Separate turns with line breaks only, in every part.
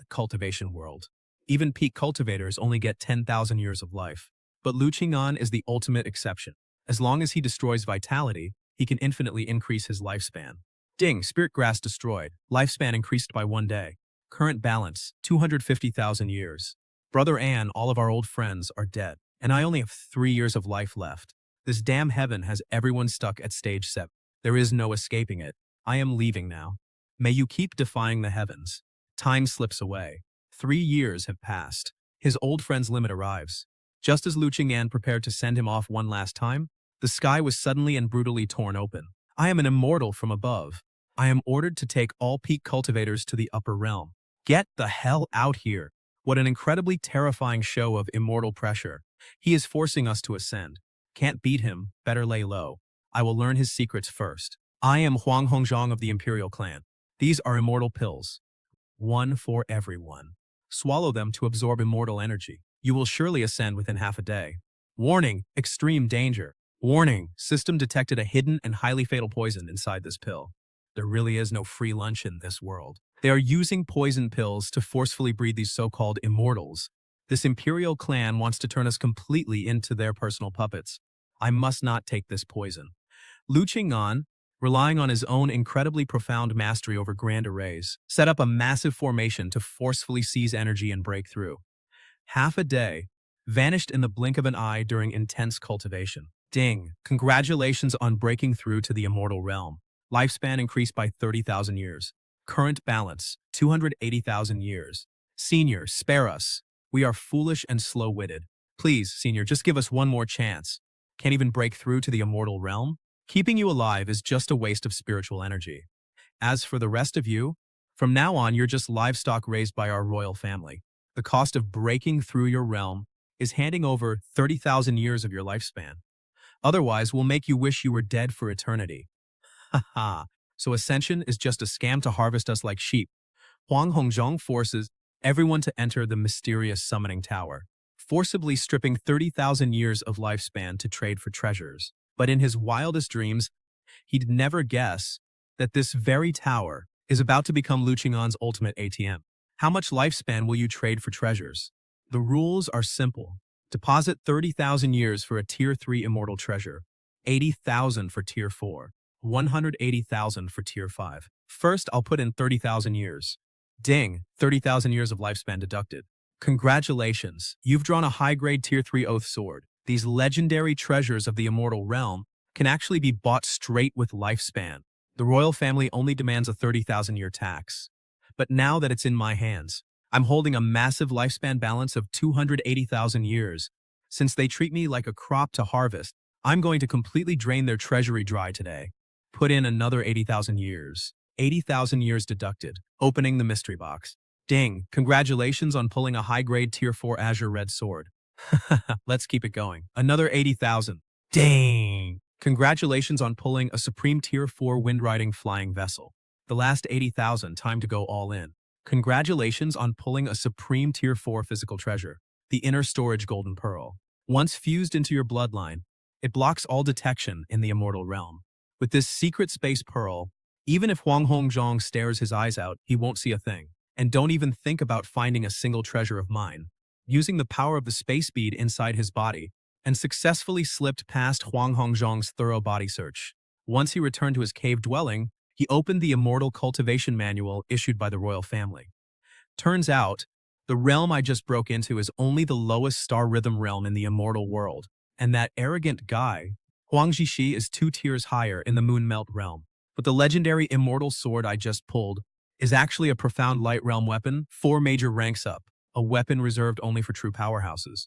cultivation world. Even peak cultivators only get 10,000 years of life. But Lu Qing'an is the ultimate exception. As long as he destroys vitality, he can infinitely increase his lifespan. Ding, spirit grass destroyed. Lifespan increased by 1 day. Current balance, 250,000 years. Brother Ann, all of our old friends are dead, and I only have 3 years of life left. This damn heaven has everyone stuck at stage 7. There is no escaping it. I am leaving now. May you keep defying the heavens. Time slips away. 3 years have passed. His old friend's limit arrives. Just as Lu Qing'an prepared to send him off one last time, the sky was suddenly and brutally torn open. I am an immortal from above. I am ordered to take all peak cultivators to the upper realm. Get the hell out here. What an incredibly terrifying show of immortal pressure. He is forcing us to ascend. Can't beat him, better lay low. I will learn his secrets first. I am Huang Hongzhang of the Imperial Clan. These are immortal pills. One for everyone. Swallow them to absorb immortal energy. You will surely ascend within half a day. Warning, extreme danger. Warning, system detected a hidden and highly fatal poison inside this pill. There really is no free lunch in this world. They are using poison pills to forcefully breed these so-called immortals. This Imperial Clan wants to turn us completely into their personal puppets. I must not take this poison. Lu Qing'an, relying on his own incredibly profound mastery over grand arrays, set up a massive formation to forcefully seize energy and break through. Half a day, vanished in the blink of an eye during intense cultivation. Ding, congratulations on breaking through to the immortal realm. Lifespan increased by 30,000 years. Current balance, 280,000 years. Senior, spare us. We are foolish and slow-witted. Please, Senior, just give us one more chance. Can't even break through to the immortal realm? Keeping you alive is just a waste of spiritual energy. As for the rest of you, from now on you're just livestock raised by our royal family. The cost of breaking through your realm is handing over 30,000 years of your lifespan. Otherwise, we'll make you wish you were dead for eternity. Haha, so Ascension is just a scam to harvest us like sheep. Huang Hongzhang forces everyone to enter the mysterious summoning tower, forcibly stripping 30,000 years of lifespan to trade for treasures. But in his wildest dreams, he'd never guess that this very tower is about to become Lu Qing'an's ultimate ATM. How much lifespan will you trade for treasures? The rules are simple. Deposit 30,000 years for a Tier 3 immortal treasure, 80,000 for Tier 4, 180,000 for Tier 5. First, I'll put in 30,000 years. Ding, 30,000 years of lifespan deducted. Congratulations, you've drawn a high-grade Tier 3 Oath Sword. These legendary treasures of the immortal realm can actually be bought straight with lifespan. The royal family only demands a 30,000-year tax. But now that it's in my hands, I'm holding a massive lifespan balance of 280,000 years. Since they treat me like a crop to harvest, I'm going to completely drain their treasury dry today. Put in another 80,000 years. 80,000 years deducted. Opening the mystery box. Ding, congratulations on pulling a high-grade Tier 4 Azure Red Sword. Let's keep it going. Another 80,000. Dang! Congratulations on pulling a Supreme Tier 4 Wind-Riding Flying Vessel. The last 80,000, time to go all in. Congratulations on pulling a Supreme Tier 4 Physical Treasure, the Inner Storage Golden Pearl. Once fused into your bloodline, it blocks all detection in the immortal realm. With this secret space pearl, even if Huang Hongzhang stares his eyes out, he won't see a thing. And don't even think about finding a single treasure of mine. Using the power of the space bead inside his body, and successfully slipped past Huang Hongzhang's thorough body search. Once he returned to his cave dwelling, he opened the Immortal Cultivation Manual issued by the royal family. Turns out, the realm I just broke into is only the lowest star rhythm realm in the immortal world, and that arrogant guy, Huang Zhishi, is 2 tiers higher in the Moon Melt realm. But the legendary immortal sword I just pulled is actually a profound light realm weapon, 4 major ranks up, a weapon reserved only for true powerhouses.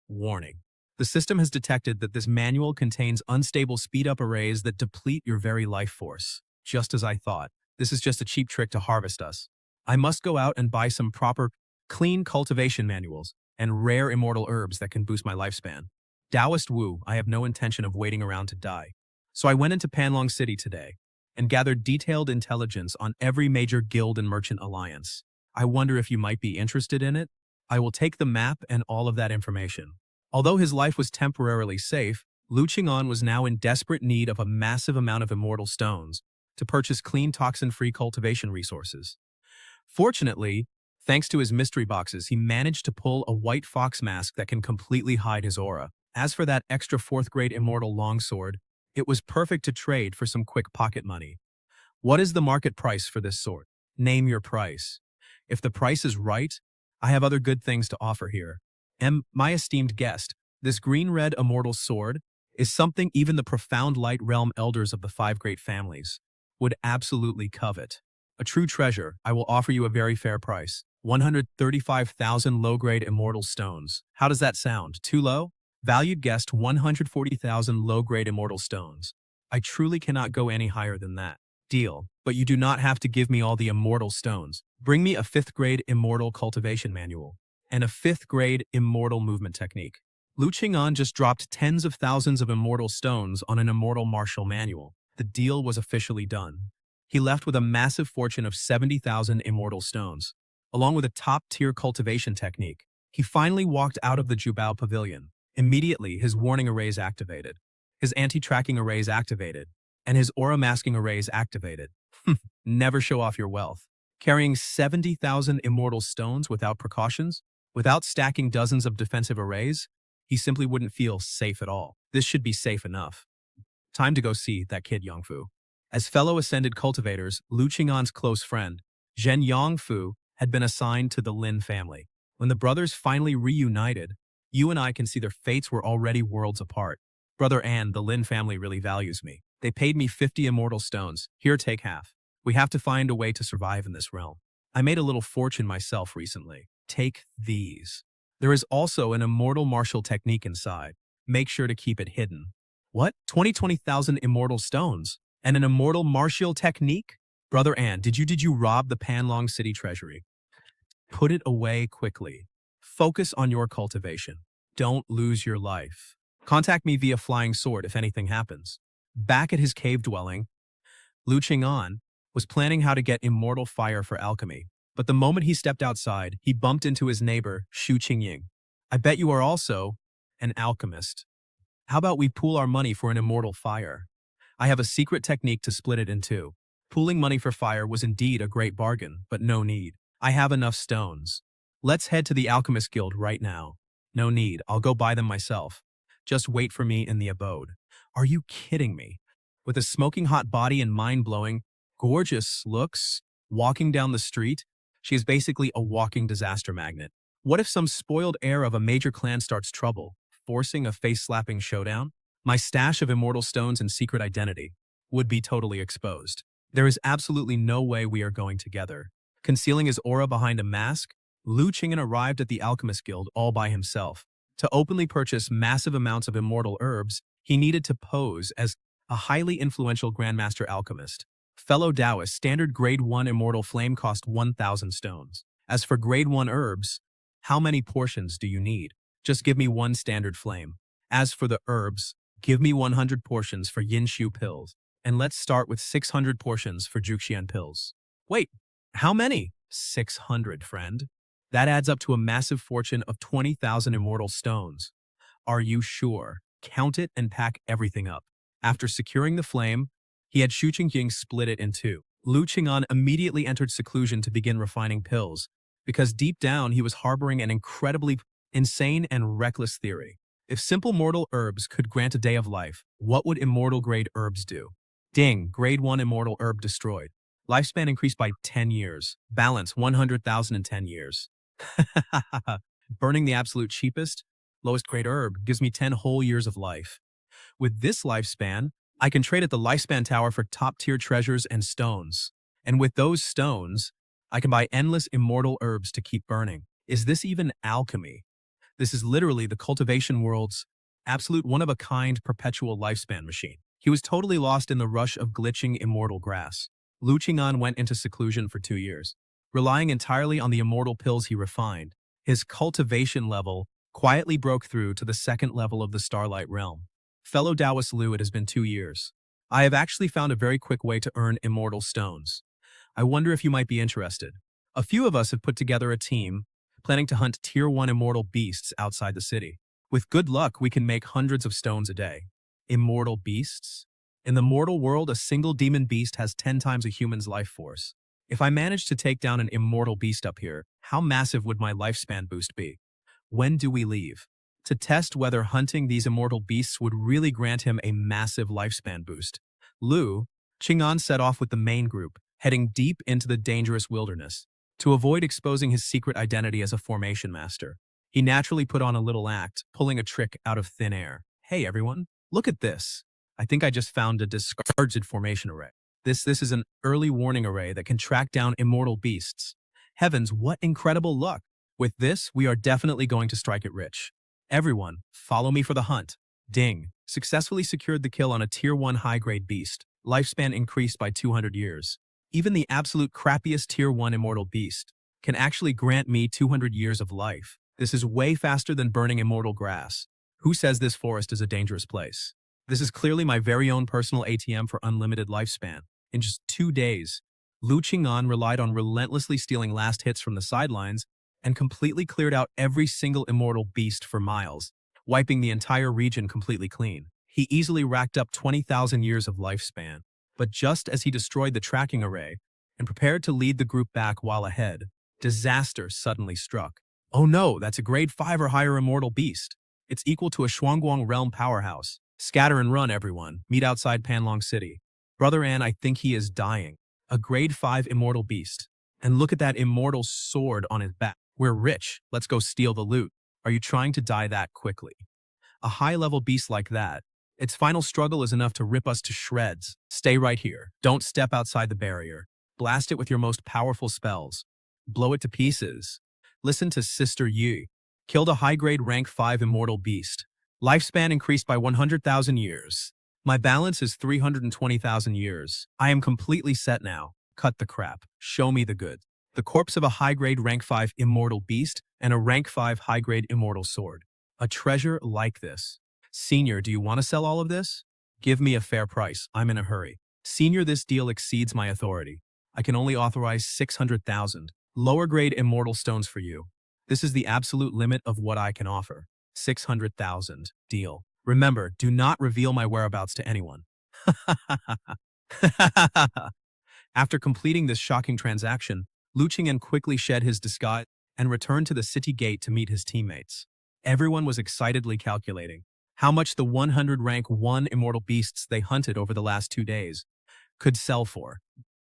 Warning. The system has detected that this manual contains unstable speed-up arrays that deplete your very life force. Just as I thought, this is just a cheap trick to harvest us. I must go out and buy some proper, clean cultivation manuals and rare immortal herbs that can boost my lifespan. Taoist Wu, I have no intention of waiting around to die. So I went into Panlong City today and gathered detailed intelligence on every major guild and merchant alliance. I wonder if you might be interested in it? I will take the map and all of that information. Although his life was temporarily safe, Lu Qing'an was now in desperate need of a massive amount of immortal stones to purchase clean toxin-free cultivation resources. Fortunately, Thanks to his mystery boxes, he managed to pull a white fox mask that can completely hide his aura. As for that extra 4th grade immortal longsword, it was perfect to trade for some quick pocket money. What is the market price for this sword? Name your price. If the price is right, I have other good things to offer here. My esteemed guest, this green-red immortal sword is something even the profound light realm elders of the 5 great families would absolutely covet. A true treasure, I will offer you a very fair price. 135,000 low-grade immortal stones. How does that sound? Too low? Valued guest, 140,000 low-grade immortal stones. I truly cannot go any higher than that. Deal. But you do not have to give me all the immortal stones. Bring me a 5th-grade immortal cultivation manual and a 5th-grade immortal movement technique. Lu Qing'an just dropped tens of thousands of immortal stones on an immortal martial manual. The deal was officially done. He left with a massive fortune of 70,000 immortal stones, along with a top-tier cultivation technique. He finally walked out of the Jubao pavilion. Immediately, his warning arrays activated, his anti-tracking arrays activated, and his aura masking arrays activated. Never show off your wealth. Carrying 70,000 immortal stones without precautions, without stacking dozens of defensive arrays, he simply wouldn't feel safe at all. This should be safe enough. Time to go see that kid Yongfu. As fellow ascended cultivators, Lu Qing'an's close friend, Zhen Yongfu, had been assigned to the Lin family. When the brothers finally reunited, you and I can see their fates were already worlds apart. Brother An, the Lin family really values me. They paid me 50 immortal stones. Here, take half. We have to find a way to survive in this realm. I made a little fortune myself recently. Take these. There is also an immortal martial technique inside. Make sure to keep it hidden. What? 20,000 immortal stones? And an immortal martial technique? Brother An, did you rob the Panlong City treasury? Put it away quickly. Focus on your cultivation. Don't lose your life. Contact me via flying sword if anything happens. Back at his cave dwelling, Lu Qing'an was planning how to get immortal fire for alchemy. But the moment he stepped outside, he bumped into his neighbor, Xu Qingying. I bet you are also an alchemist. How about we pool our money for an immortal fire? I have a secret technique to split it in two. Pooling money for fire was indeed a great bargain, but no need. I have enough stones. Let's head to the Alchemist Guild right now. No need, I'll go buy them myself. Just wait for me in the abode. Are you kidding me? With a smoking hot body and mind-blowing, gorgeous looks, walking down the street, she is basically a walking disaster magnet. What if some spoiled heir of a major clan starts trouble, forcing a face-slapping showdown? My stash of immortal stones and secret identity would be totally exposed. There is absolutely no way we are going together. Concealing his aura behind a mask, Lu Qing'an arrived at the Alchemist Guild all by himself. To openly purchase massive amounts of immortal herbs, he needed to pose as a highly influential Grandmaster Alchemist. Fellow Taoist, standard Grade 1 immortal flame cost 1,000 stones. As for Grade 1 herbs, how many portions do you need? Just give me one standard flame. As for the herbs, give me 100 portions for Yin Shu pills. And let's start with 600 portions for Juxian pills. Wait, how many? 600, friend. That adds up to a massive fortune of 20,000 immortal stones. Are you sure? Count it and pack everything up. After securing the flame, he had Xu Qingying split it in two. Lu Qing'an immediately entered seclusion to begin refining pills, because deep down he was harboring an incredibly insane and reckless theory. If simple mortal herbs could grant a day of life, what would immortal grade herbs do? Ding, Grade 1 immortal herb destroyed. Lifespan increased by 10 years. Balance 100,000 in 10 years. Burning the absolute cheapest, lowest grade herb gives me 10 whole years of life. With this lifespan, I can trade at the Lifespan Tower for top-tier treasures and stones. And with those stones, I can buy endless immortal herbs to keep burning. Is this even alchemy? This is literally the cultivation world's absolute one-of-a-kind perpetual lifespan machine. He was totally lost in the rush of glitching immortal grass. Lu Qing'an went into seclusion for 2 years. Relying entirely on the immortal pills he refined, his cultivation level quietly broke through to the second level of the Starlight Realm. Fellow Taoist Lu, it has been 2 years. I have actually found a very quick way to earn immortal stones. I wonder if you might be interested. A few of us have put together a team, planning to hunt Tier 1 immortal beasts outside the city. With good luck, we can make hundreds of stones a day. Immortal beasts? In the mortal world, a single demon beast has 10 times a human's life force. If I manage to take down an immortal beast up here, How massive would my lifespan boost be? When do we leave? To test whether hunting these immortal beasts would really grant him a massive lifespan boost, Lu Qing'an set off with the main group, heading deep into the dangerous wilderness. To avoid exposing his secret identity as a formation master, he naturally put on a little act, pulling a trick out of thin air. Hey everyone, look at this. I think I just found a discarded formation array. This is an early warning array that can track down immortal beasts. Heavens, what incredible luck! With this, we are definitely going to strike it rich. Everyone, follow me for the hunt. Ding. Successfully secured the kill on a Tier 1 high-grade beast. Lifespan increased by 200 years. Even the absolute crappiest Tier 1 immortal beast can actually grant me 200 years of life. This is way faster than burning immortal grass. Who says this forest is a dangerous place? This is clearly my very own personal ATM for unlimited lifespan. In just 2 days, Lu Qing'an relied on relentlessly stealing last hits from the sidelines and completely cleared out every single immortal beast for miles, wiping the entire region completely clean. He easily racked up 20,000 years of lifespan. But just as he destroyed the tracking array and prepared to lead the group back while ahead, disaster suddenly struck. Oh no, that's a grade 5 or higher immortal beast. It's equal to a Shuangguang realm powerhouse. Scatter and run, everyone. Meet outside Panlong City. Brother An, I think he is dying. A grade 5 immortal beast. And look at that immortal sword on his back. We're rich. Let's go steal the loot. Are you trying to die that quickly? A high-level beast like that, its final struggle is enough to rip us to shreds. Stay right here. Don't step outside the barrier. Blast it with your most powerful spells. Blow it to pieces. Listen to Sister Yi. Killed a high-grade rank 5 immortal beast. Lifespan increased by 100,000 years. My balance is 320,000 years. I am completely set now. Cut the crap. Show me the good. The corpse of a high-grade rank 5 immortal beast and a rank 5 high-grade immortal sword. A treasure like this. Senior, do you want to sell all of this? Give me a fair price. I'm in a hurry. Senior, this deal exceeds my authority. I can only authorize 600,000. Lower grade immortal stones for you. This is the absolute limit of what I can offer. 600,000. Deal. Remember, do not reveal my whereabouts to anyone. After completing this shocking transaction, Lu Qing'an quickly shed his disguise and returned to the city gate to meet his teammates. Everyone was excitedly calculating how much the 100 rank 1 immortal beasts they hunted over the last 2 days could sell for.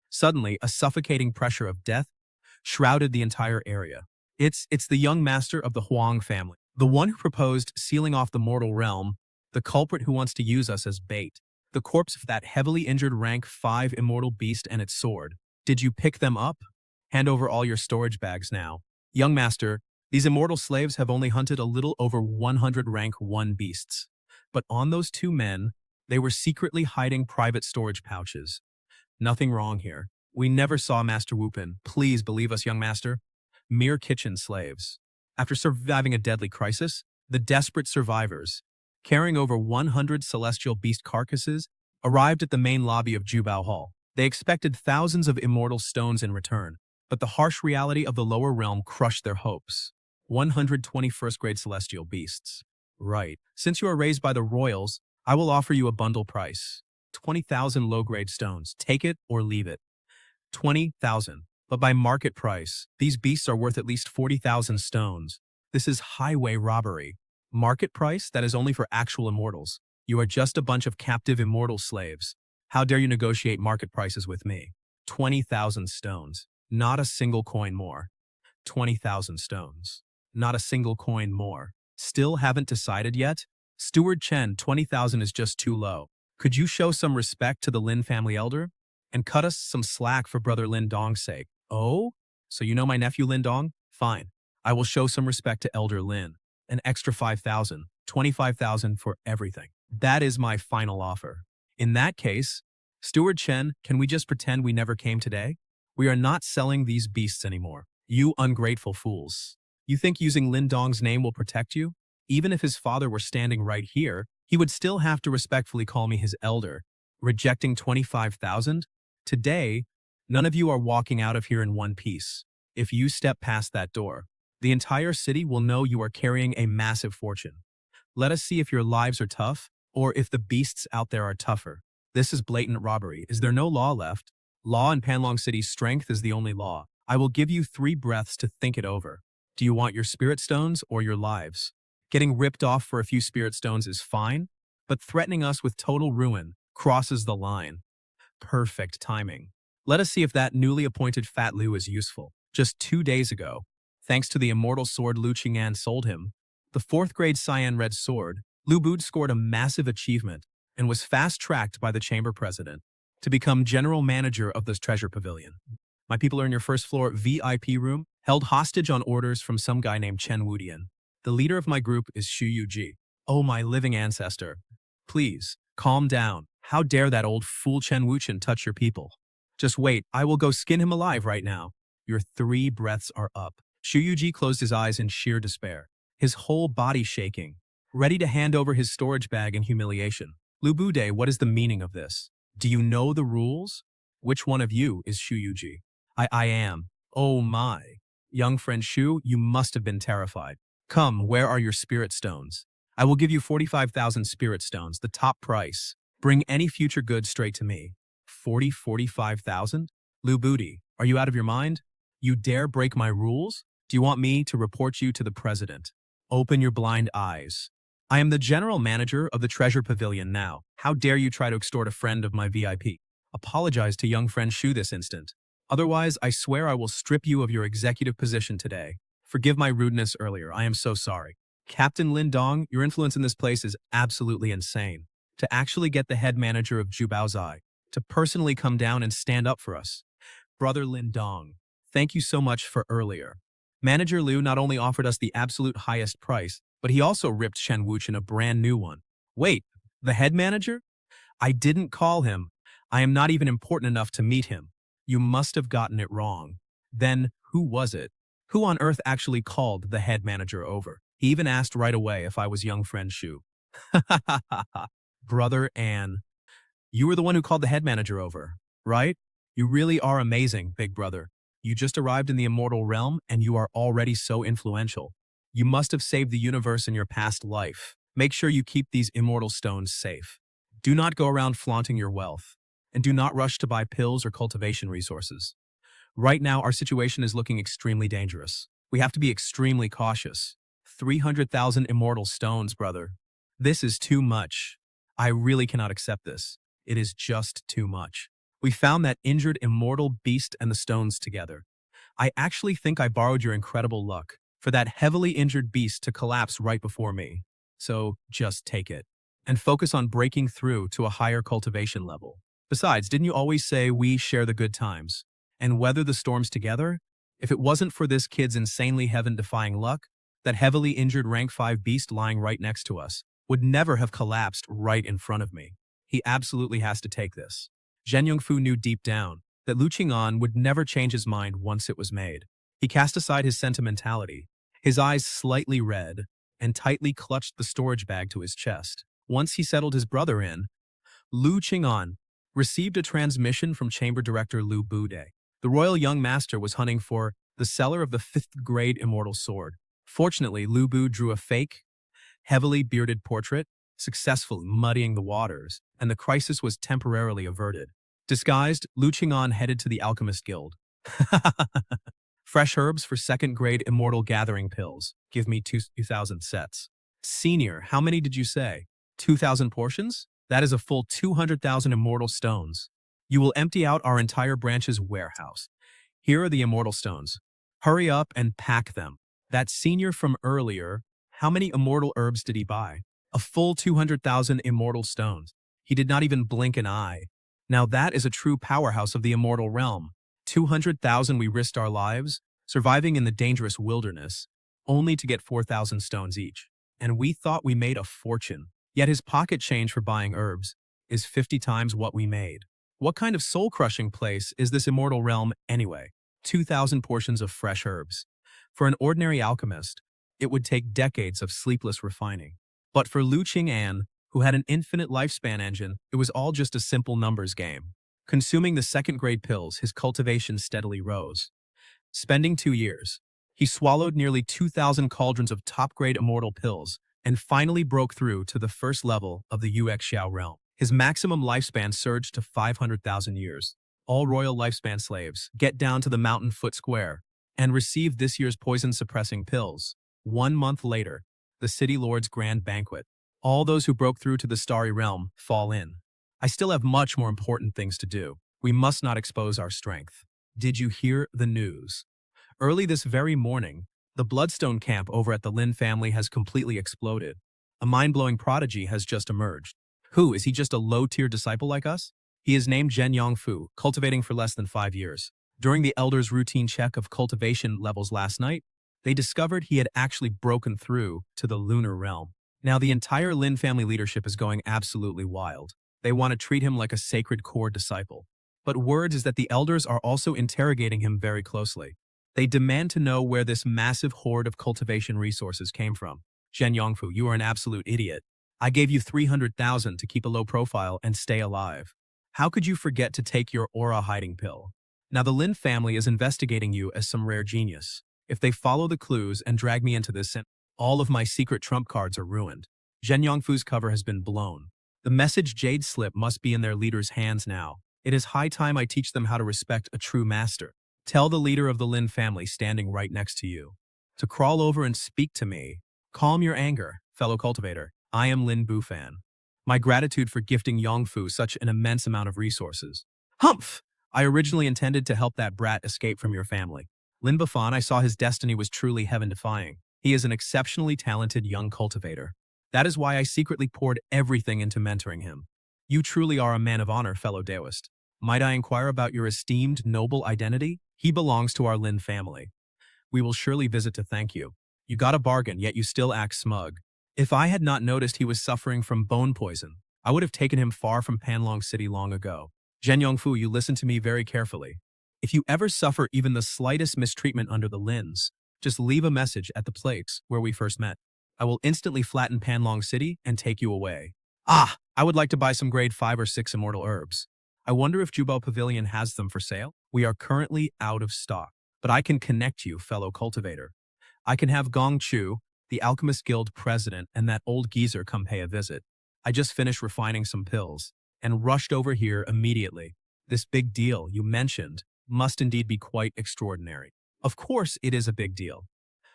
Suddenly, a suffocating pressure of death shrouded the entire area. It's the young master of the Huang family, the one who proposed sealing off the mortal realm, the culprit who wants to use us as bait. The corpse of that heavily injured rank 5 immortal beast and its sword. Did you pick them up? Hand over all your storage bags now. Young master, these immortal slaves have only hunted a little over 100 rank 1 beasts. But on those 2 men, they were secretly hiding private storage pouches. Nothing wrong here. We never saw Master Wupin. Please believe us, young master. Mere kitchen slaves. After surviving a deadly crisis, the desperate survivors, carrying over 100 celestial beast carcasses, arrived at the main lobby of Jubao Hall. They expected thousands of immortal stones in return, but the harsh reality of the lower realm crushed their hopes. 121st grade celestial beasts. Right. Since you are raised by the royals, I will offer you a bundle price. 20,000 low-grade stones. Take it or leave it. 20,000. But by market price, these beasts are worth at least 40,000 stones. This is highway robbery. Market price? That is only for actual immortals. You are just a bunch of captive immortal slaves. How dare you negotiate market prices with me? 20,000 stones. Not a single coin more. 20,000 stones. Not a single coin more. Still haven't decided yet? Steward Chen, 20,000 is just too low. Could you show some respect to the Lin family elder? And cut us some slack for brother Lin Dong's sake. Oh? So you know my nephew Lin Dong? Fine. I will show some respect to Elder Lin. An extra 5,000. 25,000 for everything. That is my final offer. In that case, Steward Chen, can we just pretend we never came today? We are not selling these beasts anymore. You ungrateful fools. You think using Lin Dong's name will protect you? Even if his father were standing right here, he would still have to respectfully call me his elder. Rejecting 25,000? Today, none of you are walking out of here in one piece. If you step past that door, the entire city will know you are carrying a massive fortune. Let us see if your lives are tough, or if the beasts out there are tougher. This is blatant robbery. Is there no law left? Law in Panlong City's strength is the only law. I will give you 3 breaths to think it over. Do you want your spirit stones or your lives? Getting ripped off for a few spirit stones is fine, but threatening us with total ruin crosses the line. Perfect timing. Let us see if that newly appointed Fat Lu is useful. Just 2 days ago, thanks to the immortal sword Lu Qing'an sold him, the 4th grade cyan red sword, Lu Bu scored a massive achievement and was fast-tracked by the chamber president to become general manager of this treasure pavilion. My people are in your first floor VIP room, held hostage on orders from some guy named Chen Wudian. The leader of my group is Xu Yuji. Oh, my living ancestor. Please, calm down. How dare that old fool Chen Wuchen touch your people? Just wait, I will go skin him alive right now. Your 3 breaths are up. Xu Yuji closed his eyes in sheer despair, his whole body shaking, ready to hand over his storage bag in humiliation. Lu Bude, what is the meaning of this? Do you know the rules? Which one of you is Xu Yuji? I am. Oh my. Young friend Shu, you must have been terrified. Come, where are your spirit stones? I will give you 45,000 spirit stones, the top price. Bring any future goods straight to me. 45,000? Lu Booty, are you out of your mind? You dare break my rules? Do you want me to report you to the president? Open your blind eyes. I am the general manager of the Treasure Pavilion now. How dare you try to extort a friend of my VIP? Apologize to young friend Shu this instant. Otherwise, I swear I will strip you of your executive position today. Forgive my rudeness earlier. I am so sorry. Captain Lin Dong, your influence in this place is absolutely insane. To actually get the head manager of Jubaozai to personally come down and stand up for us. Brother Lin Dong, thank you so much for earlier. Manager Liu not only offered us the absolute highest price, but he also ripped Shen Wuchen a brand new one. Wait, the head manager? I didn't call him. I am not even important enough to meet him. You must have gotten it wrong. Then, who was it? Who on earth actually called the head manager over? He even asked right away if I was young friend Shu. Brother Ann, you were the one who called the head manager over, right? You really are amazing, big brother. You just arrived in the immortal realm and you are already so influential. You must have saved the universe in your past life. Make sure you keep these immortal stones safe. Do not go around flaunting your wealth. And do not rush to buy pills or cultivation resources. Right now, our situation is looking extremely dangerous. We have to be extremely cautious. 300,000 immortal stones, brother. This is too much. I really cannot accept this. It is just too much. We found that injured immortal beast and the stones together. I actually think I borrowed your incredible luck for that heavily injured beast to collapse right before me. So just take it and focus on breaking through to a higher cultivation level. Besides, didn't you always say we share the good times and weather the storms together? If it wasn't for this kid's insanely heaven-defying luck, that heavily injured rank 5 beast lying right next to us would never have collapsed right in front of me. He absolutely has to take this. Zhen Yongfu knew deep down that Lu Qing'an would never change his mind once it was made. He cast aside his sentimentality, his eyes slightly red, and tightly clutched the storage bag to his chest. Once he settled his brother in, Lu Qing'an received a transmission from Chamber Director Lu Bude. The royal young master was hunting for the seller of the 5th grade immortal sword. Fortunately, Lu Bu drew a fake, heavily bearded portrait, successfully muddying the waters, and the crisis was temporarily averted. Disguised, Lu Qing'an headed to the Alchemist Guild. Fresh herbs for 2nd grade immortal gathering pills. Give me 2,000 sets. Senior, how many did you say? 2,000 portions? That is a full 200,000 immortal stones. You will empty out our entire branch's warehouse. Here are the immortal stones. Hurry up and pack them. That senior from earlier, how many immortal herbs did he buy? A full 200,000 immortal stones. He did not even blink an eye. Now that is a true powerhouse of the immortal realm. 200,000 we risked our lives, surviving in the dangerous wilderness, only to get 4,000 stones each. And we thought we made a fortune. Yet his pocket change for buying herbs is 50 times what we made. What kind of soul-crushing place is this immortal realm anyway? 2,000 portions of fresh herbs. For an ordinary alchemist, it would take decades of sleepless refining. But for Lu Qing'an, who had an infinite lifespan engine, it was all just a simple numbers game. Consuming the 2nd grade pills, his cultivation steadily rose. Spending 2 years, he swallowed nearly 2,000 cauldrons of top-grade immortal pills and finally broke through to the first level of the Yuexiao realm. His maximum lifespan surged to 500,000 years. All royal lifespan slaves, get down to the mountain foot square and receive this year's poison-suppressing pills. 1 month later, the city lord's grand banquet. All those who broke through to the starry realm fall in. I still have much more important things to do. We must not expose our strength. Did you hear the news? Early this very morning, the Bloodstone camp over at the Lin family has completely exploded. A mind-blowing prodigy has just emerged. Who, is he just a low-tier disciple like us? He is named Zhen Yongfu, cultivating for less than 5 years. During the elders' routine check of cultivation levels last night, they discovered he had actually broken through to the lunar realm. Now the entire Lin family leadership is going absolutely wild. They want to treat him like a sacred core disciple. But word is that the elders are also interrogating him very closely. They demand to know where this massive hoard of cultivation resources came from. Zhen Yongfu, you are an absolute idiot. I gave you 300,000 to keep a low profile and stay alive. How could you forget to take your aura hiding pill? Now the Lin family is investigating you as some rare genius. If they follow the clues and drag me into this, all of my secret trump cards are ruined. Zhen Yongfu's cover has been blown. The message Jade slip must be in their leader's hands now. It is high time I teach them how to respect a true master. Tell the leader of the Lin family standing right next to you to crawl over and speak to me. Calm your anger, fellow cultivator. I am Lin Bufan. My gratitude for gifting Yongfu such an immense amount of resources. Humph! I originally intended to help that brat escape from your family. Lin Bufan, I saw his destiny was truly heaven-defying. He is an exceptionally talented young cultivator. That is why I secretly poured everything into mentoring him. You truly are a man of honor, fellow Daoist. Might I inquire about your esteemed, noble identity? He belongs to our Lin family. We will surely visit to thank you. You got a bargain, yet you still act smug. If I had not noticed he was suffering from bone poison, I would have taken him far from Panlong City long ago. Zhen Yongfu, you listen to me very carefully. If you ever suffer even the slightest mistreatment under the Lins, just leave a message at the place where we first met. I will instantly flatten Panlong City and take you away. Ah, I would like to buy some grade 5 or 6 immortal herbs. I wonder if Jubao Pavilion has them for sale. We are currently out of stock, but I can connect you, fellow cultivator. I can have Gong Chu, the Alchemist Guild president, and that old geezer come pay a visit. I just finished refining some pills and rushed over here immediately. This big deal you mentioned must indeed be quite extraordinary. Of course it is a big deal.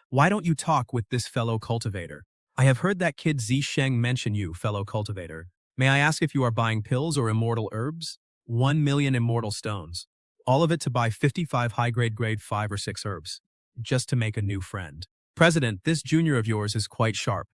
Why don't you talk with this fellow cultivator? I have heard that kid Zisheng mention you, fellow cultivator. May I ask if you are buying pills or immortal herbs? 1 million immortal stones. All of it to buy 55 high-grade grade 5 or 6 herbs. Just to make a new friend. President, this junior of yours is quite sharp.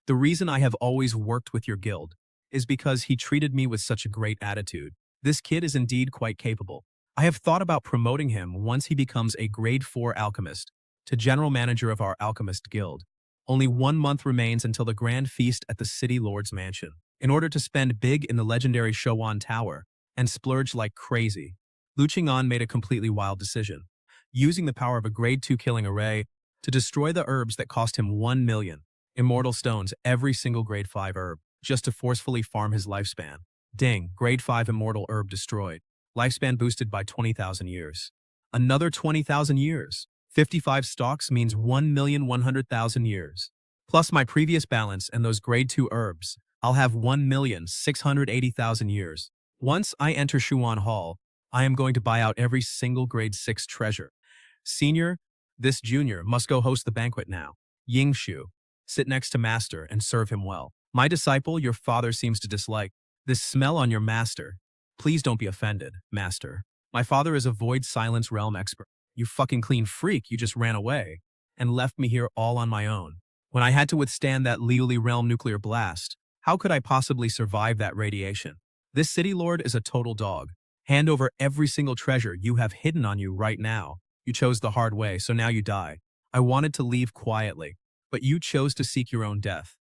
The reason I have always worked with your guild is because he treated me with such a great attitude. This kid is indeed quite capable. I have thought about promoting him once he becomes a grade 4 alchemist to general manager of our alchemist guild. Only 1 month remains until the grand feast at the city lord's mansion. In order to spend big in the legendary Showan Tower and splurge like crazy, Lu Qing'an made a completely wild decision, using the power of a grade 2 killing array to destroy the herbs that cost him 1 million immortal stones every single grade 5 herb, just to forcefully farm his lifespan. Ding, grade 5 immortal herb destroyed. Lifespan boosted by 20,000 years. Another 20,000 years. 55 stocks means 1,100,000 years. Plus my previous balance and those grade 2 herbs, I'll have 1,680,000 years. Once I enter Shuan Hall, I am going to buy out every single grade 6 treasure. Senior, this junior must go host the banquet now. Yingshu, sit next to master and serve him well. My disciple, your father seems to dislike this smell on your master. Please don't be offended, master. My father is a void silence realm expert. You fucking clean freak, you just ran away and left me here all on my own. When I had to withstand that Liuli realm nuclear blast, how could I possibly survive that radiation? This city lord is a total dog. Hand over every single treasure you have hidden on you right now. You chose the hard way, so now you die. I wanted to leave quietly, but you chose to seek your own death.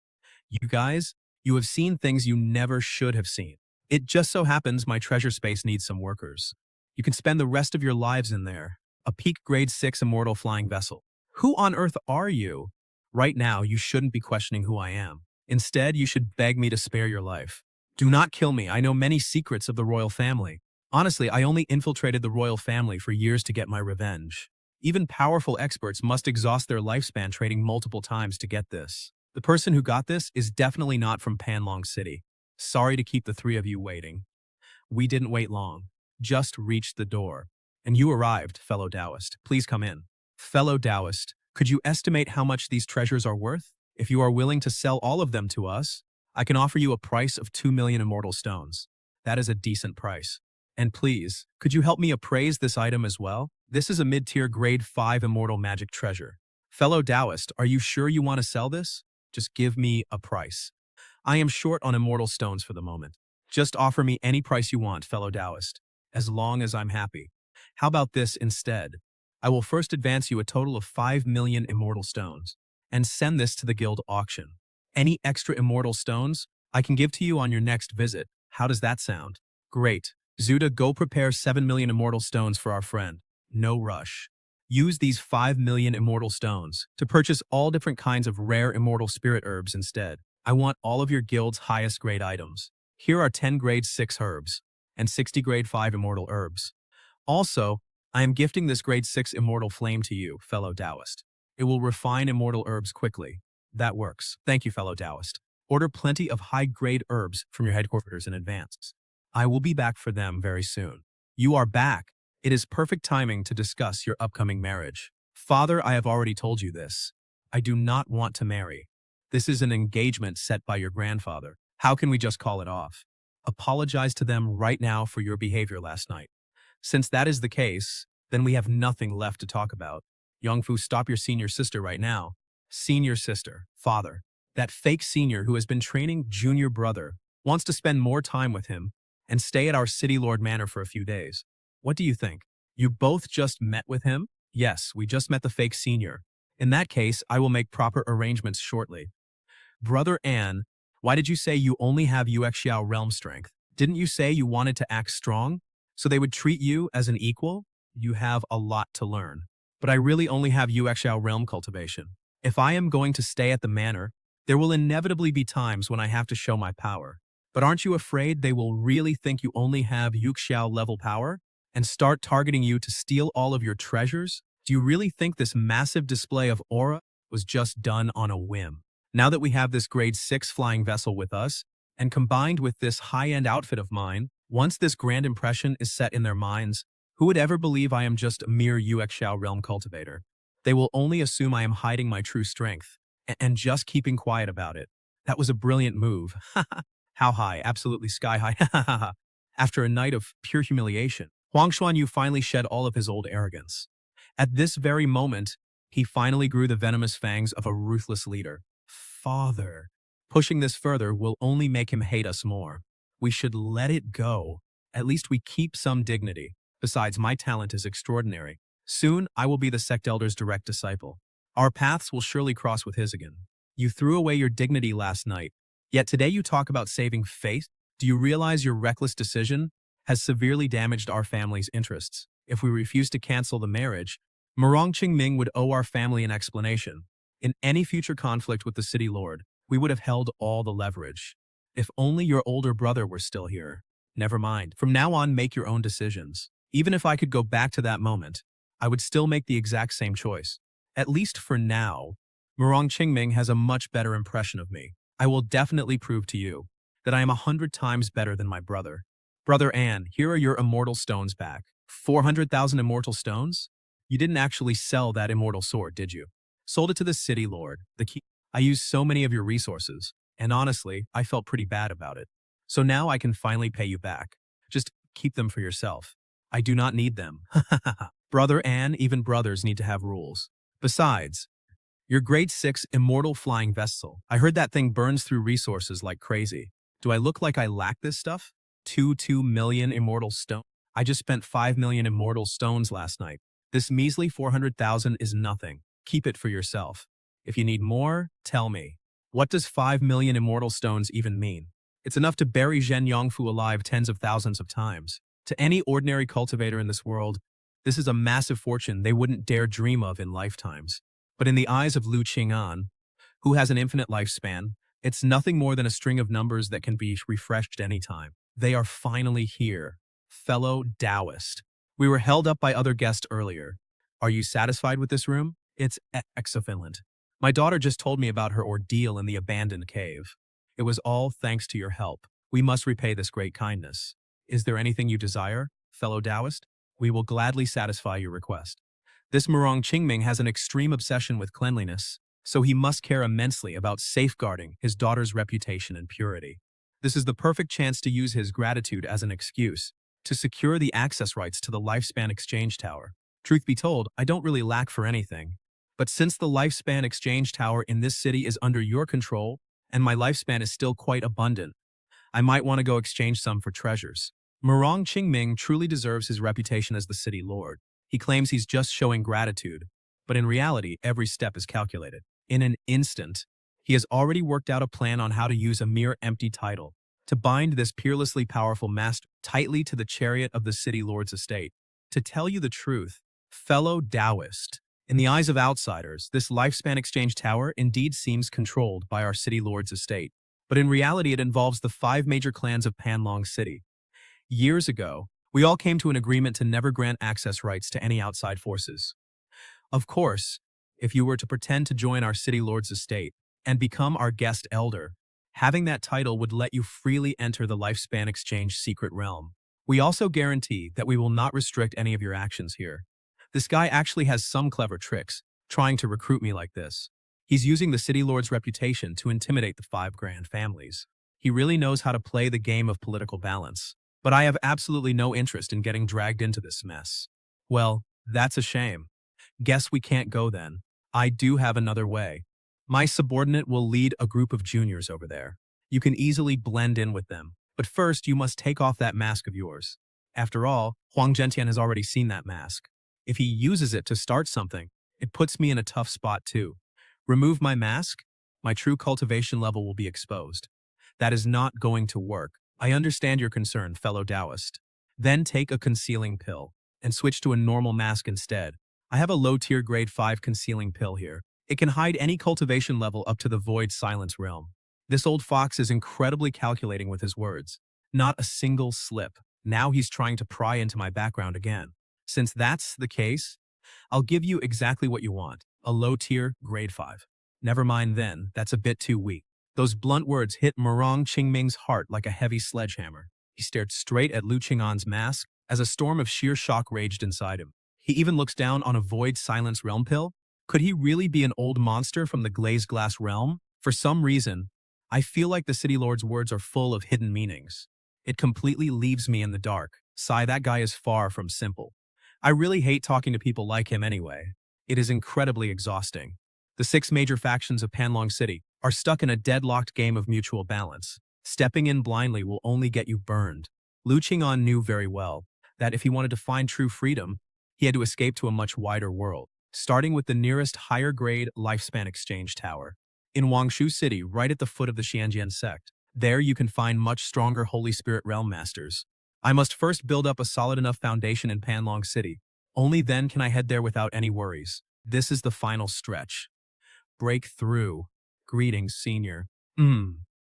You guys, you have seen things you never should have seen. It just so happens my treasure space needs some workers. You can spend the rest of your lives in there. A peak grade 6 immortal flying vessel. Who on earth are you? Right now, you shouldn't be questioning who I am. Instead, you should beg me to spare your life. Do not kill me. I know many secrets of the royal family. Honestly, I only infiltrated the royal family for years to get my revenge. Even powerful experts must exhaust their lifespan trading multiple times to get this. The person who got this is definitely not from Panlong City. Sorry to keep the three of you waiting. We didn't wait long. just reached the door. And you arrived, fellow Taoist. Please come in. Fellow Taoist, could you estimate how much these treasures are worth? If you are willing to sell all of them to us, I can offer you a price of 2 million immortal stones. That is a decent price. And please, could you help me appraise this item as well? This is a mid-tier grade 5 immortal magic treasure. Fellow Taoist, are you sure you want to sell this? Just give me a price. I am short on immortal stones for the moment. Just offer me any price you want, fellow Taoist, as long as I'm happy. How about this instead? I will first advance you a total of 5 million immortal stones and send this to the guild auction. Any extra immortal stones I can give to you on your next visit. How does that sound? Great. Zuda, go prepare 7 million immortal stones for our friend. No rush. Use these 5 million immortal stones to purchase all different kinds of rare immortal spirit herbs instead. I want all of your guild's highest grade items. Here are 10 grade 6 herbs and 60 grade 5 immortal herbs. Also, I am gifting this grade 6 immortal flame to you, fellow Taoist. It will refine immortal herbs quickly. That works. Thank you, fellow Taoist. Order plenty of high-grade herbs from your headquarters in advance. I will be back for them very soon. You are back. It is perfect timing to discuss your upcoming marriage. Father, I have already told you this. I do not want to marry. This is an engagement set by your grandfather. How can we just call it off? Apologize to them right now for your behavior last night. Since that is the case, then we have nothing left to talk about. Youngfu, stop your senior sister right now. Senior sister, father. That fake senior who has been training junior brother wants to spend more time with him and stay at our City Lord Manor for a few days. What do you think? You both just met with him? Yes, we just met the fake senior. In that case, I will make proper arrangements shortly. Brother An, why did you say you only have Yuexiao realm strength? Didn't you say you wanted to act strong, so they would treat you as an equal? You have a lot to learn. But I really only have Yuexiao realm cultivation. If I am going to stay at the manor, there will inevitably be times when I have to show my power. But aren't you afraid they will really think you only have Yuexiao level power and start targeting you to steal all of your treasures? Do you really think this massive display of aura was just done on a whim? Now that we have this grade 6 flying vessel with us, and combined with this high-end outfit of mine, once this grand impression is set in their minds, who would ever believe I am just a mere Yuexiao realm cultivator? They will only assume I am hiding my true strength and just keeping quiet about it. That was a brilliant move. How high? Absolutely sky high. After a night of pure humiliation, Huang Xuanyu finally shed all of his old arrogance. At this very moment, he finally grew the venomous fangs of a ruthless leader. Father, pushing this further will only make him hate us more. We should let it go. At least we keep some dignity. Besides, my talent is extraordinary. Soon, I will be the sect elder's direct disciple. Our paths will surely cross with his again. You threw away your dignity last night, yet today you talk about saving face? Do you realize your reckless decision has severely damaged our family's interests? If we refuse to cancel the marriage, Murong Qingming would owe our family an explanation. In any future conflict with the city lord, we would have held all the leverage. If only your older brother were still here. Never mind. From now on, make your own decisions. Even if I could go back to that moment, I would still make the exact same choice. At least for now, Murong Qingming has a much better impression of me. I will definitely prove to you that I am 100 times better than my brother. Brother An, here are your immortal stones back. 400,000 immortal stones? You didn't actually sell that immortal sword, did you? Sold it to the city lord. The key. I used so many of your resources, and honestly, I felt pretty bad about it. So now I can finally pay you back. Just keep them for yourself. I do not need them. Brother An, even brothers need to have rules. Besides, your grade 6 immortal flying vessel. I heard that thing burns through resources like crazy. Do I look like I lack this stuff? 2 million immortal stone. I just spent 5 million immortal stones last night. This measly 400,000 is nothing. Keep it for yourself. If you need more, tell me. What does 5 million immortal stones even mean? It's enough to bury Zhen Yongfu alive tens of thousands of times. To any ordinary cultivator in this world, this is a massive fortune they wouldn't dare dream of in lifetimes. But in the eyes of Lu Qing'an, who has an infinite lifespan, it's nothing more than a string of numbers that can be refreshed anytime. They are finally here. Fellow Taoist. We were held up by other guests earlier. Are you satisfied with this room? It's excellent. My daughter just told me about her ordeal in the abandoned cave. It was all thanks to your help. We must repay this great kindness. Is there anything you desire? fellow Taoist. We will gladly satisfy your request. This Murong Qingming has an extreme obsession with cleanliness, so he must care immensely about safeguarding his daughter's reputation and purity. This is the perfect chance to use his gratitude as an excuse to secure the access rights to the Lifespan Exchange Tower. Truth be told, I don't really lack for anything. But since the Lifespan Exchange Tower in this city is under your control, and my lifespan is still quite abundant, I might want to go exchange some for treasures. Murong Qingming truly deserves his reputation as the city lord. He claims he's just showing gratitude, but in reality, every step is calculated. In an instant, he has already worked out a plan on how to use a mere empty title to bind this peerlessly powerful master tightly to the chariot of the city lord's estate. To tell you the truth, fellow Taoist, in the eyes of outsiders, this Lifespan Exchange Tower indeed seems controlled by our city lord's estate. But in reality, it involves the 5 major clans of Panlong City. Years ago, we all came to an agreement to never grant access rights to any outside forces. Of course, if you were to pretend to join our city lord's estate and become our guest elder, having that title would let you freely enter the Lifespan Exchange secret realm. We also guarantee that we will not restrict any of your actions here. This guy actually has some clever tricks, trying to recruit me like this. He's using the city lord's reputation to intimidate the 5 grand families. He really knows how to play the game of political balance. But I have absolutely no interest in getting dragged into this mess. Well, that's a shame. Guess we can't go then. I do have another way. My subordinate will lead a group of juniors over there. You can easily blend in with them. But first, you must take off that mask of yours. After all, Huang Zhentian has already seen that mask. If he uses it to start something, it puts me in a tough spot too. Remove my mask, my true cultivation level will be exposed. That is not going to work. I understand your concern, fellow Taoist. Then take a concealing pill and switch to a normal mask instead. I have a low-tier grade 5 concealing pill here. It can hide any cultivation level up to the void silence realm. This old fox is incredibly calculating with his words. Not a single slip. Now he's trying to pry into my background again. Since that's the case, I'll give you exactly what you want. A low-tier, grade 5. Never mind then, that's a bit too weak. Those blunt words hit Murong Qingming's heart like a heavy sledgehammer. He stared straight at Lu Qing'an's mask as a storm of sheer shock raged inside him. He even looks down on a void silence realm pill. Could he really be an old monster from the glazed glass realm? For some reason, I feel like the city lord's words are full of hidden meanings. It completely leaves me in the dark. Sigh, that guy is far from simple. I really hate talking to people like him anyway. It is incredibly exhausting. The 6 major factions of Panlong City are stuck in a deadlocked game of mutual balance. Stepping in blindly will only get you burned. Lu Qing'an knew very well that if he wanted to find true freedom, he had to escape to a much wider world, starting with the nearest higher-grade Lifespan Exchange Tower. In Wangshu City, right at the foot of the Xianjian sect, there you can find much stronger Holy Spirit Realm Masters. I must first build up a solid enough foundation in Panlong City. Only then can I head there without any worries. This is the final stretch. Break through. Greetings, senior.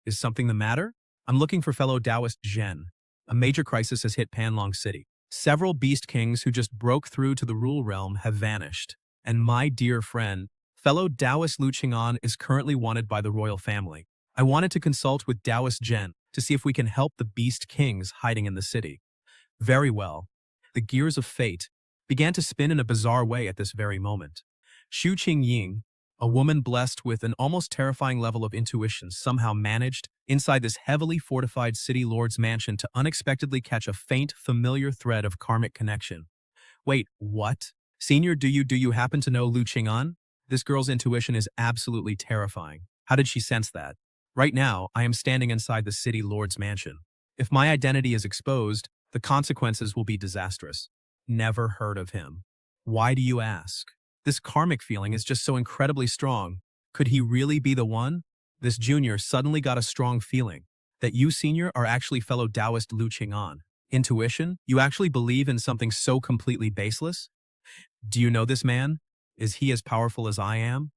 Is something the matter? I'm looking for fellow Taoist Zhen. A major crisis has hit Panlong City. Several beast kings who just broke through to the rule realm have vanished. And my dear friend, fellow Taoist Lu Qing'an is currently wanted by the royal family. I wanted to consult with Taoist Zhen to see if we can help the beast kings hiding in the city. Very well. The gears of fate began to spin in a bizarre way at this very moment. Xu Qingying, a woman blessed with an almost terrifying level of intuition, somehow managed, inside this heavily fortified city lord's mansion, to unexpectedly catch a faint, familiar thread of karmic connection. Wait, what? Senior, do you happen to know Lu Qing'an? This girl's intuition is absolutely terrifying. How did she sense that? Right now, I am standing inside the city lord's mansion. If my identity is exposed, the consequences will be disastrous. Never heard of him. Why do you ask? This karmic feeling is just so incredibly strong. Could he really be the one? This junior suddenly got a strong feeling that you, senior, are actually fellow Taoist Lu Qing'an. Intuition? You actually believe in something so completely baseless? Do you know this man? Is he as powerful as I am?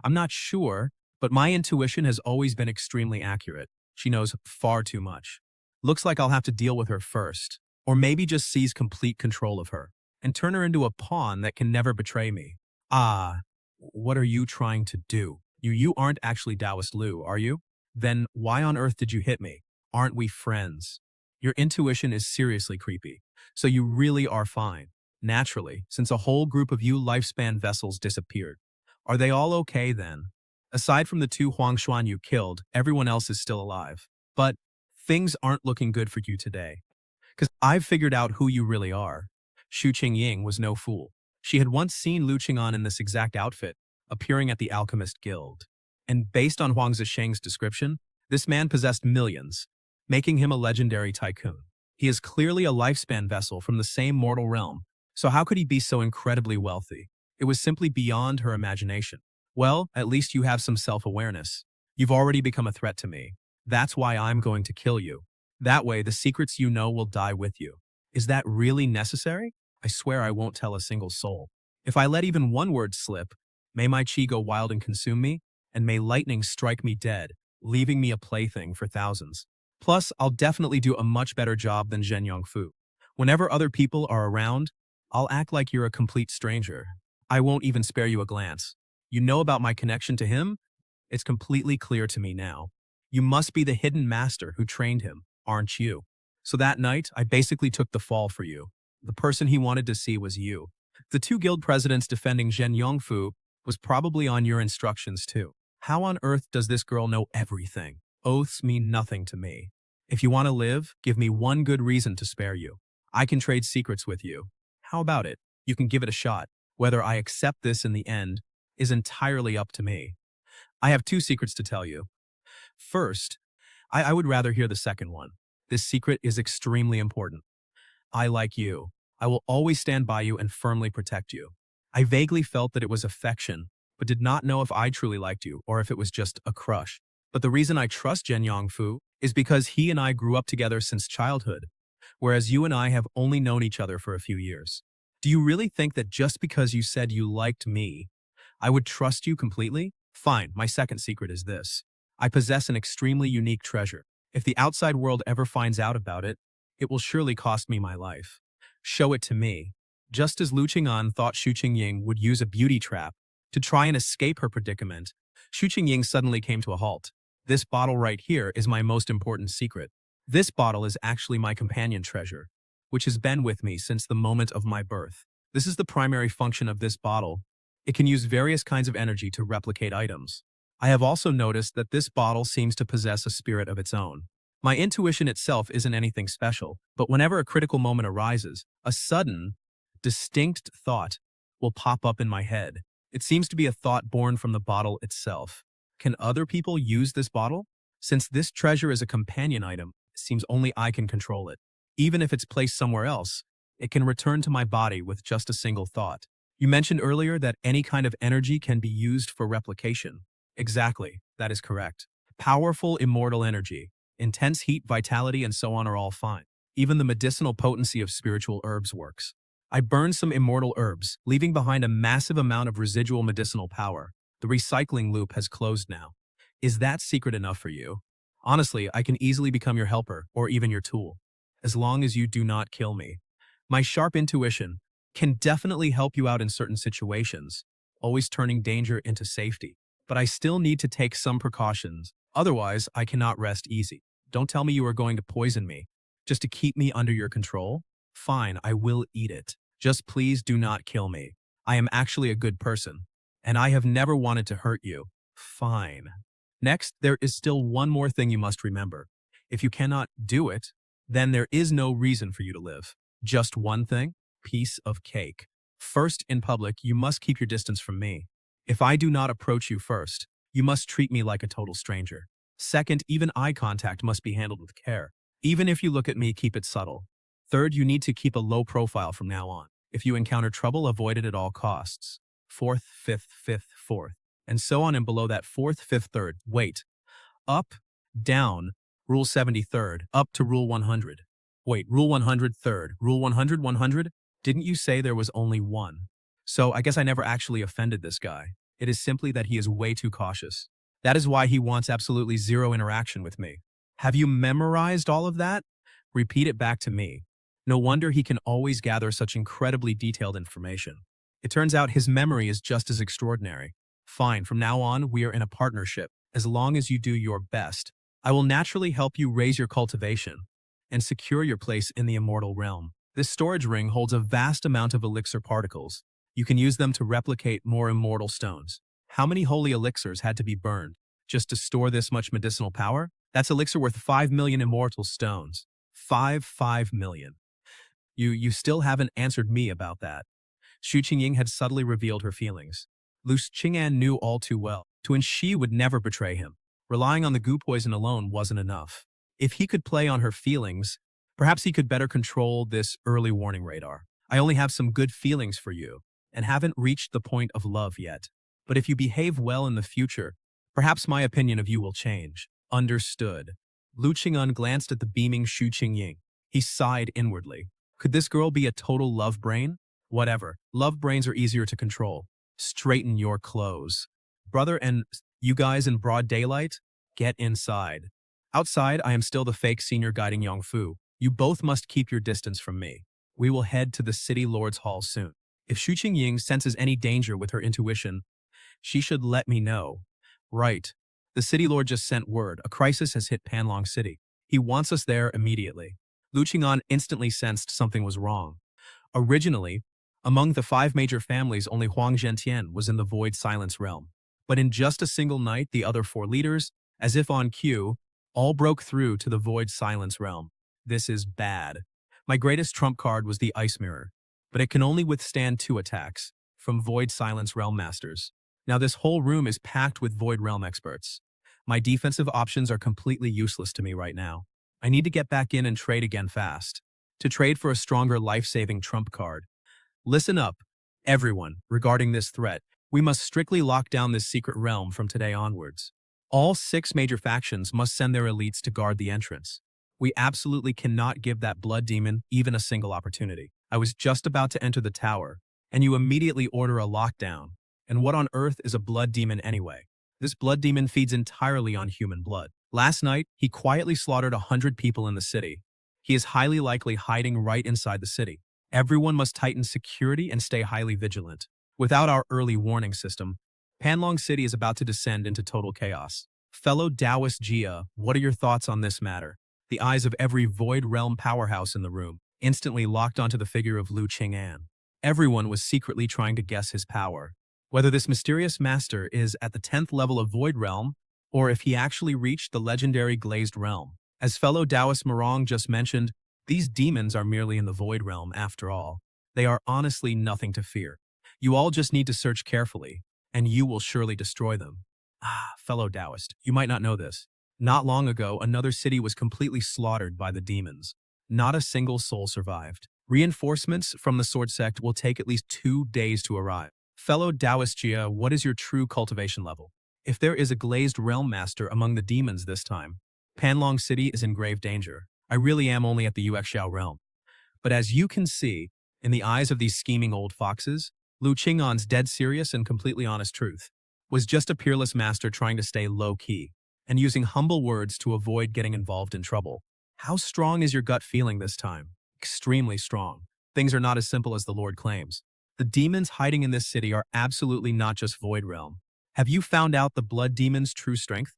I'm not sure, but my intuition has always been extremely accurate. She knows far too much. Looks like I'll have to deal with her first, or maybe just seize complete control of her and turn her into a pawn that can never betray me. Ah, what are you trying to do? You aren't actually Taoist Lu, are you? Then why on earth did you hit me? Aren't we friends? Your intuition is seriously creepy. So you really are fine. Naturally, since a whole group of you lifespan vessels disappeared. Are they all okay then? Aside from the two Huangshuan you killed, everyone else is still alive. But things aren't looking good for you today. Because I've figured out who you really are. Xu Qingying was no fool. She had once seen Lu Qing'an in this exact outfit, appearing at the Alchemist Guild. And based on Huang Zisheng's description, this man possessed millions, making him a legendary tycoon. He is clearly a lifespan vessel from the same mortal realm, so how could he be so incredibly wealthy? It was simply beyond her imagination. Well, at least you have some self-awareness. You've already become a threat to me. That's why I'm going to kill you. That way, the secrets you know will die with you. Is that really necessary? I swear I won't tell a single soul. If I let even one word slip, may my chi go wild and consume me, and may lightning strike me dead, leaving me a plaything for thousands. Plus, I'll definitely do a much better job than Zhen Yongfu. Whenever other people are around, I'll act like you're a complete stranger. I won't even spare you a glance. You know about my connection to him? It's completely clear to me now. You must be the hidden master who trained him, aren't you? So that night, I basically took the fall for you. The person he wanted to see was you. The two guild presidents defending Zhen Yongfu was probably on your instructions too. How on earth does this girl know everything? Oaths mean nothing to me. If you want to live, give me one good reason to spare you. I can trade secrets with you. How about it? You can give it a shot. Whether I accept this in the end is entirely up to me. I have two secrets to tell you. First, I would rather hear the second one. This secret is extremely important. I like you. I will always stand by you and firmly protect you. I vaguely felt that it was affection, but did not know if I truly liked you or if it was just a crush. But the reason I trust Zhen Yongfu is because he and I grew up together since childhood, whereas you and I have only known each other for a few years. Do you really think that just because you said you liked me, I would trust you completely? Fine, my second secret is this. I possess an extremely unique treasure. If the outside world ever finds out about it, it will surely cost me my life. Show it to me. Just as Lu Qing'an thought Xu Qingying would use a beauty trap to try and escape her predicament, Xu Qingying suddenly came to a halt. This bottle right here is my most important secret. This bottle is actually my companion treasure, which has been with me since the moment of my birth. This is the primary function of this bottle. It can use various kinds of energy to replicate items. I have also noticed that this bottle seems to possess a spirit of its own. My intuition itself isn't anything special, but whenever a critical moment arises, a sudden, distinct thought will pop up in my head. It seems to be a thought born from the bottle itself. Can other people use this bottle? Since this treasure is a companion item, it seems only I can control it. Even if it's placed somewhere else, it can return to my body with just a single thought. You mentioned earlier that any kind of energy can be used for replication. Exactly, that is correct. Powerful immortal energy, intense heat, vitality, and so on are all fine. Even the medicinal potency of spiritual herbs works. I burned some immortal herbs, leaving behind a massive amount of residual medicinal power. The recycling loop has closed now. Is that secret enough for you? Honestly, I can easily become your helper, or even your tool, as long as you do not kill me. My sharp intuition can definitely help you out in certain situations, always turning danger into safety. But I still need to take some precautions, otherwise I cannot rest easy. Don't tell me you are going to poison me, just to keep me under your control. Fine, I will eat it. Just please do not kill me. I am actually a good person, and I have never wanted to hurt you. Fine. Next, there is still one more thing you must remember. If you cannot do it, then there is no reason for you to live. Just one thing? Piece of cake. First, in public, you must keep your distance from me. If I do not approach you first, you must treat me like a total stranger. Second, even eye contact must be handled with care. Even if you look at me, keep it subtle. Third, you need to keep a low profile from now on. If you encounter trouble, avoid it at all costs. Fourth, fifth, fourth, and so on, and below that fourth, fifth, third. Wait. Up, down, rule 73rd, up to rule 100. Wait, rule 100 third, rule 100 100? Didn't you say there was only one? So I guess I never actually offended this guy. It is simply that he is way too cautious. That is why he wants absolutely zero interaction with me. Have you memorized all of that? Repeat it back to me. No wonder he can always gather such incredibly detailed information. It turns out his memory is just as extraordinary. Fine, from now on, we are in a partnership, as long as you do your best. I will naturally help you raise your cultivation, and secure your place in the immortal realm. This storage ring holds a vast amount of elixir particles. You can use them to replicate more immortal stones. How many holy elixirs had to be burned just to store this much medicinal power? That's elixir worth 5 million immortal stones. 5 million. You still haven't answered me about that. Xu Qingying had subtly revealed her feelings. Lu Qing'an knew all too well. She would never betray him. Relying on the goo poison alone wasn't enough. If he could play on her feelings, perhaps he could better control this early warning radar. I only have some good feelings for you, and haven't reached the point of love yet. But if you behave well in the future, perhaps my opinion of you will change. Understood. Lu Qing'an glanced at the beaming Xu Qingying. He sighed inwardly. Could this girl be a total love brain? Whatever. Love brains are easier to control. Straighten your clothes. Brother, and you guys in broad daylight? Get inside. Outside, I am still the fake senior guiding Yongfu. You both must keep your distance from me. We will head to the City Lord's Hall soon. If Xu Qingying senses any danger with her intuition, she should let me know. Right. The City Lord just sent word. A crisis has hit Panlong City. He wants us there immediately. Lu Qing'an instantly sensed something was wrong. Originally, among the 5 major families, only Huang Zhentian was in the Void Silence realm. But in just a single night, the other 4 leaders, as if on cue, all broke through to the Void Silence realm. This is bad. My greatest trump card was the Ice Mirror, but it can only withstand 2 attacks from Void Silence realm masters. Now this whole room is packed with Void realm experts. My defensive options are completely useless to me right now. I need to get back in and trade again fast. To trade for a stronger life-saving trump card. Listen up, everyone, regarding this threat. We must strictly lock down this secret realm from today onwards. All 6 major factions must send their elites to guard the entrance. We absolutely cannot give that blood demon even a single opportunity. I was just about to enter the tower, and you immediately order a lockdown. And what on earth is a blood demon anyway? This blood demon feeds entirely on human blood. Last night, he quietly slaughtered 100 people in the city. He is highly likely hiding right inside the city. Everyone must tighten security and stay highly vigilant. Without our early warning system, Panlong City is about to descend into total chaos. Fellow Taoist Jia, what are your thoughts on this matter? The eyes of every Void Realm powerhouse in the room instantly locked onto the figure of Lu Qing'an. Everyone was secretly trying to guess his power. Whether this mysterious master is at the 10th level of Void Realm, or if he actually reached the legendary Glazed Realm. As fellow Taoist Morong just mentioned, these demons are merely in the Void Realm after all. They are honestly nothing to fear. You all just need to search carefully, and you will surely destroy them. Fellow Taoist, you might not know this. Not long ago, another city was completely slaughtered by the demons. Not a single soul survived. Reinforcements from the Sword Sect will take at least 2 days to arrive. Fellow Taoist Jia, what is your true cultivation level? If there is a Glazed Realm Master among the demons this time, Panlong City is in grave danger. I really am only at the Yuexiao realm. But as you can see, in the eyes of these scheming old foxes, Lu Qing'an's dead serious and completely honest truth was just a peerless master trying to stay low-key and using humble words to avoid getting involved in trouble. How strong is your gut feeling this time? Extremely strong. Things are not as simple as the Lord claims. The demons hiding in this city are absolutely not just Void Realm. Have you found out the blood demon's true strength?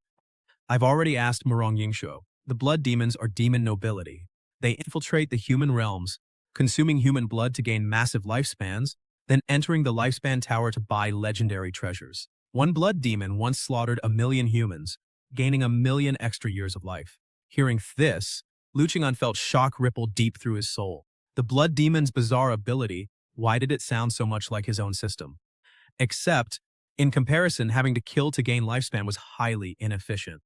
I've already asked Morong Yingshuo. The blood demons are demon nobility. They infiltrate the human realms, consuming human blood to gain massive lifespans, then entering the lifespan tower to buy legendary treasures. One blood demon once slaughtered 1 million humans, gaining 1 million extra years of life. Hearing this, Lu Qing'an felt shock ripple deep through his soul. The blood demon's bizarre ability, why did it sound so much like his own system? Except, in comparison, having to kill to gain lifespan was highly inefficient.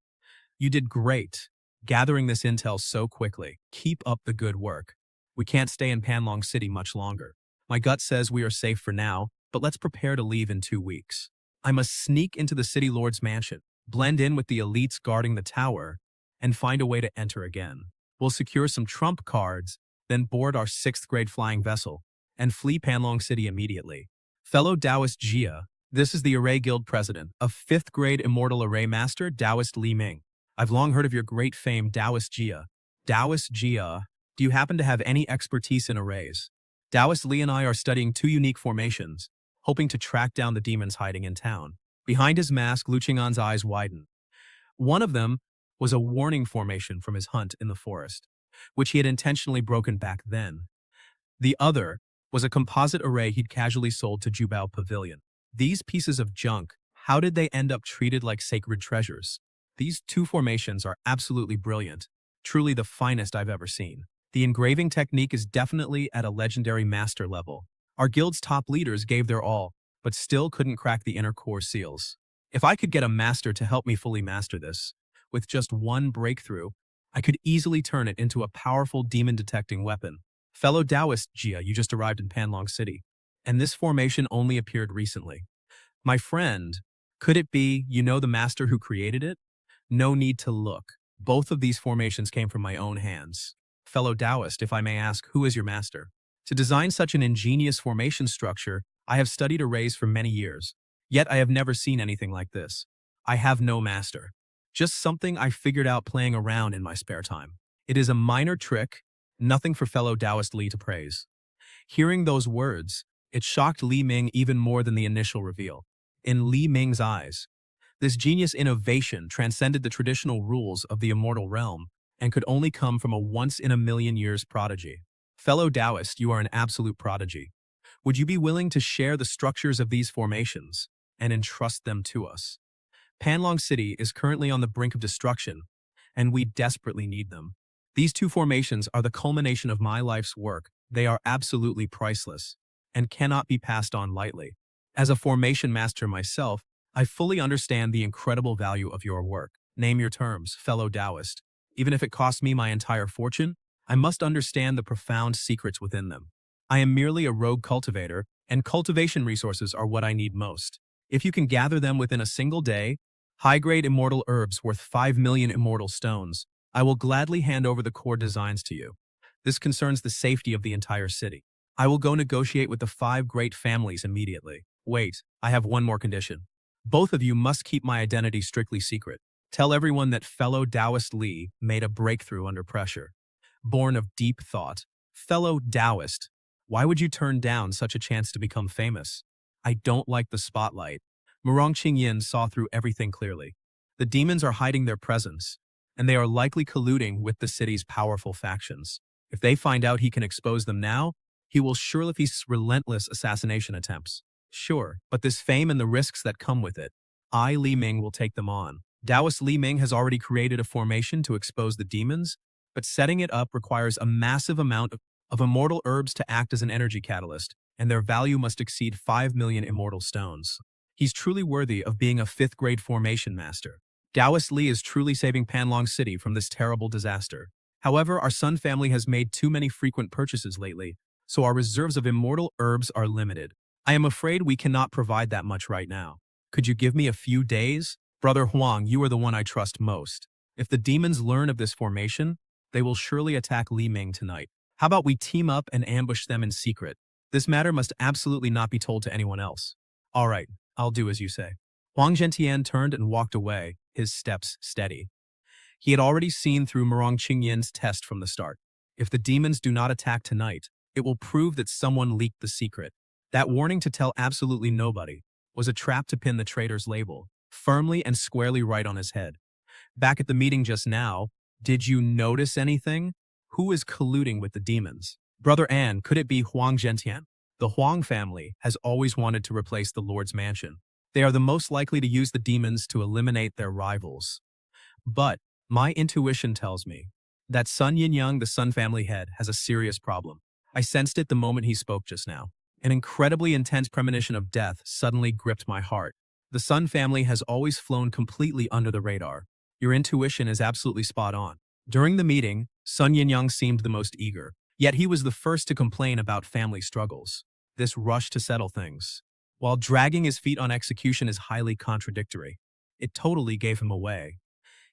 You did great, gathering this intel so quickly. Keep up the good work. We can't stay in Panlong City much longer. My gut says we are safe for now, but let's prepare to leave in 2 weeks. I must sneak into the City Lord's mansion, blend in with the elites guarding the tower, and find a way to enter again. We'll secure some trump cards, then board our 6th grade flying vessel, and flee Panlong City immediately. Fellow Taoist Jia, this is the Array Guild President, a 5th grade Immortal Array Master, Taoist Li Ming. I've long heard of your great fame, Taoist Jia. Taoist Jia, do you happen to have any expertise in arrays? Taoist Li and I are studying 2 unique formations, hoping to track down the demons hiding in town. Behind his mask, Lu Qing'an's eyes widened. One of them was a warning formation from his hunt in the forest. which he had intentionally broken back then. The other was a composite array he'd casually sold to Jubao Pavilion. These pieces of junk, how did they end up treated like sacred treasures? These two formations are absolutely brilliant, truly the finest I've ever seen. The engraving technique is definitely at a legendary master level. Our guild's top leaders gave their all, but still couldn't crack the inner core seals. If I could get a master to help me fully master this, with just one breakthrough, I could easily turn it into a powerful demon-detecting weapon. Fellow Taoist Jia, you just arrived in Panlong City, and this formation only appeared recently. My friend, could it be you know the master who created it? No need to look. Both of these formations came from my own hands. Fellow Taoist, if I may ask, who is your master? To design such an ingenious formation structure, I have studied arrays for many years, yet I have never seen anything like this. I have no master. Just something I figured out playing around in my spare time. It is a minor trick, nothing for fellow Taoist Li to praise. Hearing those words, it shocked Li Ming even more than the initial reveal. In Li Ming's eyes, this genius innovation transcended the traditional rules of the immortal realm and could only come from a once-in-a-million-years prodigy. Fellow Taoist, you are an absolute prodigy. Would you be willing to share the structures of these formations and entrust them to us? Panlong City is currently on the brink of destruction, and we desperately need them. These two formations are the culmination of my life's work. They are absolutely priceless and cannot be passed on lightly. As a formation master myself, I fully understand the incredible value of your work. Name your terms, fellow Taoist. Even if it costs me my entire fortune, I must understand the profound secrets within them. I am merely a rogue cultivator, and cultivation resources are what I need most. If you can gather them within a single day, high-grade immortal herbs worth 5 million immortal stones, I will gladly hand over the core designs to you. This concerns the safety of the entire city. I will go negotiate with the 5 great families immediately. Wait, I have one more condition. Both of you must keep my identity strictly secret. Tell everyone that fellow Taoist Li made a breakthrough under pressure. Born of deep thought. Fellow Taoist, why would you turn down such a chance to become famous? I don't like the spotlight. Murong Qingyin saw through everything clearly. The demons are hiding their presence, and they are likely colluding with the city's powerful factions. If they find out he can expose them now, he will surely face relentless assassination attempts. Sure, but this fame and the risks that come with it, I, Li Ming, will take them on. Taoist Li Ming has already created a formation to expose the demons, but setting it up requires a massive amount of immortal herbs to act as an energy catalyst, and their value must exceed 5 million immortal stones. He's truly worthy of being a 5th-grade formation master. Taoist Li is truly saving Panlong City from this terrible disaster. However, our Sun family has made too many frequent purchases lately, so our reserves of immortal herbs are limited. I am afraid we cannot provide that much right now. Could you give me a few days? Brother Huang, you are the one I trust most. If the demons learn of this formation, they will surely attack Li Ming tonight. How about we team up and ambush them in secret? This matter must absolutely not be told to anyone else. All right, I'll do as you say. Huang Zhentian turned and walked away, his steps steady. He had already seen through Murong Qingyin's test from the start. If the demons do not attack tonight, it will prove that someone leaked the secret. That warning to tell absolutely nobody was a trap to pin the traitor's label, firmly and squarely right on his head. Back at the meeting just now, did you notice anything? Who is colluding with the demons? Brother An, could it be Huang Zhentian? The Huang family has always wanted to replace the Lord's mansion. They are the most likely to use the demons to eliminate their rivals. But my intuition tells me that Sun Yinyang, the Sun family head, has a serious problem. I sensed it the moment he spoke just now. An incredibly intense premonition of death suddenly gripped my heart. The Sun family has always flown completely under the radar. Your intuition is absolutely spot on. During the meeting, Sun Yinyang seemed the most eager, yet he was the first to complain about family struggles. This rush to settle things, while dragging his feet on execution, is highly contradictory. It totally gave him away.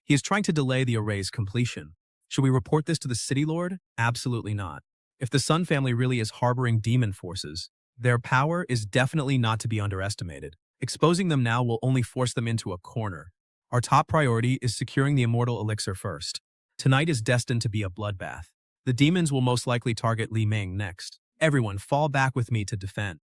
He is trying to delay the array's completion. Should we report this to the city lord? Absolutely not. If the Sun family really is harboring demon forces, their power is definitely not to be underestimated. Exposing them now will only force them into a corner. Our top priority is securing the immortal elixir first. Tonight is destined to be a bloodbath. The demons will most likely target Li Ming next. Everyone, fall back with me to defend.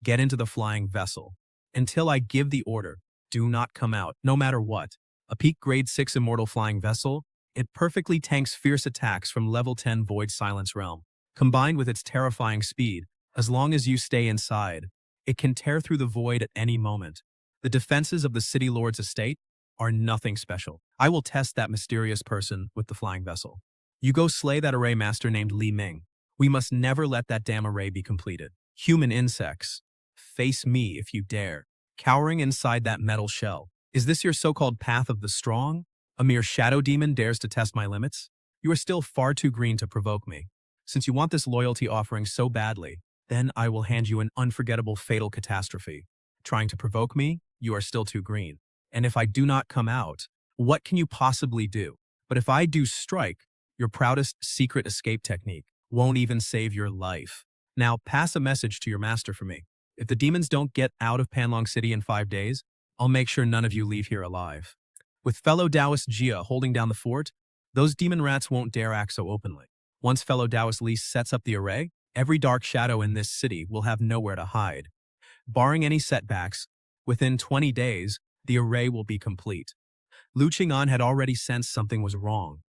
Get into the flying vessel. Until I give the order, do not come out, no matter what. A peak grade 6 immortal flying vessel, It perfectly tanks fierce attacks from level 10 Void Silence Realm. Combined with its terrifying speed, as long as you stay inside, it can tear through the void at any moment. The defenses of the City Lord's estate are nothing special. I will test that mysterious person with the flying vessel. You go slay that array master named Li Ming. We must never let that damn array be completed. Human insects, face me if you dare, cowering inside that metal shell. Is this your so-called path of the strong? A mere shadow demon dares to test my limits? You are still far too green to provoke me. Since you want this loyalty offering so badly, then I will hand you an unforgettable fatal catastrophe. Trying to provoke me? You are still too green. And if I do not come out, what can you possibly do? But if I do strike, your proudest secret escape technique won't even save your life. Now pass a message to your master for me. If the demons don't get out of Panlong City in 5 days, I'll make sure none of you leave here alive. With fellow Taoist Jia holding down the fort, those demon rats won't dare act so openly. Once fellow Taoist Li sets up the array, every dark shadow in this city will have nowhere to hide. Barring any setbacks, within 20 days, the array will be complete. Lu Qing'an had already sensed something was wrong.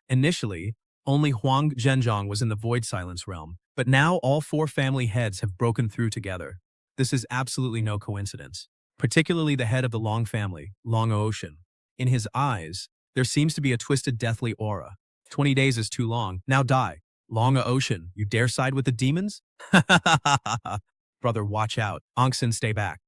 Initially, only Huang Zhenjiang was in the Void Silence realm, but now all 4 family heads have broken through together. This is absolutely no coincidence. Particularly the head of the Long family, Long Ocean. In his eyes, there seems to be a twisted deathly aura. 20 days is too long. Now die. Long Ocean, you dare side with the demons? Brother, watch out. Ongsin, stay back.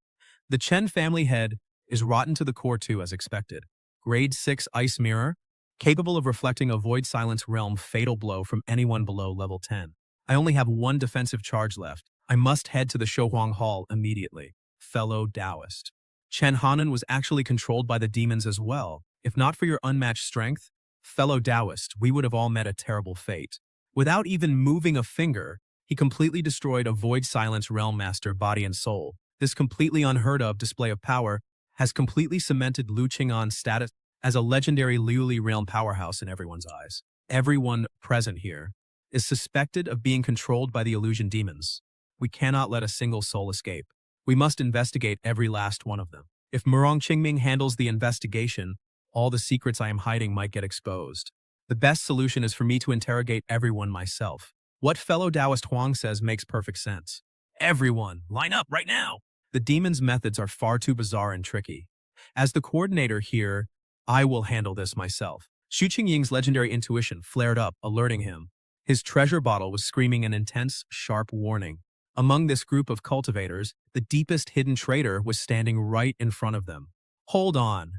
The Chen family head is rotten to the core too, as expected. Grade 6 Ice Mirror, capable of reflecting a Void Silence realm fatal blow from anyone below level 10. I only have 1 defensive charge left. I must head to the Shouhuang Hall immediately. Fellow Taoist. Chen Hanan was actually controlled by the demons as well. If not for your unmatched strength, fellow Taoist, we would have all met a terrible fate. Without even moving a finger, he completely destroyed a Void Silence Realm Master body and soul. This completely unheard of display of power has completely cemented Lu Qing'an's status as a legendary Liuli realm powerhouse in everyone's eyes. Everyone present here is suspected of being controlled by the illusion demons. We cannot let a single soul escape. We must investigate every last one of them. If Murong Qingming handles the investigation, all the secrets I am hiding might get exposed. The best solution is for me to interrogate everyone myself. What fellow Taoist Huang says makes perfect sense. Everyone, line up right now! The demon's methods are far too bizarre and tricky. As the coordinator here, I will handle this myself. Xu Qingying's legendary intuition flared up, alerting him. His treasure bottle was screaming an intense, sharp warning. Among this group of cultivators, the deepest hidden traitor was standing right in front of them. Hold on.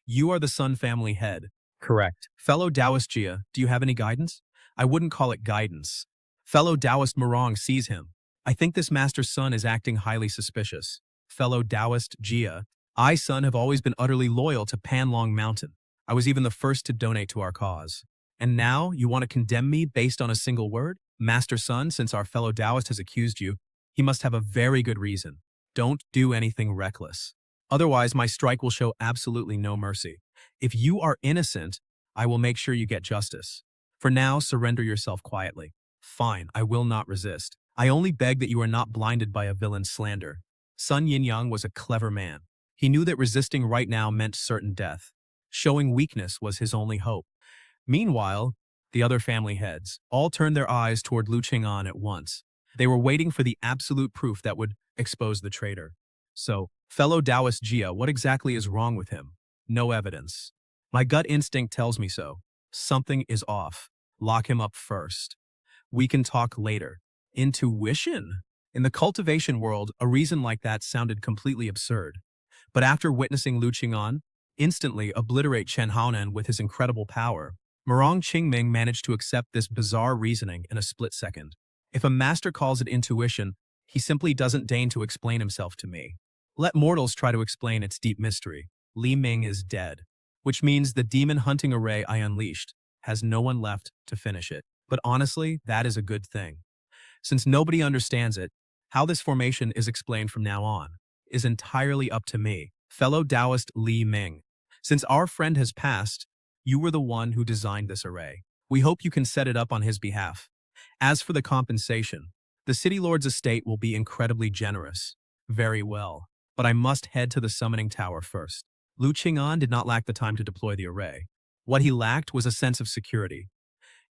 You are the Sun family head. Correct. Fellow Taoist Jia, do you have any guidance? I wouldn't call it guidance. Fellow Taoist Murong sees him. I think this master's son is acting highly suspicious. Fellow Taoist Jia, I, son, have always been utterly loyal to Panlong Mountain. I was even the first to donate to our cause. And now you want to condemn me based on a single word? Master son, since our fellow Taoist has accused you, he must have a very good reason. Don't do anything reckless. Otherwise, my strike will show absolutely no mercy. If you are innocent, I will make sure you get justice. For now, surrender yourself quietly. Fine, I will not resist. I only beg that you are not blinded by a villain's slander. Sun Yinyang was a clever man. He knew that resisting right now meant certain death. Showing weakness was his only hope. Meanwhile, the other family heads all turned their eyes toward Lu Qing'an at once. They were waiting for the absolute proof that would expose the traitor. So, fellow Taoist Jia, what exactly is wrong with him? No evidence. My gut instinct tells me so. Something is off. Lock him up first. We can talk later. Intuition? In the cultivation world, a reason like that sounded completely absurd. But after witnessing Lu Qing'an instantly obliterate Chen Haonan with his incredible power, Murong Qingming managed to accept this bizarre reasoning in a split second. If a master calls it intuition, he simply doesn't deign to explain himself to me. Let mortals try to explain its deep mystery. Li Ming is dead, which means the demon hunting array I unleashed has no one left to finish it. But honestly, that is a good thing. Since nobody understands it, how this formation is explained from now on is entirely up to me, fellow Taoist Li Ming. Since our friend has passed, you were the one who designed this array. We hope you can set it up on his behalf. As for the compensation, the City Lord's estate will be incredibly generous. Very well, but I must head to the summoning tower first. Lu Qing'an did not lack the time to deploy the array. What he lacked was a sense of security.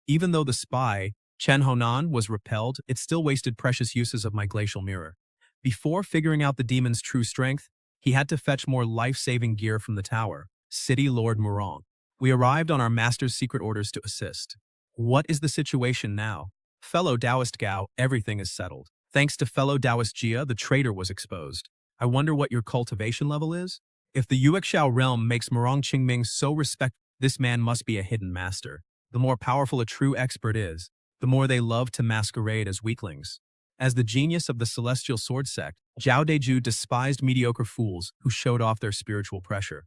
Even though the spy, Chen Honan, was repelled, it still wasted precious uses of my glacial mirror. Before figuring out the demon's true strength, he had to fetch more life-saving gear from the tower, City Lord Murong. We arrived on our master's secret orders to assist. What is the situation now? Fellow Taoist Gao, everything is settled. Thanks to fellow Taoist Jia, the traitor was exposed. I wonder what your cultivation level is? If the Yuexiao realm makes Murong Qingming so respected, this man must be a hidden master. The more powerful a true expert is, the more they love to masquerade as weaklings. As the genius of the celestial sword sect, Zhao Deju despised mediocre fools who showed off their spiritual pressure.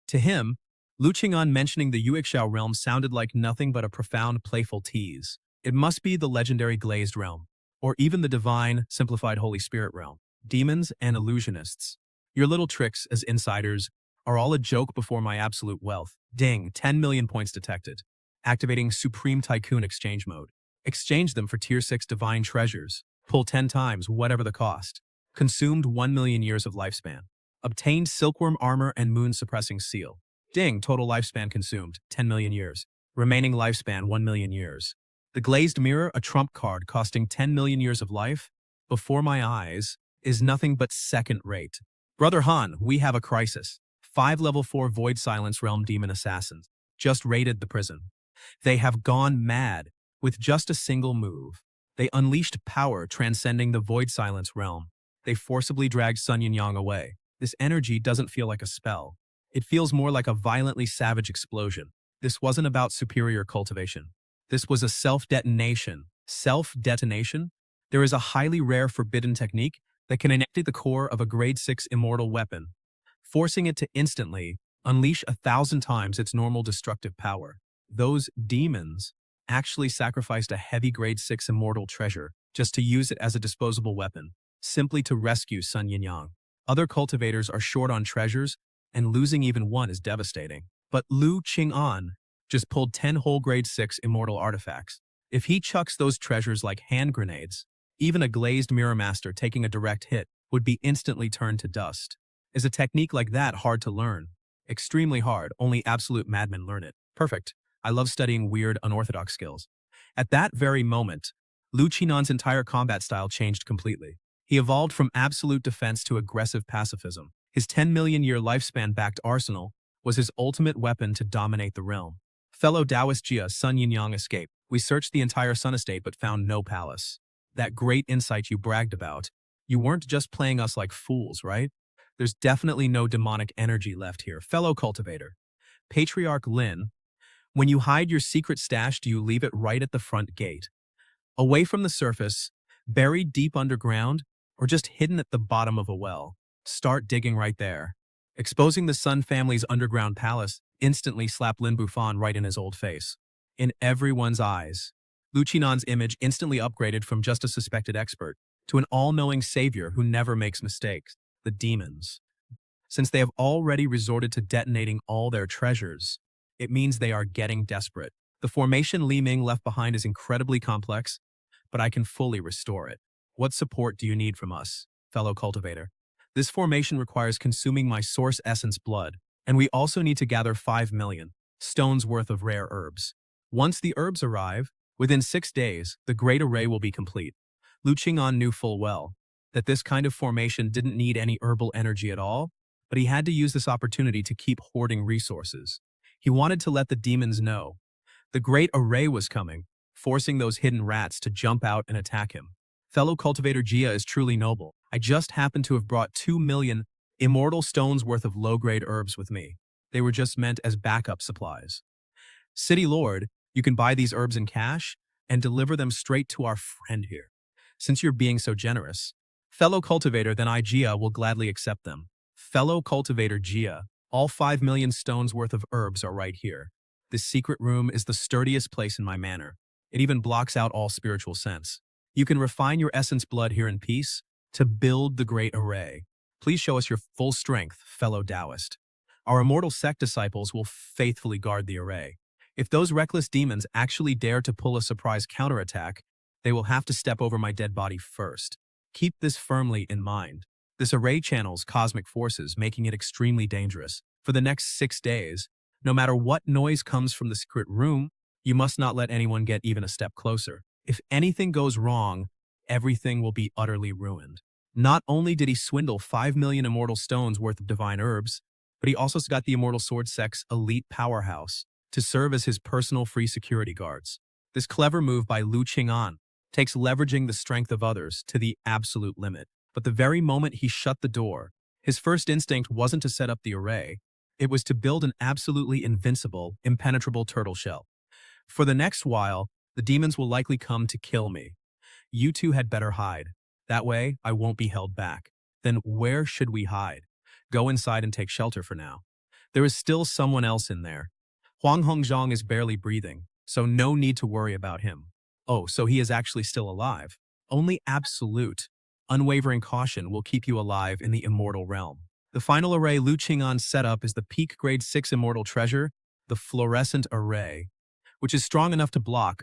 To him, Lu Qing'an mentioning the Yuexiao realm sounded like nothing but a profound, playful tease. It must be the legendary glazed realm, or even the divine, simplified Holy Spirit realm. Demons and illusionists. Your little tricks as insiders are all a joke before my absolute wealth. Ding, 10 million points detected. Activating Supreme Tycoon Exchange Mode. Exchange them for Tier 6 Divine Treasures. Pull 10 times, whatever the cost. Consumed 1 million years of lifespan. Obtained Silkworm Armor and Moon Suppressing Seal. Ding, total lifespan consumed, 10 million years. Remaining lifespan, 1 million years. The Glazed Mirror, a trump card costing 10 million years of life, before my eyes, is nothing but second rate. Brother Han, we have a crisis. 5 level 4 Void Silence Realm Demon Assassins just raided the prison. They have gone mad. With just a single move, they unleashed power transcending the Void Silence realm. They forcibly dragged Sun Yinyang away. This energy doesn't feel like a spell. It feels more like a violently savage explosion. This wasn't about superior cultivation. This was a self-detonation. Self-detonation? There is a highly rare forbidden technique that can inactivate the core of a grade 6 immortal weapon, forcing it to instantly unleash 1,000 times its normal destructive power. Those demons actually sacrificed a heavy grade 6 immortal treasure just to use it as a disposable weapon, simply to rescue Sun Yinyang. Other cultivators are short on treasures, and losing even one is devastating. But Lu Qing'an just pulled 10 whole grade 6 immortal artifacts. If he chucks those treasures like hand grenades, even a glazed mirror master taking a direct hit would be instantly turned to dust. Is a technique like that hard to learn? Extremely hard, only absolute madmen learn it. Perfect. I love studying weird, unorthodox skills. At that very moment, Lu Qinan's entire combat style changed completely. He evolved from absolute defense to aggressive pacifism. His 10 million year lifespan-backed arsenal was his ultimate weapon to dominate the realm. Fellow Taoist Jia, Sun Yinyang escaped. We searched the entire Sun Estate but found no palace. That great insight you bragged about. You weren't just playing us like fools, right? There's definitely no demonic energy left here. Fellow cultivator. Patriarch Lin, when you hide your secret stash, do you leave it right at the front gate? Away from the surface, buried deep underground, or just hidden at the bottom of a well? Start digging right there. Exposing the Sun family's underground palace instantly slapped Lin Bufan right in his old face. In everyone's eyes, Lu Qinan's image instantly upgraded from just a suspected expert to an all-knowing savior who never makes mistakes. The demons. Since they have already resorted to detonating all their treasures, it means they are getting desperate. The formation Li Ming left behind is incredibly complex, but I can fully restore it. What support do you need from us, fellow cultivator? This formation requires consuming my source essence blood, and we also need to gather 5 million stones worth of rare herbs. Once the herbs arrive, within 6 days, the great array will be complete. Lu Qing'an knew full well that this kind of formation didn't need any herbal energy at all, but he had to use this opportunity to keep hoarding resources. He wanted to let the demons know the great array was coming, forcing those hidden rats to jump out and attack him. Fellow cultivator Jia is truly noble. I just happened to have brought 2 million immortal stones worth of low-grade herbs with me. They were just meant as backup supplies. City Lord, you can buy these herbs in cash and deliver them straight to our friend here. Since you're being so generous, fellow cultivator, then I, Jia, will gladly accept them. Fellow cultivator Jia, all 5 million stones worth of herbs are right here. This secret room is the sturdiest place in my manor. It even blocks out all spiritual sense. You can refine your essence blood here in peace to build the great array. Please show us your full strength, fellow Taoist. Our immortal sect disciples will faithfully guard the array. If those reckless demons actually dare to pull a surprise counterattack, they will have to step over my dead body first. Keep this firmly in mind. This array channels cosmic forces, making it extremely dangerous. For the next 6 days, No matter what noise comes from the secret room, you must not let anyone get even a step closer. If anything goes wrong, everything will be utterly ruined. Not only did he swindle 5 million immortal stones worth of divine herbs, but he also got the Immortal Sword Sect's elite powerhouse to serve as his personal free security guards. This clever move by Lu Qing'an takes leveraging the strength of others to the absolute limit. But the very moment he shut the door, his first instinct wasn't to set up the array, it was to build an absolutely invincible, impenetrable turtle shell. For the next while, the demons will likely come to kill me. You two had better hide. That way, I won't be held back. Then where should we hide? Go inside and take shelter for now. There is still someone else in there. Huang Hongzhang is barely breathing, so no need to worry about him. Oh, so he is actually still alive. Only absolute, unwavering caution will keep you alive in the immortal realm. The final array Lu Qing'an set up is the peak grade 6 immortal treasure, the fluorescent array, which is strong enough to block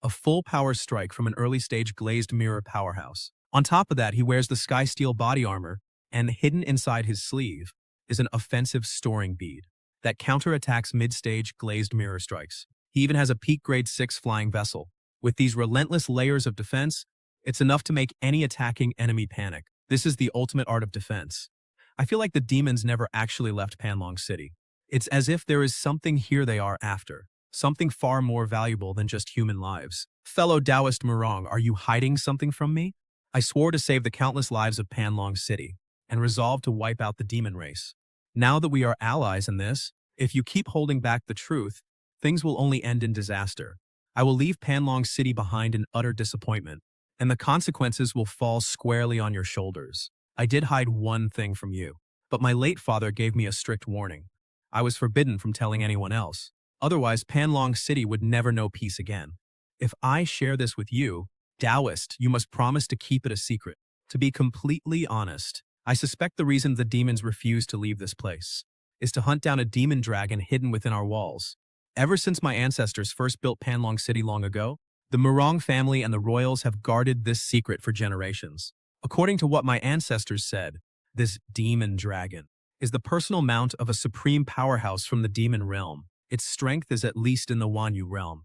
a full power strike from an early stage glazed mirror powerhouse. On top of that, he wears the sky steel body armor, and hidden inside his sleeve is an offensive storing bead that counterattacks mid-stage glazed mirror strikes. He even has a peak grade 6 flying vessel. With these relentless layers of defense, it's enough to make any attacking enemy panic. This is the ultimate art of defense. I feel like the demons never actually left Panlong City. It's as if there is something here they are after. Something far more valuable than just human lives. Fellow Taoist Murong, are you hiding something from me? I swore to save the countless lives of Panlong City, and resolved to wipe out the demon race. Now that we are allies in this, if you keep holding back the truth, things will only end in disaster. I will leave Panlong City behind in utter disappointment, and the consequences will fall squarely on your shoulders. I did hide one thing from you, but my late father gave me a strict warning. I was forbidden from telling anyone else. Otherwise, Panlong City would never know peace again. If I share this with you, Taoist, you must promise to keep it a secret. To be completely honest, I suspect the reason the demons refuse to leave this place is to hunt down a demon dragon hidden within our walls. Ever since my ancestors first built Panlong City long ago, the Murong family and the royals have guarded this secret for generations. According to what my ancestors said, this demon dragon is the personal mount of a supreme powerhouse from the demon realm. Its strength is at least in the Wanyu realm.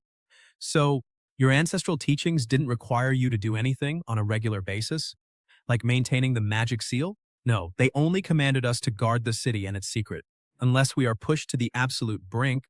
So, your ancestral teachings didn't require you to do anything on a regular basis? Like maintaining the magic seal? No, they only commanded us to guard the city and its secret. Unless we are pushed to the absolute brink,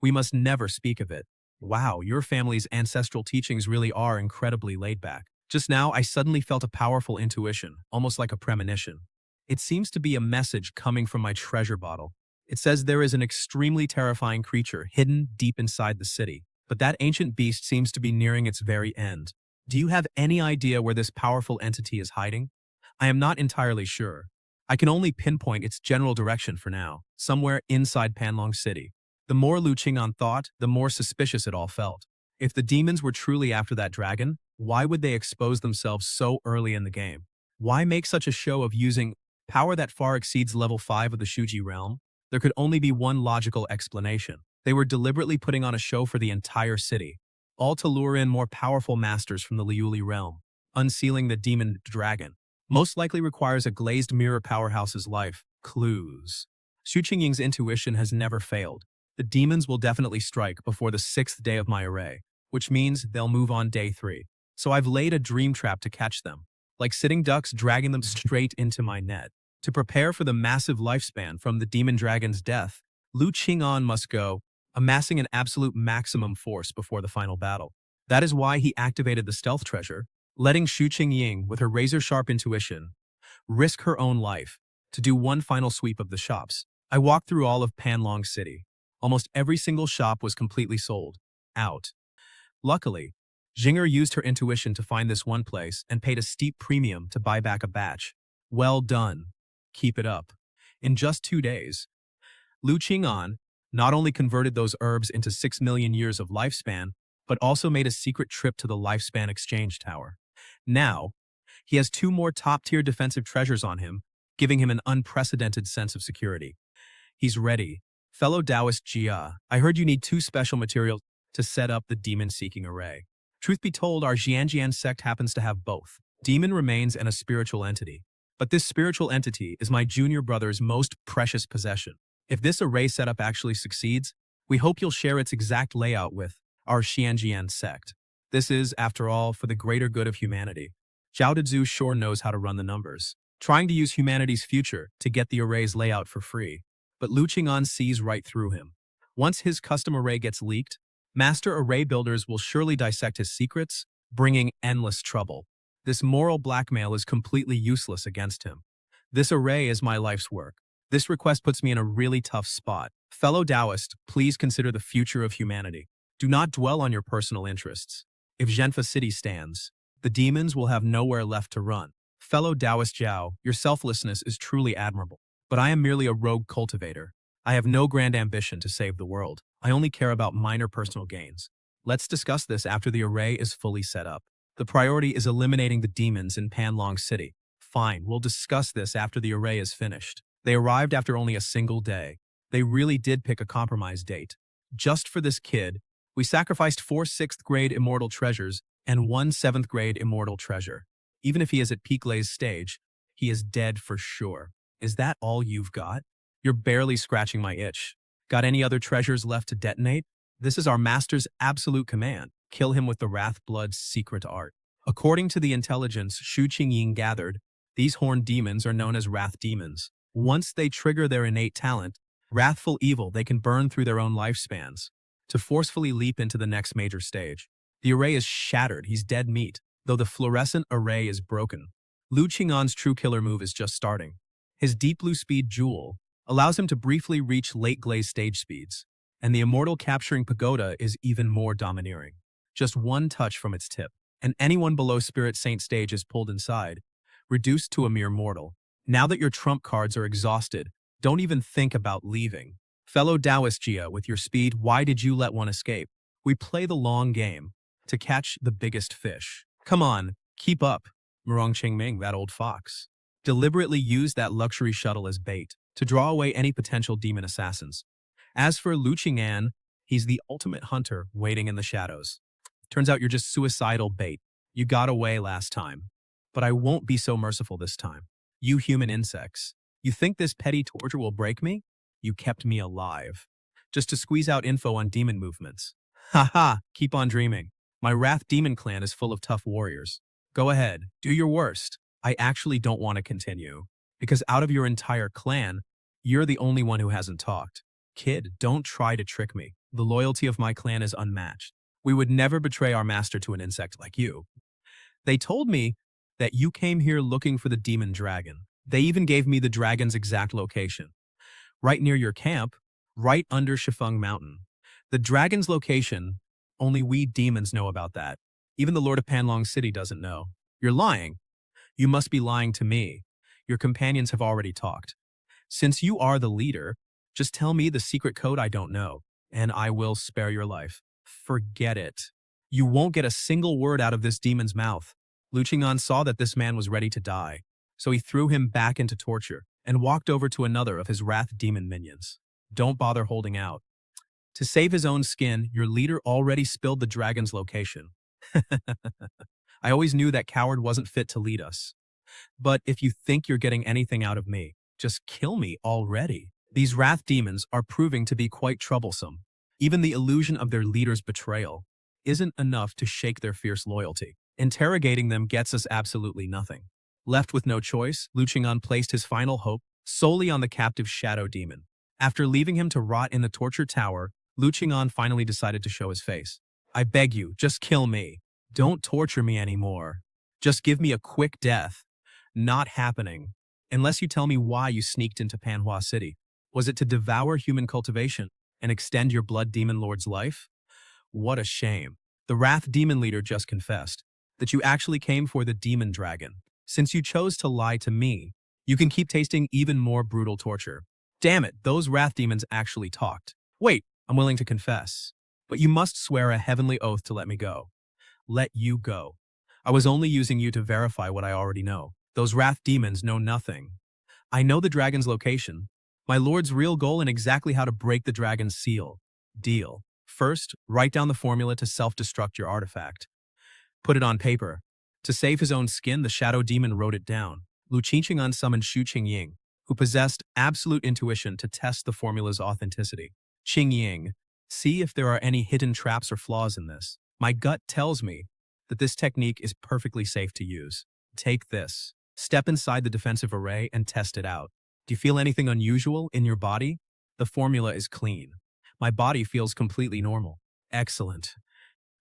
we must never speak of it. Wow, your family's ancestral teachings really are incredibly laid back. Just now, I suddenly felt a powerful intuition, almost like a premonition. It seems to be a message coming from my treasure bottle. It says there is an extremely terrifying creature hidden deep inside the city, but that ancient beast seems to be nearing its very end. Do you have any idea where this powerful entity is hiding? I am not entirely sure. I can only pinpoint its general direction for now, somewhere inside Panlong City. The more Lu Qing'an thought, the more suspicious it all felt. If the demons were truly after that dragon, why would they expose themselves so early in the game? Why make such a show of using power that far exceeds level 5 of the Shuji realm? There could only be one logical explanation. They were deliberately putting on a show for the entire city, all to lure in more powerful masters from the Liuli realm. Unsealing the demon dragon most likely requires a glazed mirror powerhouse's life. Clues. Xu Qingying's intuition has never failed. The demons will definitely strike before the 6th day of my array, which means they'll move on day 3. So I've laid a dream trap to catch them, like sitting ducks dragging them straight into my net. To prepare for the massive lifespan from the demon dragon's death, Lu Qing'an must go, amassing an absolute maximum force before the final battle. That is why he activated the stealth treasure, letting Xu Qingying, with her razor-sharp intuition, risk her own life to do one final sweep of the shops. I walked through all of Panlong City. Almost every single shop was completely sold out. Luckily, Jinger used her intuition to find this one place and paid a steep premium to buy back a batch. Well done. Keep it up. In just 2 days, Lu Qing'an not only converted those herbs into 6 million years of lifespan, but also made a secret trip to the Lifespan Exchange Tower. Now, he has 2 more top-tier defensive treasures on him, giving him an unprecedented sense of security. He's ready. Fellow Taoist Jia, I heard you need 2 special materials to set up the demon-seeking array. Truth be told, our Jianjian sect happens to have both. Demon remains and a spiritual entity. But this spiritual entity is my junior brother's most precious possession. If this array setup actually succeeds, we hope you'll share its exact layout with our Xianjian sect. This is, after all, for the greater good of humanity. Zhao Dezhu sure knows how to run the numbers, trying to use humanity's future to get the array's layout for free. But Lu Qing'an sees right through him. Once his custom array gets leaked, master array builders will surely dissect his secrets, bringing endless trouble. This moral blackmail is completely useless against him. This array is my life's work. This request puts me in a really tough spot. Fellow Taoist, please consider the future of humanity. Do not dwell on your personal interests. If Zhenfa City stands, the demons will have nowhere left to run. Fellow Taoist Zhao, your selflessness is truly admirable. But I am merely a rogue cultivator. I have no grand ambition to save the world. I only care about minor personal gains. Let's discuss this after the array is fully set up. The priority is eliminating the demons in Panlong City. Fine, we'll discuss this after the array is finished. They arrived after only a single day. They really did pick a compromise date. Just for this kid, we sacrificed 4 6th-grade immortal treasures and 1 7th-grade immortal treasure. Even if he is at peak Lay's stage, he is dead for sure. Is that all you've got? You're barely scratching my itch. Got any other treasures left to detonate? This is our master's absolute command. Kill him with the Wrathblood's secret art. According to the intelligence Shu Qingying gathered, these horned demons are known as wrath demons. Once they trigger their innate talent, wrathful evil, they can burn through their own lifespans to forcefully leap into the next major stage. The array is shattered, he's dead meat, though the fluorescent array is broken. Lu Qing'an's true killer move is just starting. His deep blue speed jewel allows him to briefly reach late glaze stage speeds, and the immortal capturing pagoda is even more domineering. Just one touch from its tip, and anyone below Spirit Saint stage is pulled inside, reduced to a mere mortal. Now that your trump cards are exhausted, don't even think about leaving. Fellow Taoist Jia, with your speed, why did you let one escape? We play the long game to catch the biggest fish. Come on, keep up. Murong Qingming, that old fox, deliberately used that luxury shuttle as bait to draw away any potential demon assassins. As for Lu Qing'an, he's the ultimate hunter waiting in the shadows. Turns out you're just suicidal bait. You got away last time. But I won't be so merciful this time. You human insects. You think this petty torture will break me? You kept me alive. Just to squeeze out info on demon movements. Haha, keep on dreaming. My Wrath Demon clan is full of tough warriors. Go ahead, do your worst. I actually don't want to continue. Because out of your entire clan, you're the only one who hasn't talked. Kid, don't try to trick me. The loyalty of my clan is unmatched. We would never betray our master to an insect like you. They told me that you came here looking for the demon dragon. They even gave me the dragon's exact location. Right near your camp, right under Shifeng Mountain. The dragon's location, only we demons know about that. Even the Lord of Panlong City doesn't know. You're lying. You must be lying to me. Your companions have already talked. Since you are the leader, just tell me the secret code I don't know, and I will spare your life. Forget it. You won't get a single word out of this demon's mouth. Lu Qing'an saw that this man was ready to die, so he threw him back into torture and walked over to another of his wrath demon minions. Don't bother holding out. To save his own skin, your leader already spilled the dragon's location. I always knew that coward wasn't fit to lead us. But if you think you're getting anything out of me, just kill me already. These wrath demons are proving to be quite troublesome. Even the illusion of their leader's betrayal isn't enough to shake their fierce loyalty. Interrogating them gets us absolutely nothing. Left with no choice, Lu Qing'an placed his final hope solely on the captive shadow demon. After leaving him to rot in the torture tower, Lu Qing'an finally decided to show his face. I beg you, just kill me. Don't torture me anymore. Just give me a quick death. Not happening. Unless you tell me why you sneaked into Manhwa City. Was it to devour human cultivation and extend your blood demon lord's life? What a shame. The Wrath Demon leader just confessed that you actually came for the demon dragon. Since you chose to lie to me, you can keep tasting even more brutal torture. Damn it, those Wrath Demons actually talked. Wait, I'm willing to confess. But you must swear a heavenly oath to let me go. Let you go. I was only using you to verify what I already know. Those Wrath Demons know nothing. I know the dragon's location, my lord's real goal, and exactly how to break the dragon's seal. Deal. First, write down the formula to self-destruct your artifact. Put it on paper. To save his own skin, the shadow demon wrote it down. Lu Qing'an summoned Shu Qingying, who possessed absolute intuition to test the formula's authenticity. Qing Ying, see if there are any hidden traps or flaws in this. My gut tells me that this technique is perfectly safe to use. Take this. Step inside the defensive array and test it out. Do you feel anything unusual in your body? The formula is clean. My body feels completely normal. Excellent.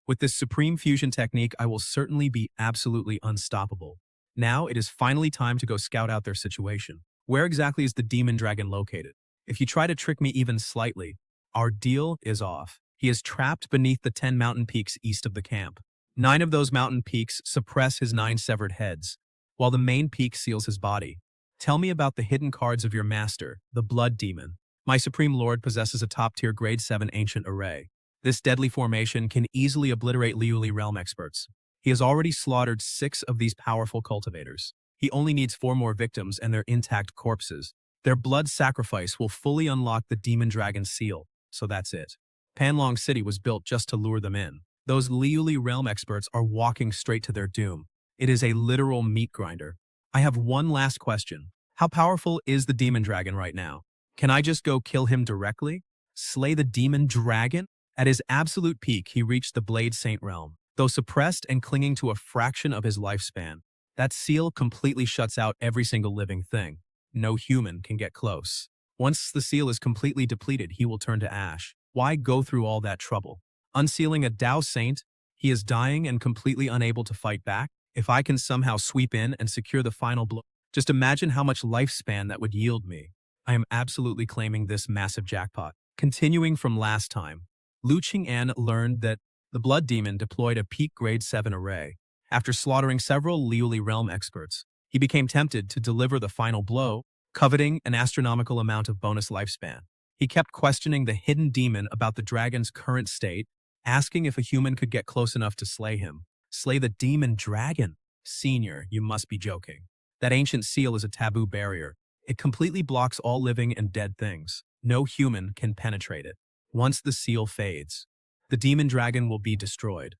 With this supreme fusion technique, I will certainly be absolutely unstoppable. Now it is finally time to go scout out their situation. Where exactly is the demon dragon located? If you try to trick me even slightly, our deal is off. He is trapped beneath the 10 mountain peaks east of the camp. 9 of those mountain peaks suppress his 9 severed heads, while the main peak seals his body. Tell me about the hidden cards of your master, the Blood Demon. My Supreme Lord possesses a top-tier Grade 7 ancient array. This deadly formation can easily obliterate Liuli realm experts. He has already slaughtered 6 of these powerful cultivators. He only needs 4 more victims and their intact corpses. Their blood sacrifice will fully unlock the demon dragon seal, so that's it. Panlong City was built just to lure them in. Those Liuli realm experts are walking straight to their doom. It is a literal meat grinder. I have one last question. How powerful is the demon dragon right now? Can I just go kill him directly? Slay the demon dragon? At his absolute peak, he reached the Blade Saint realm. Though suppressed and clinging to a fraction of his lifespan, that seal completely shuts out every single living thing. No human can get close. Once the seal is completely depleted, he will turn to ash. Why go through all that trouble? Unsealing a Dao Saint, he is dying and completely unable to fight back. If I can somehow sweep in and secure the final blow, just imagine how much lifespan that would yield me. I am absolutely claiming this massive jackpot. Continuing from last time, Lu Qing'an learned that the Blood Demon deployed a peak Grade 7 array. After slaughtering several Liuli realm experts, he became tempted to deliver the final blow, coveting an astronomical amount of bonus lifespan. He kept questioning the hidden demon about the dragon's current state, asking if a human could get close enough to slay him. Slay the demon dragon? Senior, you must be joking. That ancient seal is a taboo barrier. It completely blocks all living and dead things. No human can penetrate it. Once the seal fades, the demon dragon will be destroyed.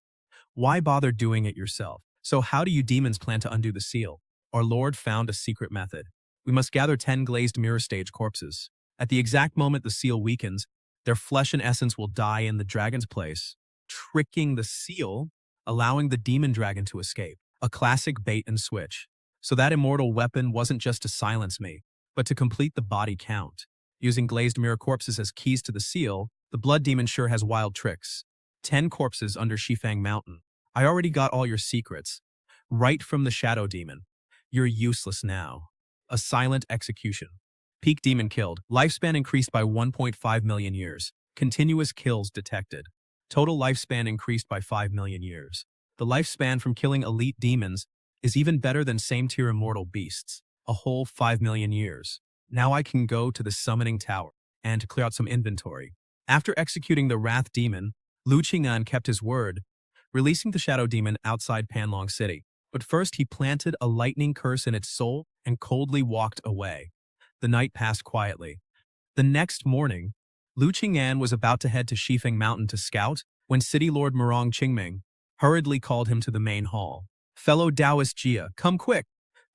Why bother doing it yourself? So how do you demons plan to undo the seal? Our Lord found a secret method. We must gather 10 glazed mirror stage corpses. At the exact moment the seal weakens, their flesh and essence will die in the dragon's place, tricking the seal, allowing the demon dragon to escape. A classic bait and switch. So that immortal weapon wasn't just to silence me, but to complete the body count. Using glazed mirror corpses as keys to the seal, the blood demon sure has wild tricks. 10 corpses under Shifang Mountain. I already got all your secrets. Right from the shadow demon. You're useless now. A silent execution. Peak demon killed. Lifespan increased by 1.5 million years. Continuous kills detected. Total lifespan increased by 5 million years. The lifespan from killing elite demons is even better than same-tier immortal beasts. A whole 5 million years. Now I can go to the summoning tower and to clear out some inventory. After executing the Wrath Demon, Lu Qing'an kept his word, releasing the Shadow Demon outside Panlong City. But first he planted a lightning curse in its soul and coldly walked away. The night passed quietly. The next morning, Lu Qing'an was about to head to Shifeng Mountain to scout when City Lord Murong Qingming hurriedly called him to the main hall. Fellow Taoist Jia, come quick.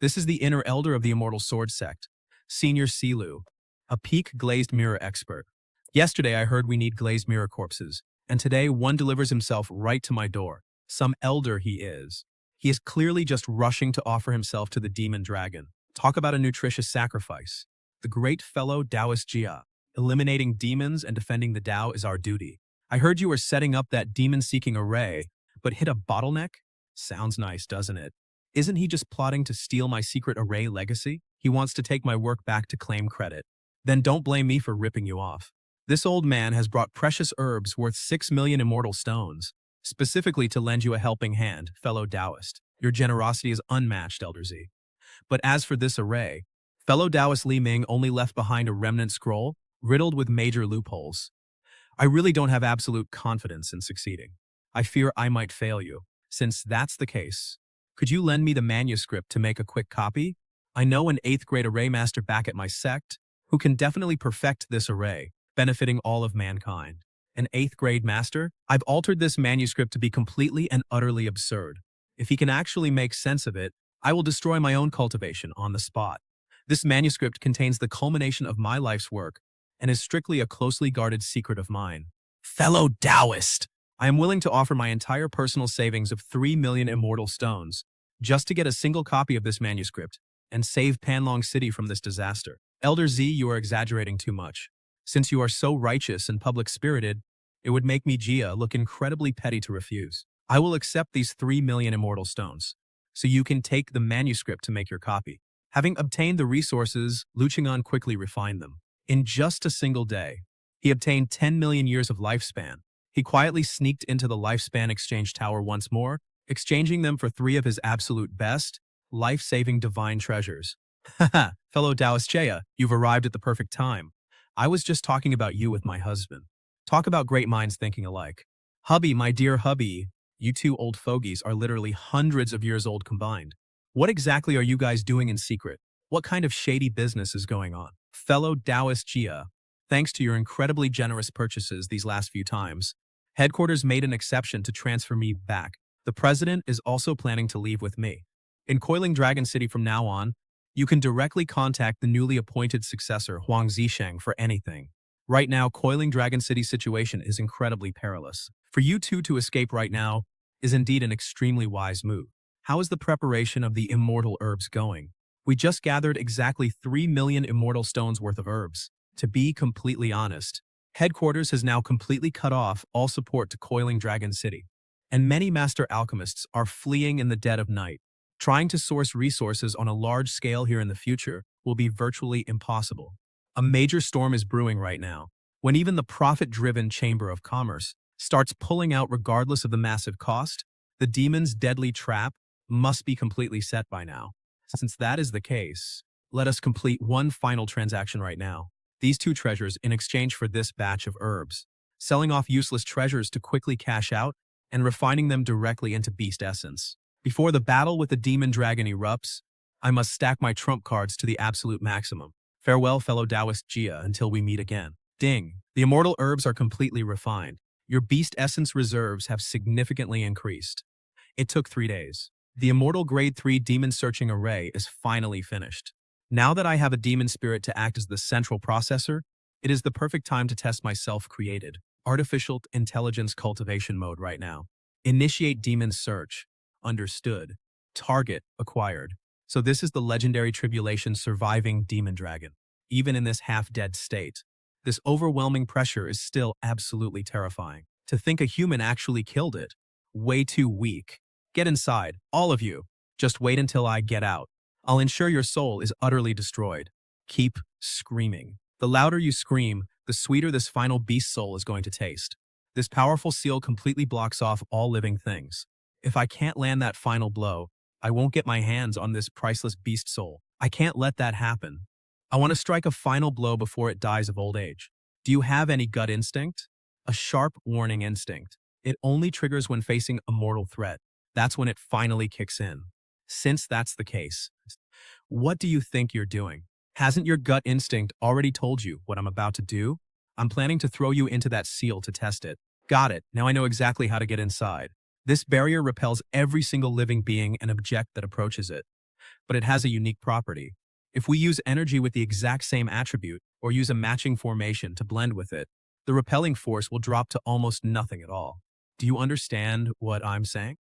This is the inner elder of the Immortal Sword Sect, Senior Silu, a peak glazed mirror expert. Yesterday I heard we need glazed mirror corpses, and today one delivers himself right to my door. Some elder he is. He is clearly just rushing to offer himself to the demon dragon. Talk about a nutritious sacrifice. The great fellow Taoist Jia. Eliminating demons and defending the Tao is our duty. I heard you were setting up that demon-seeking array, but hit a bottleneck? Sounds nice, doesn't it? Isn't he just plotting to steal my secret array legacy? He wants to take my work back to claim credit. Then don't blame me for ripping you off. This old man has brought precious herbs worth 6 million immortal stones, specifically to lend you a helping hand, fellow Taoist. Your generosity is unmatched, Elder Z. But as for this array, fellow Taoist Li Ming only left behind a remnant scroll, riddled with major loopholes. I really don't have absolute confidence in succeeding. I fear I might fail you. Since that's the case, could you lend me the manuscript to make a quick copy? I know an 8th grade array master back at my sect who can definitely perfect this array, benefiting all of mankind. An 8th grade master? I've altered this manuscript to be completely and utterly absurd. If he can actually make sense of it, I will destroy my own cultivation on the spot. This manuscript contains the culmination of my life's work and is strictly a closely guarded secret of mine. Fellow Taoist, I am willing to offer my entire personal savings of 3 million immortal stones just to get a single copy of this manuscript and save Panlong City from this disaster. Elder Z, you are exaggerating too much. Since you are so righteous and public-spirited, it would make me, Jia, look incredibly petty to refuse. I will accept these 3 million immortal stones, so you can take the manuscript to make your copy. Having obtained the resources, Lu Qing'an quickly refined them. In just a single day, he obtained 10 million years of lifespan. He quietly sneaked into the lifespan exchange tower once more, exchanging them for 3 of his absolute best, life-saving divine treasures. Haha, fellow Taoist Jia, you've arrived at the perfect time. I was just talking about you with my husband. Talk about great minds thinking alike. Hubby, my dear hubby, you two old fogies are literally hundreds of years old combined. What exactly are you guys doing in secret? What kind of shady business is going on? Fellow Taoist Jia, thanks to your incredibly generous purchases these last few times, headquarters made an exception to transfer me back. The president is also planning to leave with me. In Coiling Dragon City from now on, you can directly contact the newly appointed successor, Huang Zisheng, for anything. Right now, Coiling Dragon City's situation is incredibly perilous. For you two to escape right now is indeed an extremely wise move. How is the preparation of the immortal herbs going? We just gathered exactly 3 million immortal stones worth of herbs. To be completely honest, headquarters has now completely cut off all support to Coiling Dragon City, and many master alchemists are fleeing in the dead of night. Trying to source resources on a large scale here in the future will be virtually impossible. A major storm is brewing right now, when even the profit-driven Chamber of Commerce starts pulling out regardless of the massive cost. The demon's deadly trap must be completely set by now. Since that is the case, let us complete one final transaction right now. These 2 treasures in exchange for this batch of herbs, selling off useless treasures to quickly cash out and refining them directly into beast essence. Before the battle with the demon dragon erupts, I must stack my trump cards to the absolute maximum. Farewell, fellow Taoist Jia, until we meet again. Ding! The immortal herbs are completely refined. Your beast essence reserves have significantly increased. It took 3 days. The immortal grade 3 demon searching array is finally finished. Now that I have a demon spirit to act as the central processor, it is the perfect time to test my self-created artificial intelligence cultivation mode right now. Initiate demon search. Understood. Target acquired. So this is the legendary tribulation surviving demon dragon. Even in this half-dead state, this overwhelming pressure is still absolutely terrifying. To think a human actually killed it. Way too weak. Get inside, all of you. Just wait until I get out. I'll ensure your soul is utterly destroyed. Keep screaming. The louder you scream, the sweeter this final beast soul is going to taste. This powerful seal completely blocks off all living things. If I can't land that final blow, I won't get my hands on this priceless beast soul. I can't let that happen. I want to strike a final blow before it dies of old age. Do you have any gut instinct? A sharp warning instinct. It only triggers when facing a mortal threat. That's when it finally kicks in. Since that's the case, what do you think you're doing? Hasn't your gut instinct already told you what I'm about to do? I'm planning to throw you into that seal to test it. Got it. Now I know exactly how to get inside. This barrier repels every single living being and object that approaches it. But it has a unique property. If we use energy with the exact same attribute or use a matching formation to blend with it, the repelling force will drop to almost nothing at all. Do you understand what I'm saying?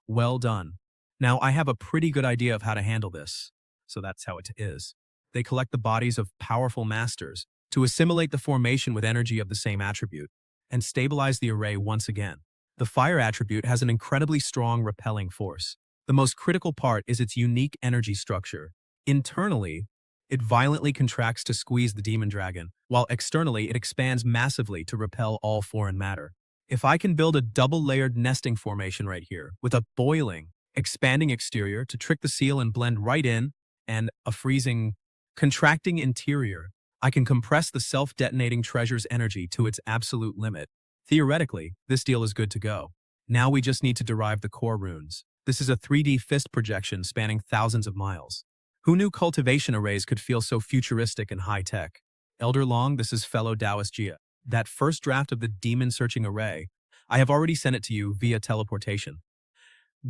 Well done. Now I have a pretty good idea of how to handle this. So that's how it is. They collect the bodies of powerful masters to assimilate the formation with energy of the same attribute and stabilize the array once again. The fire attribute has an incredibly strong repelling force. The most critical part is its unique energy structure. Internally, it violently contracts to squeeze the demon dragon, while externally it expands massively to repel all foreign matter. If I can build a double-layered nesting formation right here, with a boiling, expanding exterior to trick the seal and blend right in, and a freezing, contracting interior, I can compress the self-detonating treasure's energy to its absolute limit. Theoretically, this deal is good to go. Now we just need to derive the core runes. This is a 3D fist projection spanning thousands of miles. Who knew cultivation arrays could feel so futuristic and high-tech? Elder Long, this is fellow Taoist Jia. That first draft of the demon-searching array, I have already sent it to you via teleportation.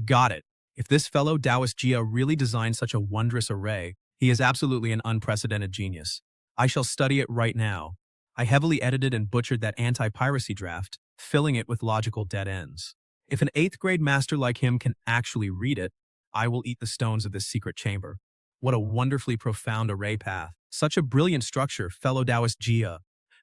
Got it. If this fellow Taoist Jia really designed such a wondrous array, He is absolutely an unprecedented genius. I shall study it right now. I heavily edited and butchered that anti-piracy draft, filling it with logical dead ends. If an 8th grade master like him can actually read it, I will eat the stones of this secret chamber. What a wonderfully profound array path. Such a brilliant structure, fellow Taoist Jia.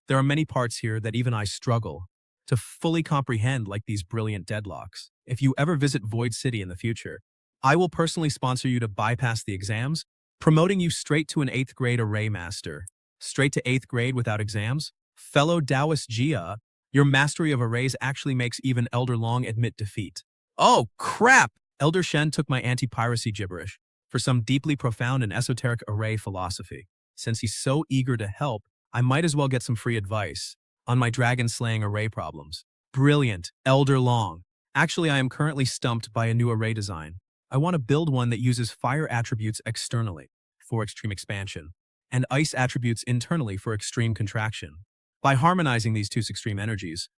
There are many parts here that even I struggle to fully comprehend, like these brilliant deadlocks. If you ever visit Void City in the future, I will personally sponsor you to bypass the exams, promoting you straight to an 8th grade array master. Straight to 8th grade without exams? Fellow Taoist Jia, your mastery of arrays actually makes even Elder Long admit defeat. Oh, crap! Elder Shen took my anti-piracy gibberish for some deeply profound and esoteric array philosophy. Since he's so eager to help, I might as well get some free advice on my dragon-slaying array problems. Brilliant, Elder Long. Actually, I am currently stumped by a new array design. I want to build one that uses fire attributes externally for extreme expansion and ice attributes internally for extreme contraction. By harmonizing these two extreme energies,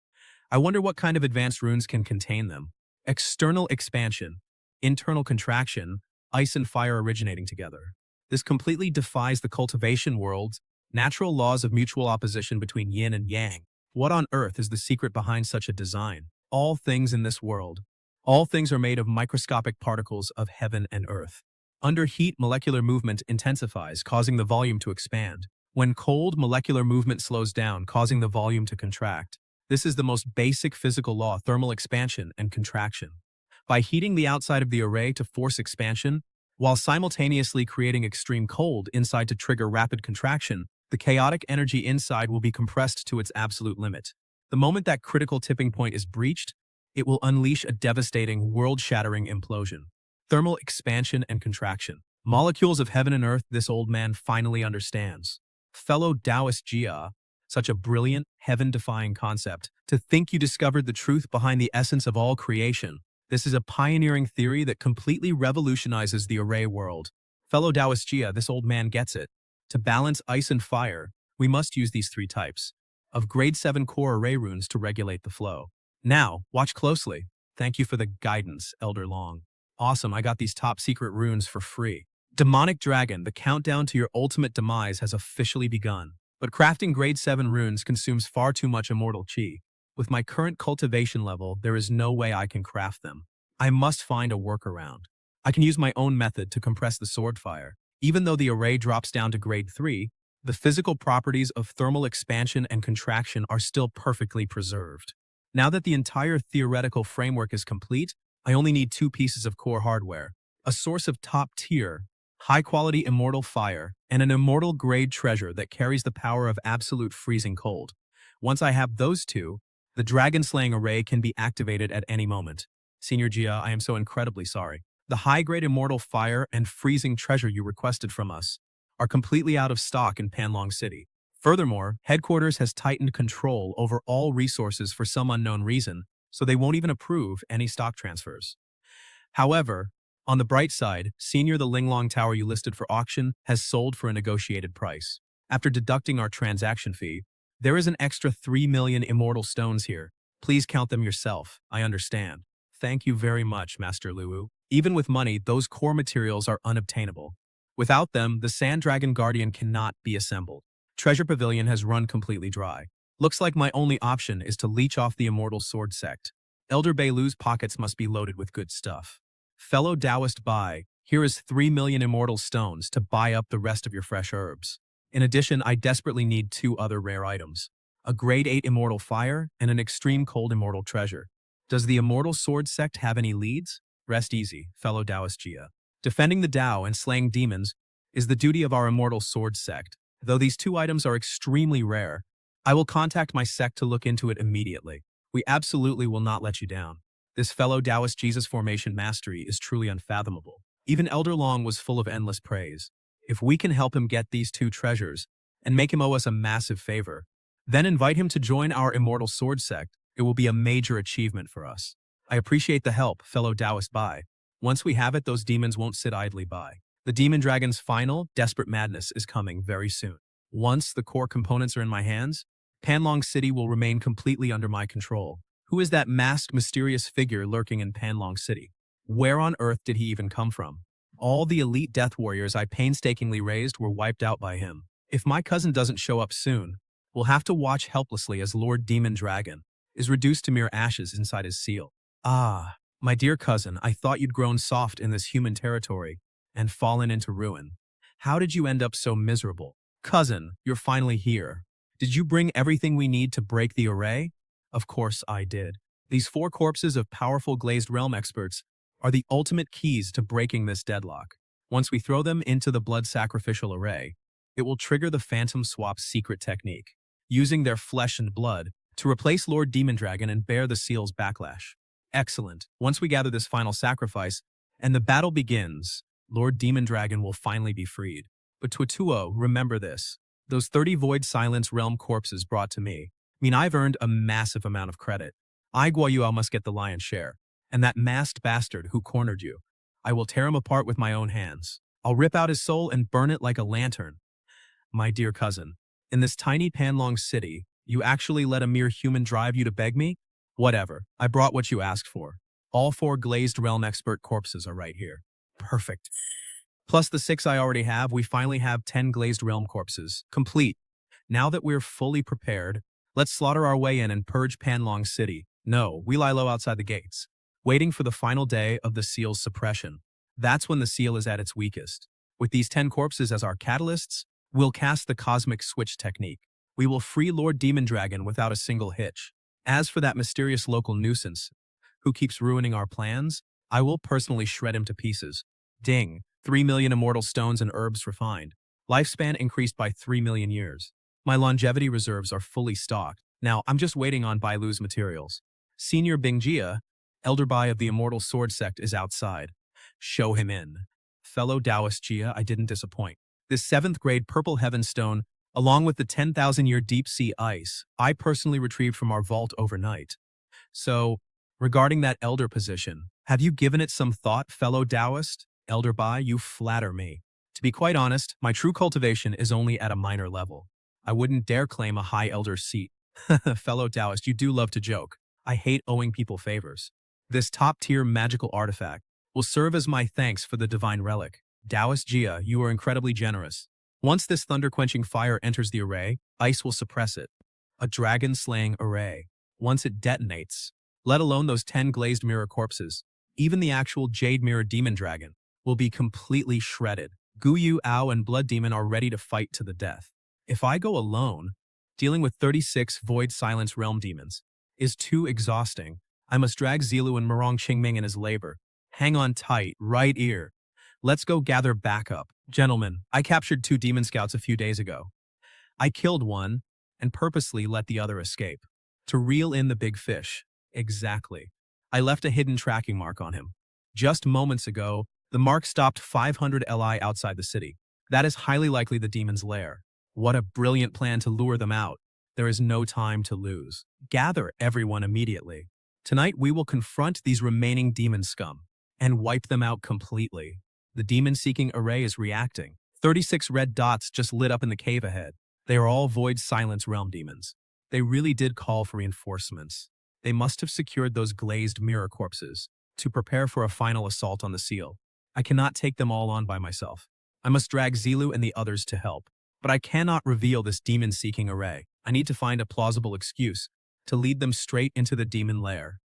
I wonder what kind of advanced runes can contain them. External expansion, internal contraction, ice and fire originating together. This completely defies the cultivation world's natural laws of mutual opposition between yin and yang. What on earth is the secret behind such a design? All things in this world, all things are made of microscopic particles of heaven and earth. Under heat, molecular movement intensifies, causing the volume to expand. When cold, molecular movement slows down, causing the volume to contract. This is the most basic physical law, thermal expansion and contraction. By heating the outside of the array to force expansion, while simultaneously creating extreme cold inside to trigger rapid contraction, the chaotic energy inside will be compressed to its absolute limit. The moment that critical tipping point is breached, it will unleash a devastating, world-shattering implosion. Thermal expansion and contraction. Molecules of heaven and earth, this old man finally understands. Fellow Taoist Jia, such a brilliant, heaven-defying concept. To think you discovered the truth behind the essence of all creation. This is a pioneering theory that completely revolutionizes the array world. Fellow Taoist Jia, this old man gets it. To balance ice and fire, we must use these 3 types of grade 7 core array runes to regulate the flow. Now, watch closely. Thank you for the guidance, Elder Long. Awesome, I got these top secret runes for free. Demonic Dragon, the countdown to your ultimate demise has officially begun. But crafting grade 7 runes consumes far too much immortal chi. With my current cultivation level, there is no way I can craft them. I must find a workaround. I can use my own method to compress the sword fire. Even though the array drops down to grade 3, the physical properties of thermal expansion and contraction are still perfectly preserved. Now that the entire theoretical framework is complete, I only need 2 pieces of core hardware, a source of top-tier, high-quality immortal fire, and an immortal grade treasure that carries the power of absolute freezing cold. Once I have those 2, the dragon-slaying array can be activated at any moment. Senior Jia, I am so incredibly sorry. The high-grade immortal fire and freezing treasure you requested from us are completely out of stock in Panlong City. Furthermore, headquarters has tightened control over all resources for some unknown reason, so they won't even approve any stock transfers. However, on the bright side, Senior, the Linglong Tower you listed for auction has sold for a negotiated price. After deducting our transaction fee, there is an extra 3 million immortal stones here. Please count them yourself, I understand. Thank you very much, Master Luwu. Even with money, those core materials are unobtainable. Without them, the Sand Dragon Guardian cannot be assembled. Treasure Pavilion has run completely dry. Looks like my only option is to leech off the Immortal Sword Sect. Elder Beilu's pockets must be loaded with good stuff. Fellow Taoist Bai, here is 3 million immortal stones to buy up the rest of your fresh herbs. In addition, I desperately need 2 other rare items. A grade 8 immortal fire and an extreme cold immortal treasure. Does the Immortal Sword Sect have any leads? Rest easy, fellow Taoist Jia. Defending the Tao and slaying demons is the duty of our Immortal Sword Sect. Though these 2 items are extremely rare, I will contact my sect to look into it immediately. We absolutely will not let you down. This fellow Taoist Jesus formation mastery is truly unfathomable. Even Elder Long was full of endless praise. If we can help him get these 2 treasures and make him owe us a massive favor, then invite him to join our Immortal Sword Sect, it will be a major achievement for us. I appreciate the help, fellow Taoist Bai. Once we have it, those demons won't sit idly by. The Demon Dragon's final, desperate madness is coming very soon. Once the core components are in my hands, Panlong City will remain completely under my control. Who is that masked, mysterious figure lurking in Panlong City? Where on earth did he even come from? All the elite death warriors I painstakingly raised were wiped out by him. If my cousin doesn't show up soon, we'll have to watch helplessly as Lord Demon Dragon is reduced to mere ashes inside his seal. Ah, my dear cousin, I thought you'd grown soft in this human territory and fallen into ruin. How did you end up so miserable? Cousin, you're finally here. Did you bring everything we need to break the array? Of course I did. These 4 corpses of powerful glazed realm experts are the ultimate keys to breaking this deadlock. Once we throw them into the blood sacrificial array, it will trigger the Phantom Swap's secret technique, using their flesh and blood to replace Lord Demon Dragon and bear the seal's backlash. Excellent. Once we gather this final sacrifice and the battle begins, Lord Demon Dragon will finally be freed. But Tuatuo, remember this. Those 30 Void Silence Realm corpses brought to me mean I've earned a massive amount of credit. I, Guayuao, must get the lion's share. And that masked bastard who cornered you, I will tear him apart with my own hands. I'll rip out his soul and burn it like a lantern. My dear cousin, in this tiny Panlong city, you actually let a mere human drive you to beg me? Whatever, I brought what you asked for. All 4 glazed realm expert corpses are right here. Perfect. Plus the 6 I already have, we finally have 10 glazed realm corpses. Complete. Now that we're fully prepared, let's slaughter our way in and purge Panlong City. No, we lie low outside the gates, waiting for the final day of the seal's suppression. That's when the seal is at its weakest. With these 10 corpses as our catalysts, we'll cast the cosmic switch technique. We will free Lord Demon Dragon without a single hitch. As for that mysterious local nuisance who keeps ruining our plans, I will personally shred him to pieces. Ding, 3 million immortal stones and herbs refined. Lifespan increased by 3 million years. My longevity reserves are fully stocked. Now, I'm just waiting on Bailu's materials. Senior Bingjia, Elder Bai of the Immortal Sword Sect, is outside. Show him in. Fellow Taoist Jia, I didn't disappoint. This 7th grade Purple Heaven Stone, along with the 10,000-year deep sea ice, I personally retrieved from our vault overnight. So, regarding that elder position, have you given it some thought, fellow Taoist? Elder Bai, you flatter me. To be quite honest, my true cultivation is only at a minor level. I wouldn't dare claim a high elder seat. Fellow Taoist, you do love to joke. I hate owing people favors. This top-tier magical artifact will serve as my thanks for the divine relic. Taoist Jia, you are incredibly generous. Once this thunder-quenching fire enters the array, ice will suppress it. A dragon-slaying array. Once it detonates, let alone those 10 glazed mirror corpses, even the actual Jade Mirror Demon Dragon will be completely shredded. Guyu, Ao, and Blood Demon are ready to fight to the death. If I go alone, dealing with 36 Void Silence Realm demons is too exhausting. I must drag Zilu and Murong Qingming in his labor. Hang on tight, right ear. Let's go gather backup. Gentlemen, I captured 2 demon scouts a few days ago. I killed one and purposely let the other escape. To reel in the big fish. Exactly. I left a hidden tracking mark on him. Just moments ago, the mark stopped 500 Li outside the city. That is highly likely the demon's lair. What a brilliant plan to lure them out. There is no time to lose. Gather everyone immediately. Tonight we will confront these remaining demon scum and wipe them out completely. The demon-seeking array is reacting. 36 red dots just lit up in the cave ahead. They are all Void Silence Realm demons. They really did call for reinforcements. They must have secured those glazed mirror corpses to prepare for a final assault on the seal. I cannot take them all on by myself. I must drag Zilu and the others to help. But I cannot reveal this demon-seeking array. I need to find a plausible excuse to lead them straight into the demon lair.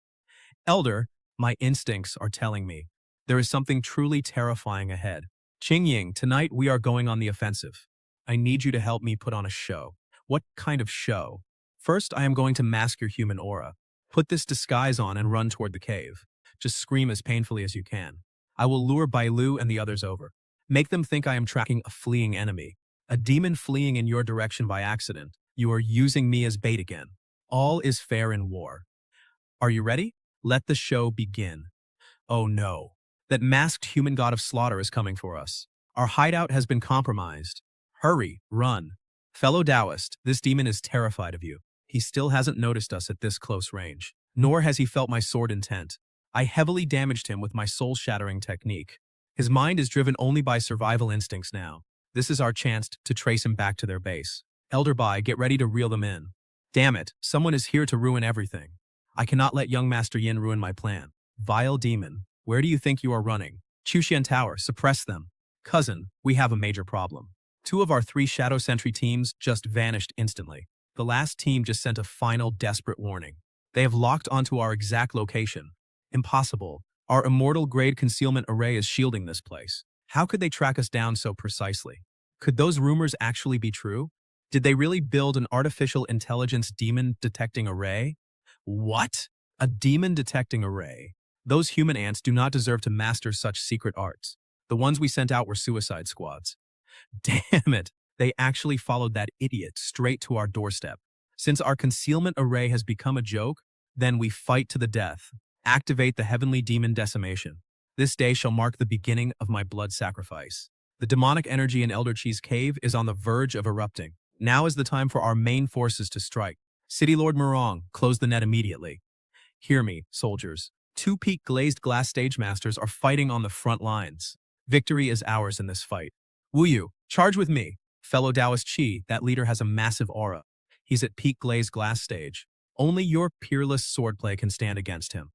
Elder, my instincts are telling me there is something truly terrifying ahead. Qingying, tonight we are going on the offensive. I need you to help me put on a show. What kind of show? First, I am going to mask your human aura. Put this disguise on and run toward the cave. Just scream as painfully as you can. I will lure Bailu and the others over. Make them think I am tracking a fleeing enemy. A demon fleeing in your direction by accident. You are using me as bait again. All is fair in war. Are you ready? Let the show begin. Oh no. That masked human god of slaughter is coming for us. Our hideout has been compromised. Hurry, run. Fellow Taoist, this demon is terrified of you. He still hasn't noticed us at this close range. Nor has he felt my sword intent. I heavily damaged him with my soul-shattering technique. His mind is driven only by survival instincts now. This is our chance to trace him back to their base. Elder Bai, get ready to reel them in. Damn it, someone is here to ruin everything. I cannot let young Master Yin ruin my plan. Vile demon, where do you think you are running? Chushian Tower, suppress them. Cousin, we have a major problem. Two of our three Shadow Sentry teams just vanished instantly. The last team just sent a final desperate warning. They have locked onto our exact location. Impossible. Our immortal grade concealment array is shielding this place. How could they track us down so precisely? Could those rumors actually be true? Did they really build an artificial intelligence demon detecting array? What? A demon detecting array? Those human ants do not deserve to master such secret arts. The ones we sent out were suicide squads. Damn it, they actually followed that idiot straight to our doorstep. Since our concealment array has become a joke, then we fight to the death. Activate the heavenly demon decimation. This day shall mark the beginning of my blood sacrifice. The demonic energy in Elder Chi's cave is on the verge of erupting. Now is the time for our main forces to strike. City Lord Murong, close the net immediately. Hear me, soldiers. Two peak glazed glass stage masters are fighting on the front lines. Victory is ours in this fight. Wu Yu, charge with me. Fellow Taoist Chi, that leader has a massive aura. He's at peak glazed glass stage. Only your peerless swordplay can stand against him.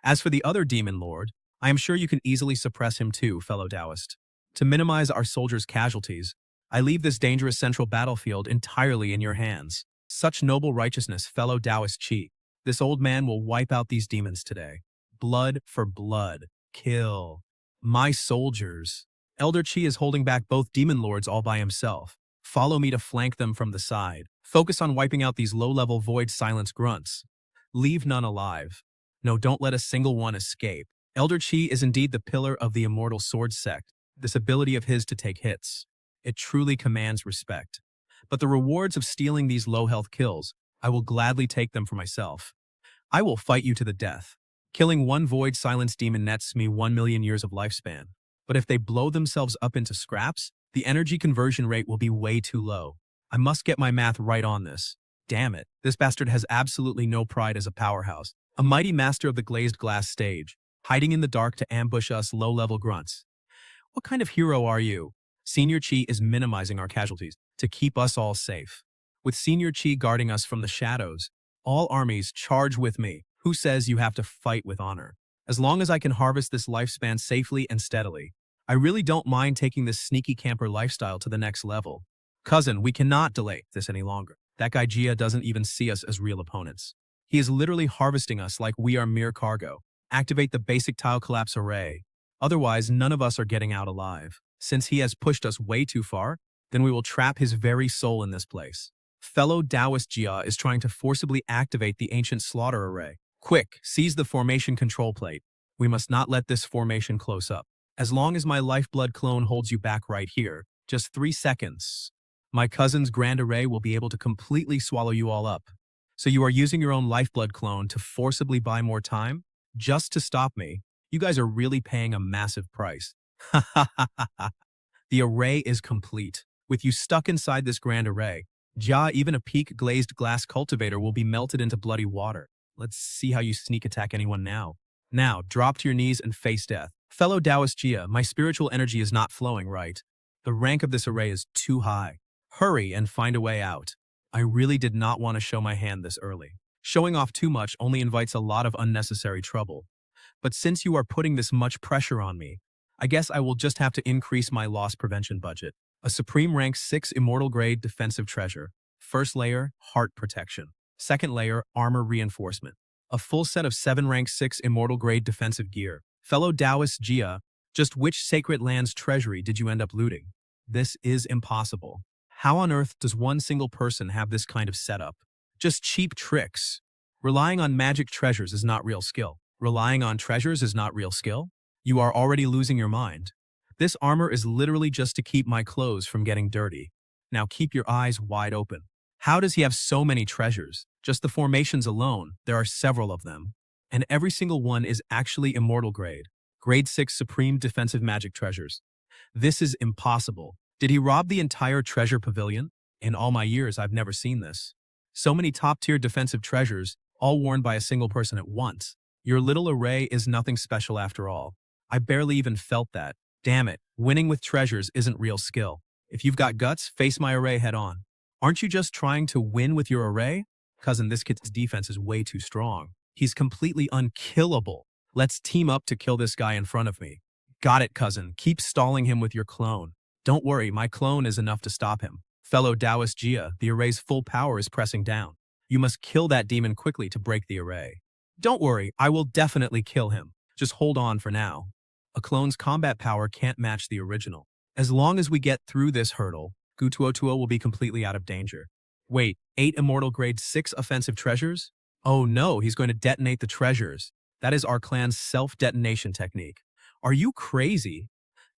As for the other demon lord, I am sure you can easily suppress him too, fellow Taoist. To minimize our soldiers' casualties, I leave this dangerous central battlefield entirely in your hands. Such noble righteousness, fellow Taoist Chi. This old man will wipe out these demons today. Blood for blood. Kill. My soldiers. Elder Chi is holding back both demon lords all by himself. Follow me to flank them from the side. Focus on wiping out these low-level void silence grunts. Leave none alive. No, don't let a single one escape. Elder Chi is indeed the pillar of the immortal sword sect, this ability of his to take hits. It truly commands respect. But the rewards of stealing these low-health kills, I will gladly take them for myself. I will fight you to the death. Killing one void silence demon nets me 1 million years of lifespan. But if they blow themselves up into scraps, the energy conversion rate will be way too low. I must get my math right on this. Damn it, this bastard has absolutely no pride as a powerhouse. A mighty master of the glazed glass stage, hiding in the dark to ambush us low-level grunts. What kind of hero are you? Senior Chi is minimizing our casualties to keep us all safe. With Senior Chi guarding us from the shadows, all armies charge with me. Who says you have to fight with honor? As long as I can harvest this lifespan safely and steadily, I really don't mind taking this sneaky camper lifestyle to the next level. Cousin, we cannot delay this any longer. That guy Jia doesn't even see us as real opponents. He is literally harvesting us like we are mere cargo. Activate the basic tile collapse array. Otherwise, none of us are getting out alive. Since he has pushed us way too far, then we will trap his very soul in this place. Fellow Taoist Jia is trying to forcibly activate the ancient slaughter array. Quick, seize the formation control plate. We must not let this formation close up. As long as my lifeblood clone holds you back right here, just 3 seconds, my cousin's grand array will be able to completely swallow you all up. So you are using your own lifeblood clone to forcibly buy more time? Just to stop me? You guys are really paying a massive price. Ha ha ha ha ha. The array is complete. With you stuck inside this grand array, Jia, even a peak glazed glass cultivator will be melted into bloody water. Let's see how you sneak attack anyone now. Now, drop to your knees and face death. Fellow Taoist Jia, my spiritual energy is not flowing right. The rank of this array is too high. Hurry and find a way out. I really did not want to show my hand this early. Showing off too much only invites a lot of unnecessary trouble. But since you are putting this much pressure on me, I guess I will just have to increase my loss prevention budget. A Supreme Rank 6 Immortal Grade Defensive Treasure. First layer, Heart Protection. Second layer, Armor Reinforcement. A full set of 7 Rank 6 Immortal Grade Defensive Gear. Fellow Taoist Jia, just which Sacred Land's treasury did you end up looting? This is impossible. How on earth does one single person have this kind of setup? Just cheap tricks. Relying on magic treasures is not real skill. Relying on treasures is not real skill? You are already losing your mind. This armor is literally just to keep my clothes from getting dirty. Now keep your eyes wide open. How does he have so many treasures? Just the formations alone, there are several of them. And every single one is actually immortal grade. Grade 6 Supreme Defensive Magic Treasures. This is impossible. Did he rob the entire treasure pavilion? In all my years, I've never seen this. So many top-tier defensive treasures, all worn by a single person at once. Your little array is nothing special after all. I barely even felt that. Damn it, winning with treasures isn't real skill. If you've got guts, face my array head on. Aren't you just trying to win with your array? Cousin, this kid's defense is way too strong. He's completely unkillable. Let's team up to kill this guy in front of me. Got it, cousin. Keep stalling him with your clone. Don't worry, my clone is enough to stop him. Fellow Taoist Jia, the array's full power is pressing down. You must kill that demon quickly to break the array. Don't worry, I will definitely kill him. Just hold on for now. A clone's combat power can't match the original. As long as we get through this hurdle, Gutuotuo will be completely out of danger. Wait, 8 Immortal Grade 6 offensive treasures? Oh no, he's going to detonate the treasures. That is our clan's self-detonation technique. Are you crazy?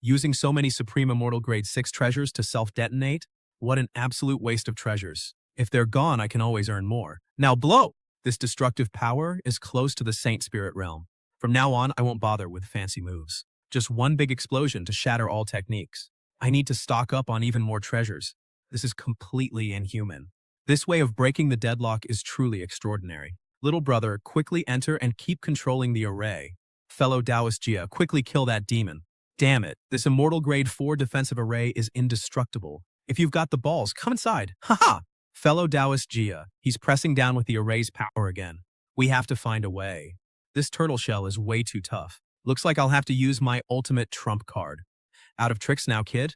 Using so many Supreme Immortal Grade 6 treasures to self-detonate? What an absolute waste of treasures. If they're gone, I can always earn more. Now blow! This destructive power is close to the Saint Spirit realm. From now on, I won't bother with fancy moves. Just one big explosion to shatter all techniques. I need to stock up on even more treasures. This is completely inhuman. This way of breaking the deadlock is truly extraordinary. Little brother, quickly enter and keep controlling the array. Fellow Taoist Jia, quickly kill that demon. Damn it, this Immortal Grade 4 defensive array is indestructible. If you've got the balls, come inside. Haha! Fellow Taoist Jia, he's pressing down with the array's power again. We have to find a way. This turtle shell is way too tough. Looks like I'll have to use my ultimate trump card. Out of tricks now, kid?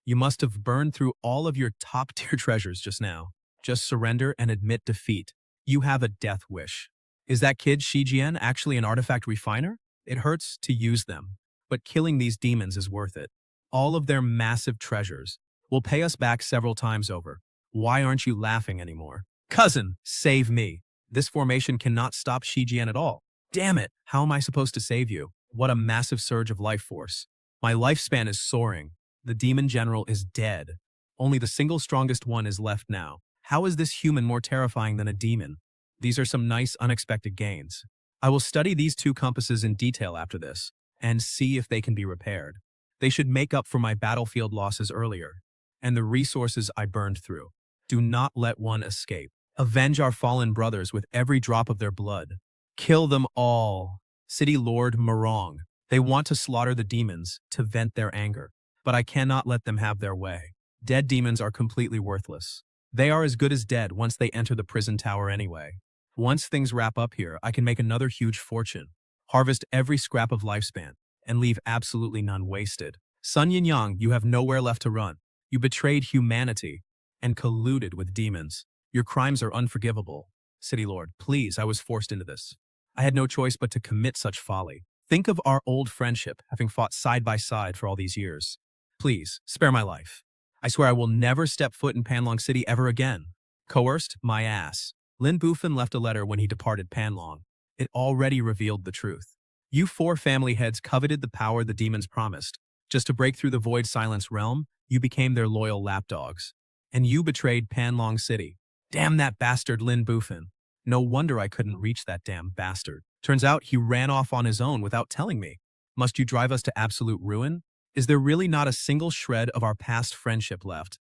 You must have burned through all of your top-tier treasures just now. Just surrender and admit defeat. You have a death wish. Is that kid Shijian actually an artifact refiner? It hurts to use them, but killing these demons is worth it. All of their massive treasures will pay us back several times over. Why aren't you laughing anymore? Cousin, save me. This formation cannot stop Shijian at all. Damn it, how am I supposed to save you? What a massive surge of life force. My lifespan is soaring. The demon general is dead. Only the single strongest one is left now. How is this human more terrifying than a demon? These are some nice unexpected gains. I will study these 2 compasses in detail after this, and see if they can be repaired. They should make up for my battlefield losses earlier, and the resources I burned through. Do not let one escape. Avenge our fallen brothers with every drop of their blood. Kill them all. City Lord Morong. They want to slaughter the demons to vent their anger, but I cannot let them have their way. Dead demons are completely worthless. They are as good as dead once they enter the prison tower anyway. Once things wrap up here, I can make another huge fortune, harvest every scrap of lifespan, and leave absolutely none wasted. Sun Yinyang, you have nowhere left to run. You betrayed humanity and colluded with demons. Your crimes are unforgivable. City Lord, please, I was forced into this. I had no choice but to commit such folly. Think of our old friendship, having fought side by side for all these years. Please, spare my life. I swear I will never step foot in Panlong City ever again. Coerced? My ass. Lin Bufin left a letter when he departed Panlong. It already revealed the truth. You 4 family heads coveted the power the demons promised. Just to break through the Void Silence realm, you became their loyal lapdogs. And you betrayed Panlong City. Damn that bastard Lin Bufin. No wonder I couldn't reach that damn bastard. Turns out he ran off on his own without telling me. Must you drive us to absolute ruin? Is there really not a single shred of our past friendship left?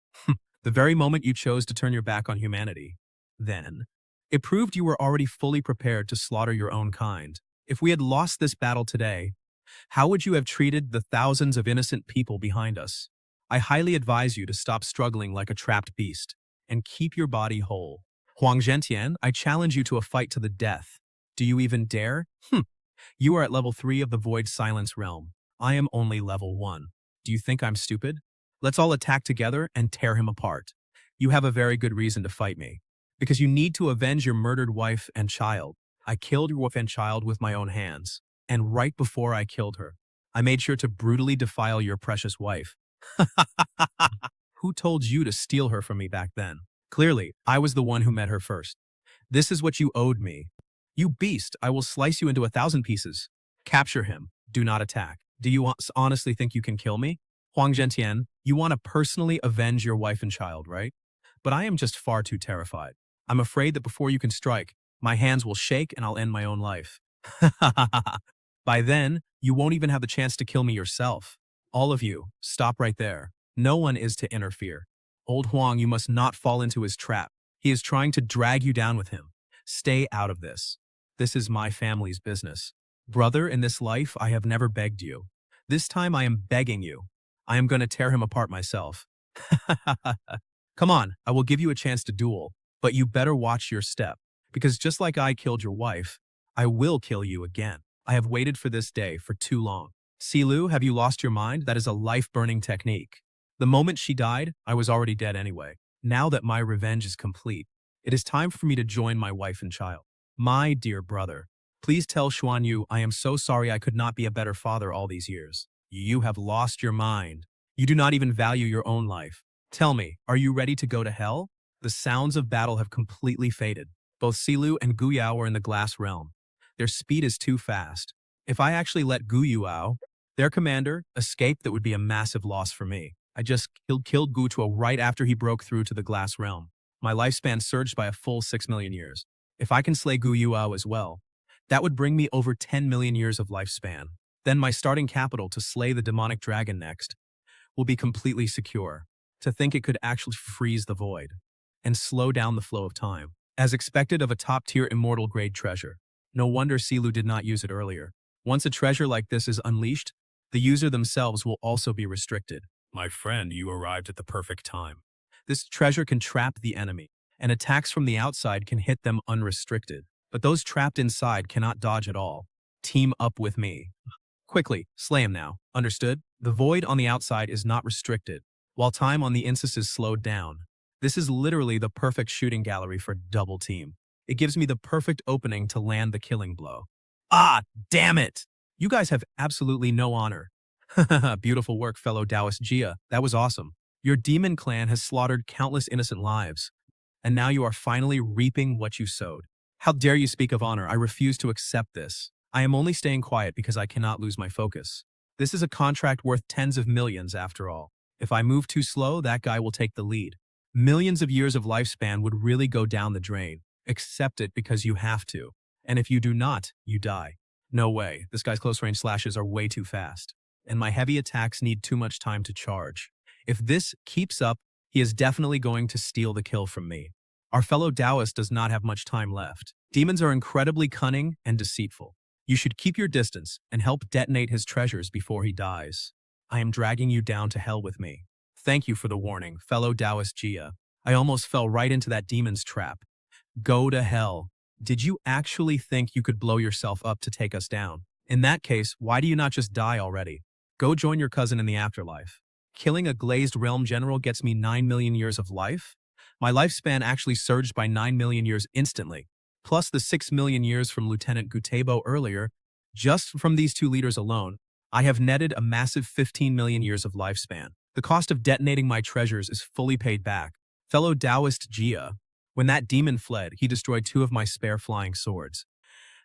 The very moment you chose to turn your back on humanity. Then, it proved you were already fully prepared to slaughter your own kind. If we had lost this battle today, how would you have treated the thousands of innocent people behind us? I highly advise you to stop struggling like a trapped beast and keep your body whole. Huang Zhentian, I challenge you to a fight to the death. Do you even dare? You are at level 3 of the Void Silence realm. I am only level 1. Do you think I'm stupid? Let's all attack together and tear him apart. You have a very good reason to fight me. Because you need to avenge your murdered wife and child. I killed your wife and child with my own hands. And right before I killed her, I made sure to brutally defile your precious wife. Who told you to steal her from me back then? Clearly, I was the one who met her first. This is what you owed me. You beast, I will slice you into 1,000 pieces. Capture him. Do not attack. Do you honestly think you can kill me? Huang Zhentian, you want to personally avenge your wife and child, right? But I am just far too terrified. I'm afraid that before you can strike, my hands will shake and I'll end my own life. By then, you won't even have the chance to kill me yourself. All of you, stop right there. No one is to interfere. Old Huang, you must not fall into his trap. He is trying to drag you down with him. Stay out of this. This is my family's business. Brother, in this life, I have never begged you. This time I am begging you. I am going to tear him apart myself. Come on, I will give you a chance to duel, but you better watch your step, because just like I killed your wife, I will kill you again. I have waited for this day for too long. Silu, have you lost your mind? That is a life-burning technique. The moment she died, I was already dead anyway. Now that my revenge is complete, it is time for me to join my wife and child. My dear brother, please tell Xuan Yu I am so sorry I could not be a better father all these years. You have lost your mind. You do not even value your own life. Tell me, are you ready to go to hell? The sounds of battle have completely faded. Both Silu and Guyao are in the glass realm. Their speed is too fast. If I actually let Guyao, their commander, escape, that would be a massive loss for me. I just killed Gutuo right after he broke through to the glass realm. My lifespan surged by a full 6 million years. If I can slay Guyao as well, that would bring me over 10 million years of lifespan. Then my starting capital to slay the demonic dragon next will be completely secure. To think it could actually freeze the void and slow down the flow of time. As expected of a top-tier immortal grade treasure. No wonder Silu did not use it earlier. Once a treasure like this is unleashed, the user themselves will also be restricted. My friend, you arrived at the perfect time. This treasure can trap the enemy, and attacks from the outside can hit them unrestricted. But those trapped inside cannot dodge at all. Team up with me. Quickly, slay him now. Understood? The void on the outside is not restricted, while time on the insys is slowed down. This is literally the perfect shooting gallery for double team. It gives me the perfect opening to land the killing blow. Ah, damn it! You guys have absolutely no honor. Beautiful work, fellow Taoist Jia. That was awesome. Your demon clan has slaughtered countless innocent lives, and now you are finally reaping what you sowed. How dare you speak of honor? I refuse to accept this. I am only staying quiet because I cannot lose my focus. This is a contract worth tens of millions after all. If I move too slow, that guy will take the lead. Millions of years of lifespan would really go down the drain. Accept it because you have to. And if you do not, you die. No way, this guy's close-range slashes are way too fast. And my heavy attacks need too much time to charge. If this keeps up, he is definitely going to steal the kill from me. Our fellow Taoist does not have much time left. Demons are incredibly cunning and deceitful. You should keep your distance and help detonate his treasures before he dies. I am dragging you down to hell with me. Thank you for the warning, fellow Taoist Jia. I almost fell right into that demon's trap. Go to hell. Did you actually think you could blow yourself up to take us down? In that case, why do you not just die already? Go join your cousin in the afterlife. Killing a glazed realm general gets me 9 million years of life? My lifespan actually surged by 9 million years instantly, plus the 6 million years from Lieutenant Gutebo earlier. Just from these two leaders alone, I have netted a massive 15 million years of lifespan. The cost of detonating my treasures is fully paid back. Fellow Taoist Jia, when that demon fled, he destroyed 2 of my spare flying swords.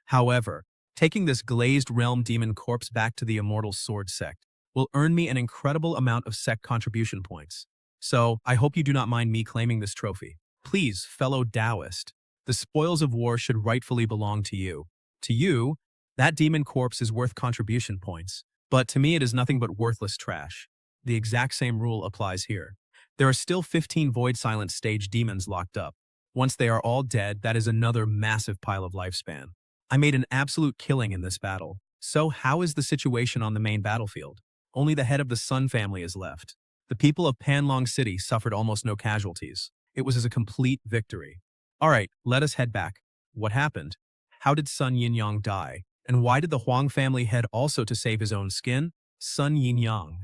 However, taking this glazed realm demon corpse back to the Immortal Sword sect will earn me an incredible amount of sect contribution points. So, I hope you do not mind me claiming this trophy. Please, fellow Taoist, the spoils of war should rightfully belong to you. To you, that demon corpse is worth contribution points, but to me it is nothing but worthless trash. The exact same rule applies here. There are still 15 Void Silent stage demons locked up. Once they are all dead, that is another massive pile of lifespan. I made an absolute killing in this battle. So how is the situation on the main battlefield? Only the head of the Sun family is left. The people of Panlong City suffered almost no casualties. It was a complete victory. Alright, let us head back. What happened? How did Sun Yinyang die? And why did the Huang family head also to save his own skin? Sun Yinyang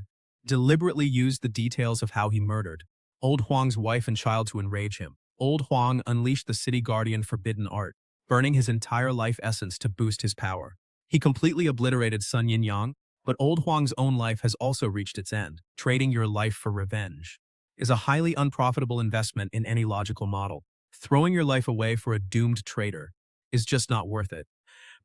deliberately used the details of how he murdered Old Huang's wife and child to enrage him. Old Huang unleashed the city guardian forbidden art, burning his entire life essence to boost his power. He completely obliterated Sun Yinyang, but Old Huang's own life has also reached its end. Trading your life for revenge is a highly unprofitable investment in any logical model. Throwing your life away for a doomed traitor is just not worth it.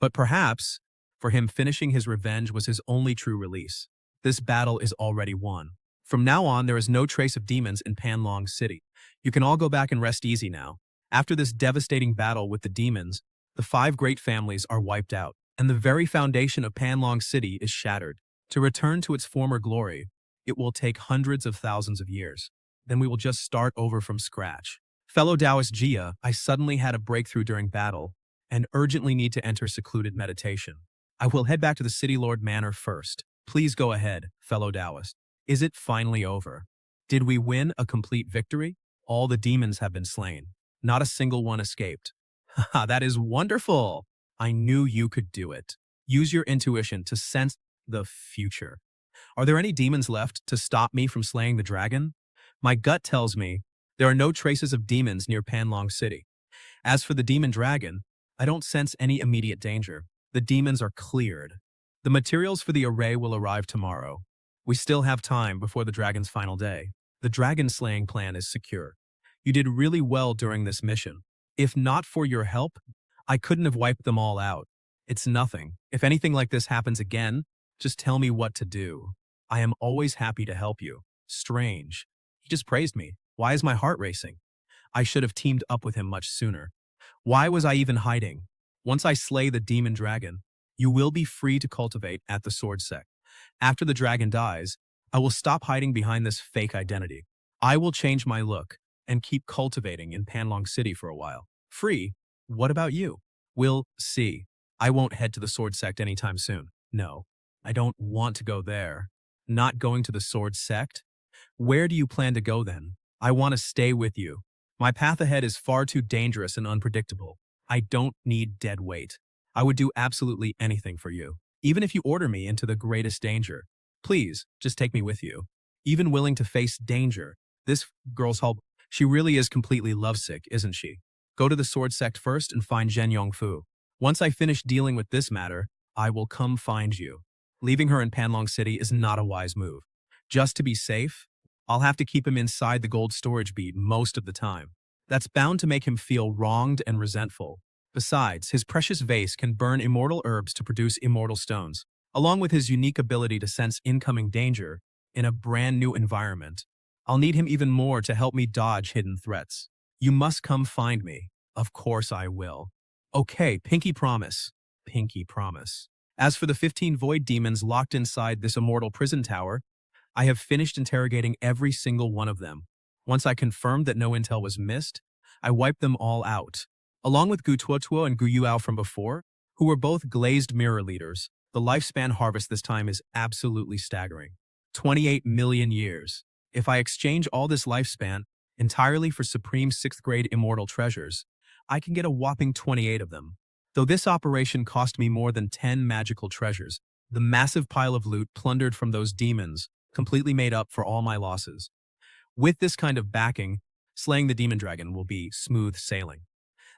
But perhaps, for him, finishing his revenge was his only true release. This battle is already won. From now on, there is no trace of demons in Panlong City. You can all go back and rest easy now. After this devastating battle with the demons, the 5 great families are wiped out, and the very foundation of Panlong City is shattered. To return to its former glory, it will take hundreds of thousands of years. Then we will just start over from scratch. Fellow Taoist Jia, I suddenly had a breakthrough during battle and urgently need to enter secluded meditation. I will head back to the City Lord Manor first. Please go ahead, fellow Taoist. Is it finally over? Did we win a complete victory? All the demons have been slain. Not a single one escaped. Haha, that is wonderful! I knew you could do it. Use your intuition to sense the future. Are there any demons left to stop me from slaying the dragon? My gut tells me there are no traces of demons near Panlong City. As for the demon dragon, I don't sense any immediate danger. The demons are cleared. The materials for the array will arrive tomorrow. We still have time before the dragon's final day. The dragon slaying plan is secure. You did really well during this mission. If not for your help, I couldn't have wiped them all out. It's nothing. If anything like this happens again, just tell me what to do. I am always happy to help you. Strange. He just praised me. Why is my heart racing? I should have teamed up with him much sooner. Why was I even hiding? Once I slay the demon dragon, you will be free to cultivate at the sword sect. After the dragon dies, I will stop hiding behind this fake identity. I will change my look and keep cultivating in Panlong City for a while. Free? What about you? We'll see. I won't head to the sword sect anytime soon. No, I don't want to go there. Not going to the sword sect? Where do you plan to go then? I want to stay with you. My path ahead is far too dangerous and unpredictable. I don't need dead weight. I would do absolutely anything for you, even if you order me into the greatest danger. Please, just take me with you. Even willing to face danger. This girl's help, she really is completely lovesick, isn't she? Go to the sword sect first and find Zhen Yongfu. Once I finish dealing with this matter, I will come find you. Leaving her in Panlong City is not a wise move. Just to be safe, I'll have to keep him inside the gold storage bead most of the time. That's bound to make him feel wronged and resentful. Besides, his precious vase can burn immortal herbs to produce immortal stones, along with his unique ability to sense incoming danger in a brand new environment. I'll need him even more to help me dodge hidden threats. You must come find me. Of course I will. Okay, pinky promise. Pinky promise. As for the 15 void demons locked inside this immortal prison tower, I have finished interrogating every single one of them. Once I confirmed that no intel was missed, I wiped them all out. Along with Gu Tuotuo and Gu Yuao from before, who were both glazed mirror leaders, the lifespan harvest this time is absolutely staggering. 28 million years. If I exchange all this lifespan entirely for supreme 6th grade immortal treasures, I can get a whopping 28 of them. Though this operation cost me more than 10 magical treasures, the massive pile of loot plundered from those demons completely made up for all my losses. With this kind of backing, slaying the demon dragon will be smooth sailing.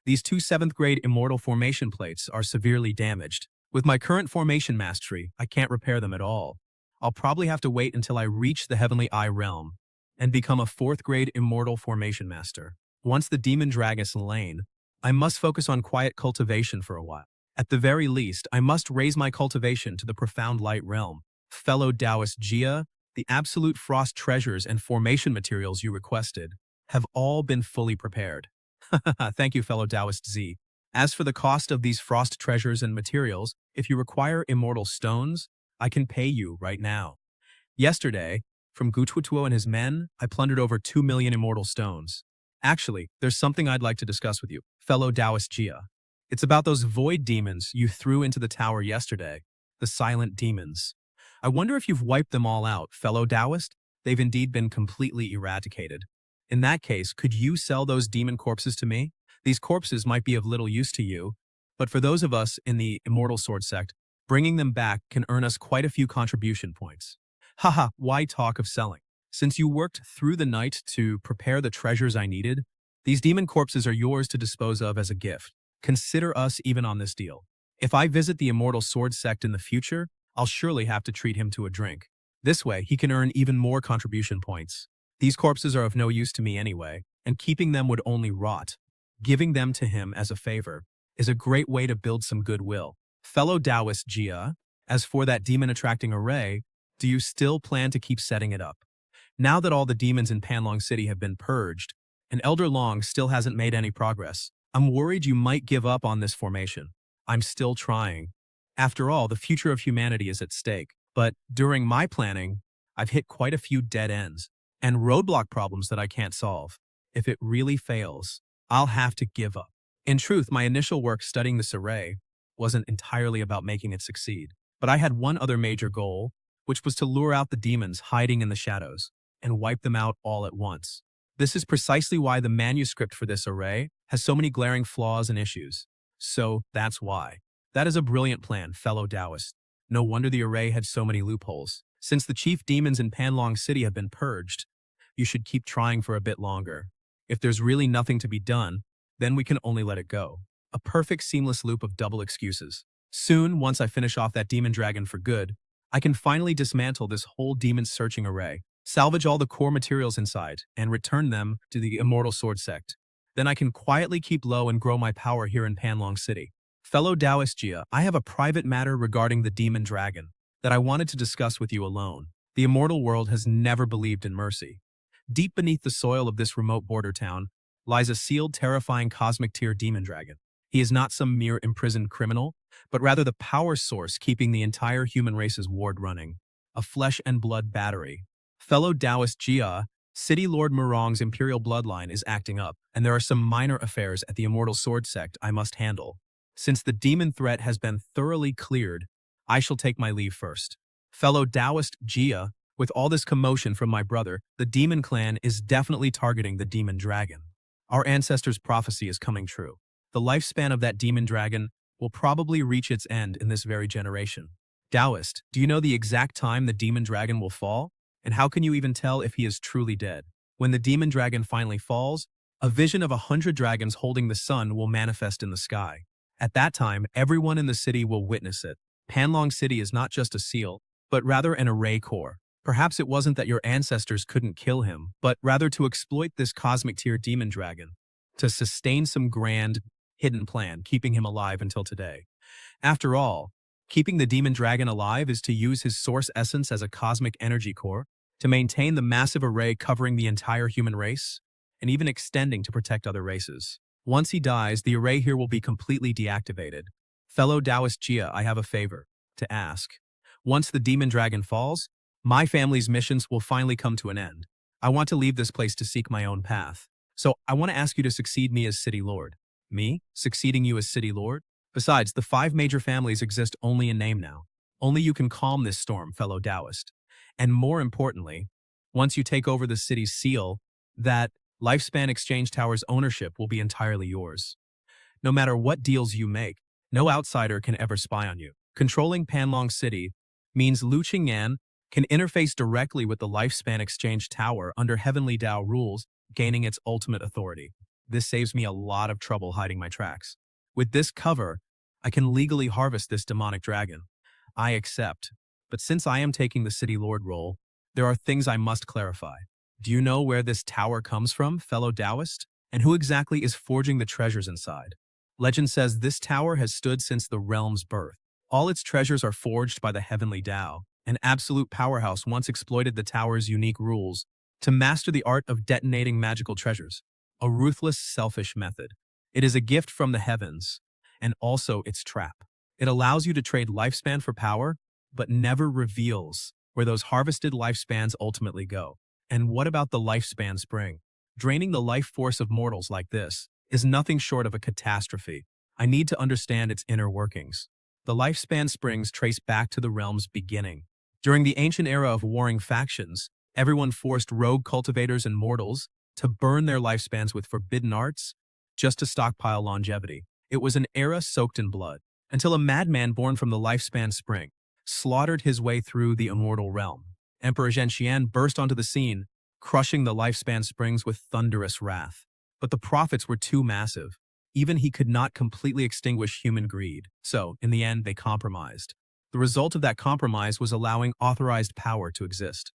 These two 7th grade immortal formation plates are severely damaged. With my current formation mastery, I can't repair them at all. I'll probably have to wait until I reach the Heavenly Eye realm and become a 4th grade immortal formation master. Once the demon dragon is slain, I must focus on quiet cultivation for a while. At the very least, I must raise my cultivation to the profound light realm. Fellow Taoist Jia, the absolute frost treasures and formation materials you requested have all been fully prepared. Thank you, fellow Taoist Z. As for the cost of these frost treasures and materials, if you require immortal stones, I can pay you right now. Yesterday, from Gututuo and his men, I plundered over 2 million immortal stones. Actually, there's something I'd like to discuss with you, fellow Taoist Jia. It's about those void demons you threw into the tower yesterday, the silent demons. I wonder if you've wiped them all out, fellow Taoist? They've indeed been completely eradicated. In that case, could you sell those demon corpses to me? These corpses might be of little use to you, but for those of us in the Immortal Sword sect, bringing them back can earn us quite a few contribution points. Haha, why talk of selling? Since you worked through the night to prepare the treasures I needed, these demon corpses are yours to dispose of as a gift. Consider us even on this deal. If I visit the Immortal Sword sect in the future, I'll surely have to treat him to a drink. This way, he can earn even more contribution points. These corpses are of no use to me anyway, and keeping them would only rot. Giving them to him as a favor is a great way to build some goodwill. Fellow Taoist Jia, as for that demon-attracting array, do you still plan to keep setting it up? Now that all the demons in Panlong City have been purged, and Elder Long still hasn't made any progress, I'm worried you might give up on this formation. I'm still trying. After all, the future of humanity is at stake. But during my planning, I've hit quite a few dead ends and roadblock problems that I can't solve. If it really fails, I'll have to give up. In truth, my initial work studying this array wasn't entirely about making it succeed, but I had one other major goal, which was to lure out the demons hiding in the shadows and wipe them out all at once. This is precisely why the manuscript for this array has so many glaring flaws and issues. So that's why. That is a brilliant plan, fellow Taoist. No wonder the array had so many loopholes. Since the chief demons in Panlong City have been purged, you should keep trying for a bit longer. If there's really nothing to be done, then we can only let it go. A perfect seamless loop of double excuses. Soon, once I finish off that demon dragon for good, I can finally dismantle this whole demon searching array, salvage all the core materials inside, and return them to the Immortal Sword Sect. Then I can quietly keep low and grow my power here in Panlong City. Fellow Taoist Jia, I have a private matter regarding the demon dragon that I wanted to discuss with you alone. The immortal world has never believed in mercy. Deep beneath the soil of this remote border town lies a sealed, terrifying cosmic tier demon dragon. He is not some mere imprisoned criminal, but rather the power source keeping the entire human race's ward running. A flesh and blood battery. Fellow Taoist Jia, City Lord Murong's imperial bloodline is acting up, and there are some minor affairs at the Immortal Sword Sect I must handle. Since the demon threat has been thoroughly cleared, I shall take my leave first. Fellow Taoist Jia, with all this commotion from my brother, the demon clan is definitely targeting the demon dragon. Our ancestors' prophecy is coming true. The lifespan of that demon dragon will probably reach its end in this very generation. Taoist, do you know the exact time the demon dragon will fall? And how can you even tell if he is truly dead? When the demon dragon finally falls, a vision of 100 dragons holding the sun will manifest in the sky. At that time, everyone in the city will witness it. Panlong City is not just a seal, but rather an array core. Perhaps it wasn't that your ancestors couldn't kill him, but rather to exploit this cosmic tier demon dragon, to sustain some grand, hidden plan, keeping him alive until today. After all, keeping the demon dragon alive is to use his source essence as a cosmic energy core, to maintain the massive array covering the entire human race, and even extending to protect other races. Once he dies, the array here will be completely deactivated. Fellow Taoist Jia, I have a favor to ask. Once the demon dragon falls, my family's missions will finally come to an end. I want to leave this place to seek my own path. So I want to ask you to succeed me as City Lord. Me? Succeeding you as City Lord? Besides, the 5 major families exist only in name now. Only you can calm this storm, fellow Taoist. And more importantly, once you take over the city's seal, that Lifespan Exchange Tower's ownership will be entirely yours. No matter what deals you make, no outsider can ever spy on you. Controlling Panlong City means Lu Qingyan can interface directly with the Lifespan Exchange Tower under Heavenly Dao rules, gaining its ultimate authority. This saves me a lot of trouble hiding my tracks. With this cover, I can legally harvest this demonic dragon. I accept. But since I am taking the City Lord role, there are things I must clarify. Do you know where this tower comes from, fellow Taoist? And who exactly is forging the treasures inside? Legend says this tower has stood since the realm's birth. All its treasures are forged by the Heavenly Dao. An absolute powerhouse once exploited the tower's unique rules to master the art of detonating magical treasures. A ruthless, selfish method. It is a gift from the heavens, and also its trap. It allows you to trade lifespan for power, but never reveals where those harvested lifespans ultimately go. And what about the lifespan spring? Draining the life force of mortals like this is nothing short of a catastrophe. I need to understand its inner workings. The lifespan springs trace back to the realm's beginning. During the ancient era of warring factions, everyone forced rogue cultivators and mortals to burn their lifespans with forbidden arts just to stockpile longevity. It was an era soaked in blood, until a madman born from the lifespan spring slaughtered his way through the immortal realm. Emperor Zhenxian burst onto the scene, crushing the lifespan springs with thunderous wrath. But the profits were too massive. Even he could not completely extinguish human greed. So, in the end, they compromised. The result of that compromise was allowing authorized power to exist.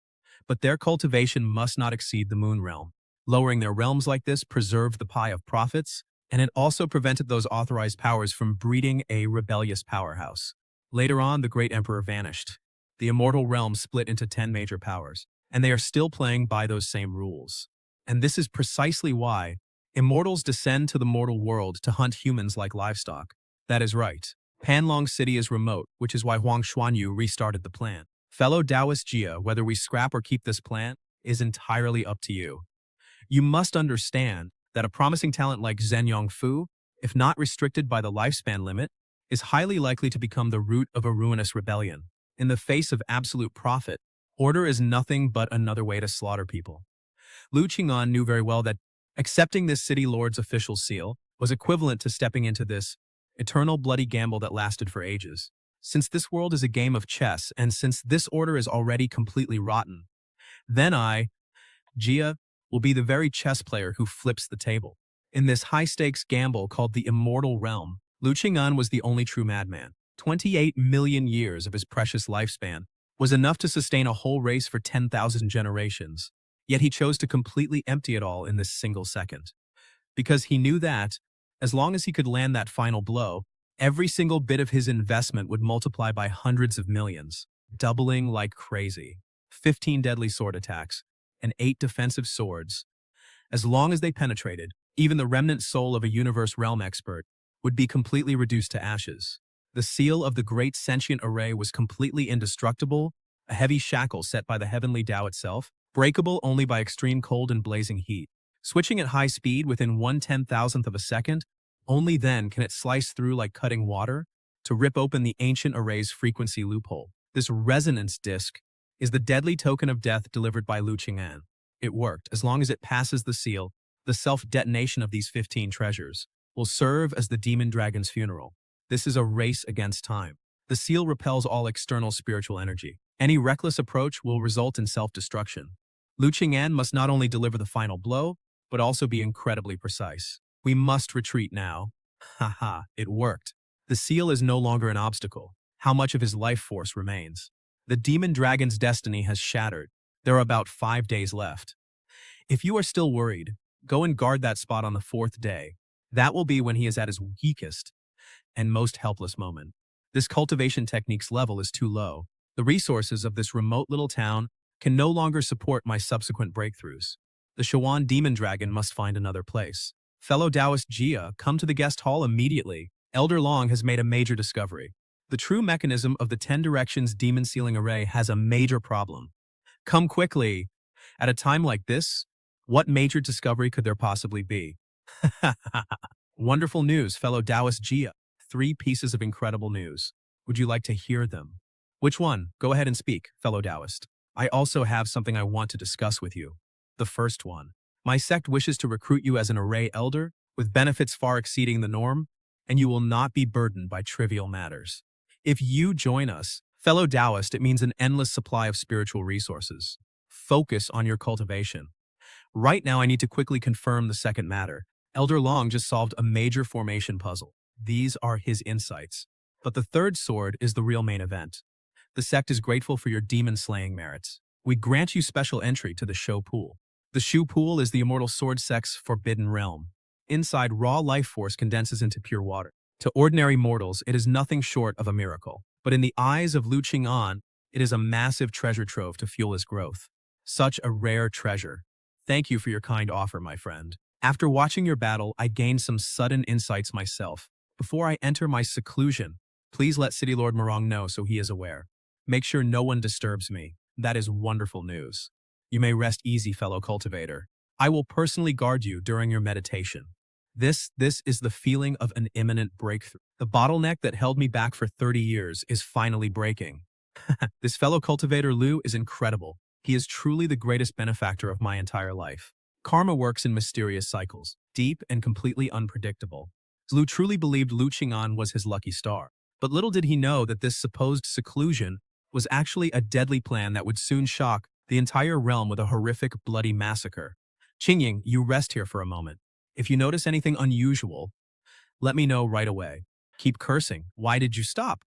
But their cultivation must not exceed the moon realm. Lowering their realms like this preserved the pie of profits, and it also prevented those authorized powers from breeding a rebellious powerhouse. Later on, the great emperor vanished. The immortal realm split into 10 major powers, and they are still playing by those same rules. And this is precisely why immortals descend to the mortal world to hunt humans like livestock. That is right. Panlong City is remote, which is why Huang Xuanyu restarted the plan. Fellow Taoist Jia, whether we scrap or keep this plan is entirely up to you. You must understand that a promising talent like Zhen Yongfu, if not restricted by the lifespan limit, is highly likely to become the root of a ruinous rebellion. In the face of absolute profit, order is nothing but another way to slaughter people. Lu Qing'an knew very well that accepting this city lord's official seal was equivalent to stepping into this eternal bloody gamble that lasted for ages. Since this world is a game of chess, and since this order is already completely rotten, then I, Jia, will be the very chess player who flips the table. In this high-stakes gamble called the Immortal Realm, Lu Qing'an was the only true madman. 28 million years of his precious lifespan was enough to sustain a whole race for 10,000 generations. Yet he chose to completely empty it all in this single second. Because he knew that, as long as he could land that final blow, every single bit of his investment would multiply by hundreds of millions, doubling like crazy. 15 deadly sword attacks, and 8 defensive swords. As long as they penetrated, even the remnant soul of a universe realm expert would be completely reduced to ashes. The seal of the great sentient array was completely indestructible, a heavy shackle set by the heavenly Tao itself, breakable only by extreme cold and blazing heat. Switching at high speed within 1/10,000th of a second, only then can it slice through like cutting water to rip open the ancient array's frequency loophole. This resonance disk is the deadly token of death delivered by Lu Qing'an. It worked. As long as it passes the seal, the self-detonation of these 15 treasures will serve as the demon dragon's funeral. This is a race against time. The seal repels all external spiritual energy. Any reckless approach will result in self-destruction. Lu Qing'an must not only deliver the final blow, but also be incredibly precise. We must retreat now. Haha, it worked. The seal is no longer an obstacle. How much of his life force remains? The demon dragon's destiny has shattered. There are about 5 days left. If you are still worried, go and guard that spot on the 4th day. That will be when he is at his weakest and most helpless moment. This cultivation technique's level is too low. The resources of this remote little town can no longer support my subsequent breakthroughs. The Shawan demon dragon must find another place. Fellow Taoist Jia, come to the guest hall immediately. Elder Long has made a major discovery. The true mechanism of the 10 directions demon sealing array has a major problem. Come quickly. At a time like this, what major discovery could there possibly be? Wonderful news, fellow Taoist Jia. 3 pieces of incredible news. Would you like to hear them? Which one? Go ahead and speak, fellow Taoist. I also have something I want to discuss with you. The first one. My sect wishes to recruit you as an array elder, with benefits far exceeding the norm, and you will not be burdened by trivial matters. If you join us, fellow Taoist, it means an endless supply of spiritual resources. Focus on your cultivation. Right now, I need to quickly confirm the second matter. Elder Long just solved a major formation puzzle. These are his insights. But the third sword is the real main event. The sect is grateful for your demon-slaying merits. We grant you special entry to the show pool. The Shu Pool is the Immortal Sword Sect's forbidden realm. Inside, raw life force condenses into pure water. To ordinary mortals, it is nothing short of a miracle. But in the eyes of Lu Qing'an, it is a massive treasure trove to fuel his growth. Such a rare treasure. Thank you for your kind offer, my friend. After watching your battle, I gained some sudden insights myself. Before I enter my seclusion, please let City Lord Morong know so he is aware. Make sure no one disturbs me. That is wonderful news. You may rest easy, fellow cultivator. I will personally guard you during your meditation. This is the feeling of an imminent breakthrough. The bottleneck that held me back for 30 years is finally breaking. This fellow cultivator Lu is incredible. He is truly the greatest benefactor of my entire life. Karma works in mysterious cycles, deep and completely unpredictable. Lu truly believed Lu Qing'an was his lucky star. But little did he know that this supposed seclusion was actually a deadly plan that would soon shock the entire realm with a horrific, bloody massacre. Qingying, you rest here for a moment. If you notice anything unusual, let me know right away. Keep cursing. Why did you stop?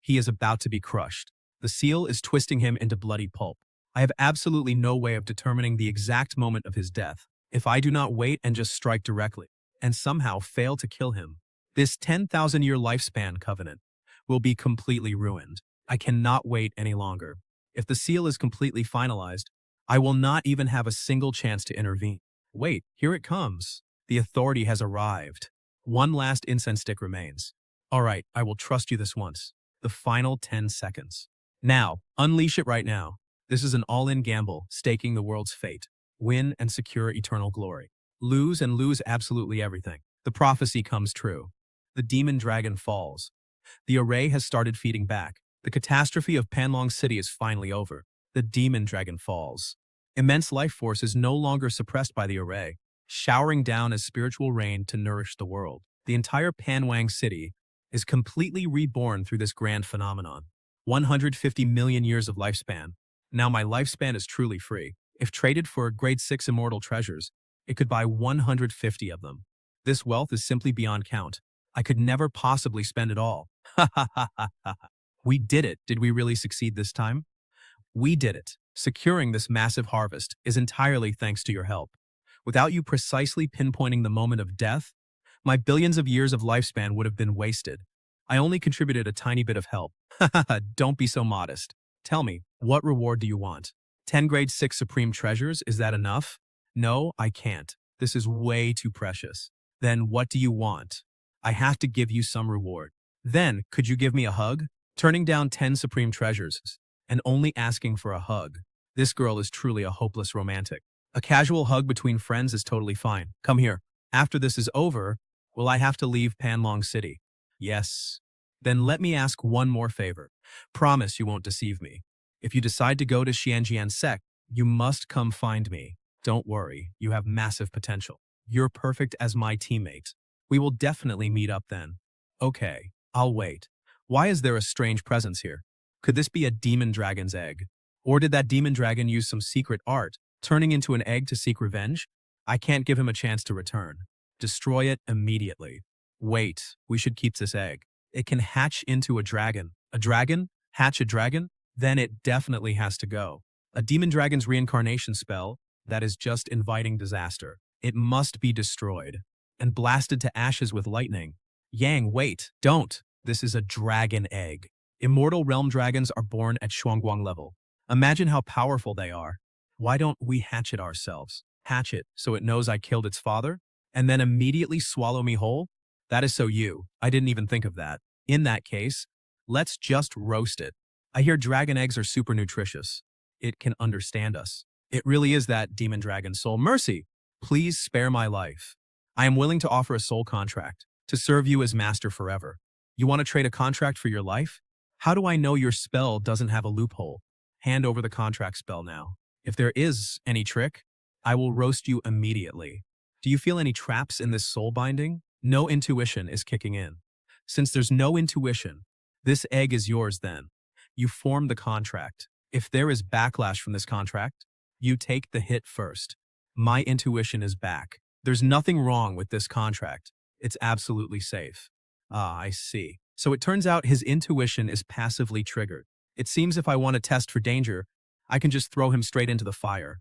He is about to be crushed. The seal is twisting him into bloody pulp. I have absolutely no way of determining the exact moment of his death. If I do not wait and just strike directly, and somehow fail to kill him, this 10,000-year lifespan covenant will be completely ruined. I cannot wait any longer. If the seal is completely finalized, I will not even have a single chance to intervene. Wait, here it comes. The authority has arrived. One last incense stick remains. All right, I will trust you this once. The final 10 seconds. Now, unleash it right now. This is an all-in gamble, staking the world's fate. Win and secure eternal glory. Lose and lose absolutely everything. The prophecy comes true. The demon dragon falls. The array has started feeding back. The catastrophe of Panlong City is finally over. The demon dragon falls. Immense life force is no longer suppressed by the array, showering down as spiritual rain to nourish the world. The entire Panwang city is completely reborn through this grand phenomenon. 150 million years of lifespan. Now my lifespan is truly free. If traded for grade 6 immortal treasures, it could buy 150 of them. This wealth is simply beyond count. I could never possibly spend it all. Ha ha ha ha ha. We did it. Did we really succeed this time? We did it. Securing this massive harvest is entirely thanks to your help. Without you precisely pinpointing the moment of death, my billions of years of lifespan would have been wasted. I only contributed a tiny bit of help. Don't be so modest. Tell me, what reward do you want? 10 grade 6 supreme treasures, is that enough? No, I can't. This is way too precious. Then what do you want? I have to give you some reward. Then, could you give me a hug? Turning down 10 supreme treasures and only asking for a hug. This girl is truly a hopeless romantic. A casual hug between friends is totally fine. Come here. After this is over, will I have to leave Panlong City? Yes. Then let me ask one more favor. Promise you won't deceive me. If you decide to go to Xianjian Sect, you must come find me. Don't worry, you have massive potential. You're perfect as my teammate. We will definitely meet up then. Okay, I'll wait. Why is there a strange presence here? Could this be a demon dragon's egg? Or did that demon dragon use some secret art, turning into an egg to seek revenge? I can't give him a chance to return. Destroy it immediately. Wait, we should keep this egg. It can hatch into a dragon. A dragon? Hatch a dragon? Then it definitely has to go. A demon dragon's reincarnation spell, that is just inviting disaster. It must be destroyed and blasted to ashes with lightning. Yang, wait, don't. This is a dragon egg. Immortal realm dragons are born at Shuangguang level. Imagine how powerful they are. Why don't we hatch it ourselves? Hatch it so it knows I killed its father? And then immediately swallow me whole? That is so you. I didn't even think of that. In that case, let's just roast it. I hear dragon eggs are super nutritious. It can understand us. It really is that demon dragon soul. Mercy, please spare my life. I am willing to offer a soul contract to serve you as master forever. You want to trade a contract for your life? How do I know your spell doesn't have a loophole? Hand over the contract spell now. If there is any trick, I will roast you immediately. Do you feel any traps in this soul binding? No intuition is kicking in. Since there's no intuition, this egg is yours then. You form the contract. If there is backlash from this contract, you take the hit first. My intuition is back. There's nothing wrong with this contract. It's absolutely safe. Ah, I see. So it turns out his intuition is passively triggered. It seems if I want to test for danger, I can just throw him straight into the fire.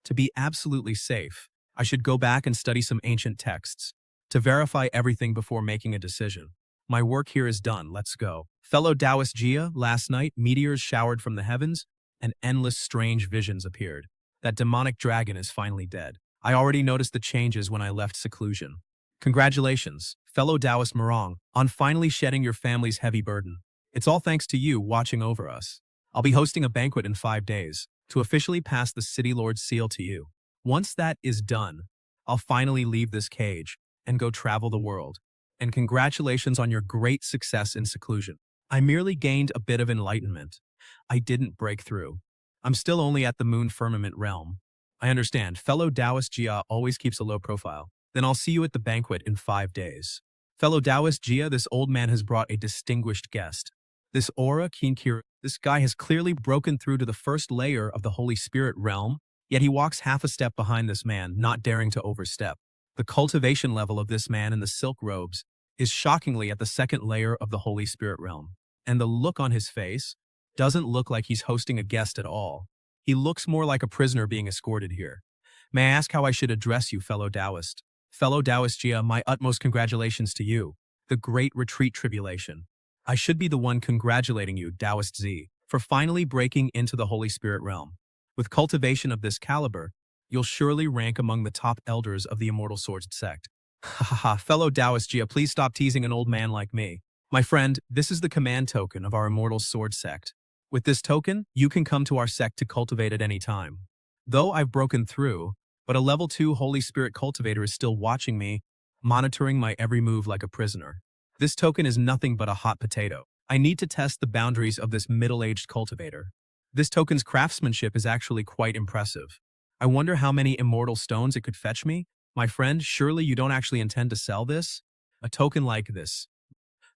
To be absolutely safe, I should go back and study some ancient texts to verify everything before making a decision. My work here is done. Let's go. Fellow Taoist Jia, last night, meteors showered from the heavens and endless strange visions appeared. That demonic dragon is finally dead. I already noticed the changes when I left seclusion. Congratulations, fellow Taoist Morong, on finally shedding your family's heavy burden. It's all thanks to you watching over us. I'll be hosting a banquet in 5 days to officially pass the City Lord's seal to you. Once that is done, I'll finally leave this cage and go travel the world. And congratulations on your great success in seclusion. I merely gained a bit of enlightenment. I didn't break through. I'm still only at the moon firmament realm. I understand, fellow Taoist Jia always keeps a low profile. Then I'll see you at the banquet in 5 days. Fellow Taoist Jia, this old man has brought a distinguished guest. This aura, Kinkir, this guy has clearly broken through to the first layer of the Holy Spirit realm, yet he walks half a step behind this man, not daring to overstep. The cultivation level of this man in the silk robes is shockingly at the second layer of the Holy Spirit realm. And the look on his face doesn't look like he's hosting a guest at all. He looks more like a prisoner being escorted here. May I ask how I should address you, fellow Taoist? Fellow Taoist Jia, my utmost congratulations to you, the Great Retreat Tribulation. I should be the one congratulating you, Taoist Z, for finally breaking into the Holy Spirit realm. With cultivation of this caliber, you'll surely rank among the top elders of the Immortal Swords sect. Ha ha ha, fellow Taoist Jia, please stop teasing an old man like me. My friend, this is the command token of our Immortal Sword sect. With this token, you can come to our sect to cultivate at any time. Though I've broken through, but a level 2 Holy Spirit cultivator is still watching me, monitoring my every move like a prisoner. This token is nothing but a hot potato. I need to test the boundaries of this middle-aged cultivator. This token's craftsmanship is actually quite impressive. I wonder how many immortal stones it could fetch me. My friend, surely you don't actually intend to sell this? A token like this,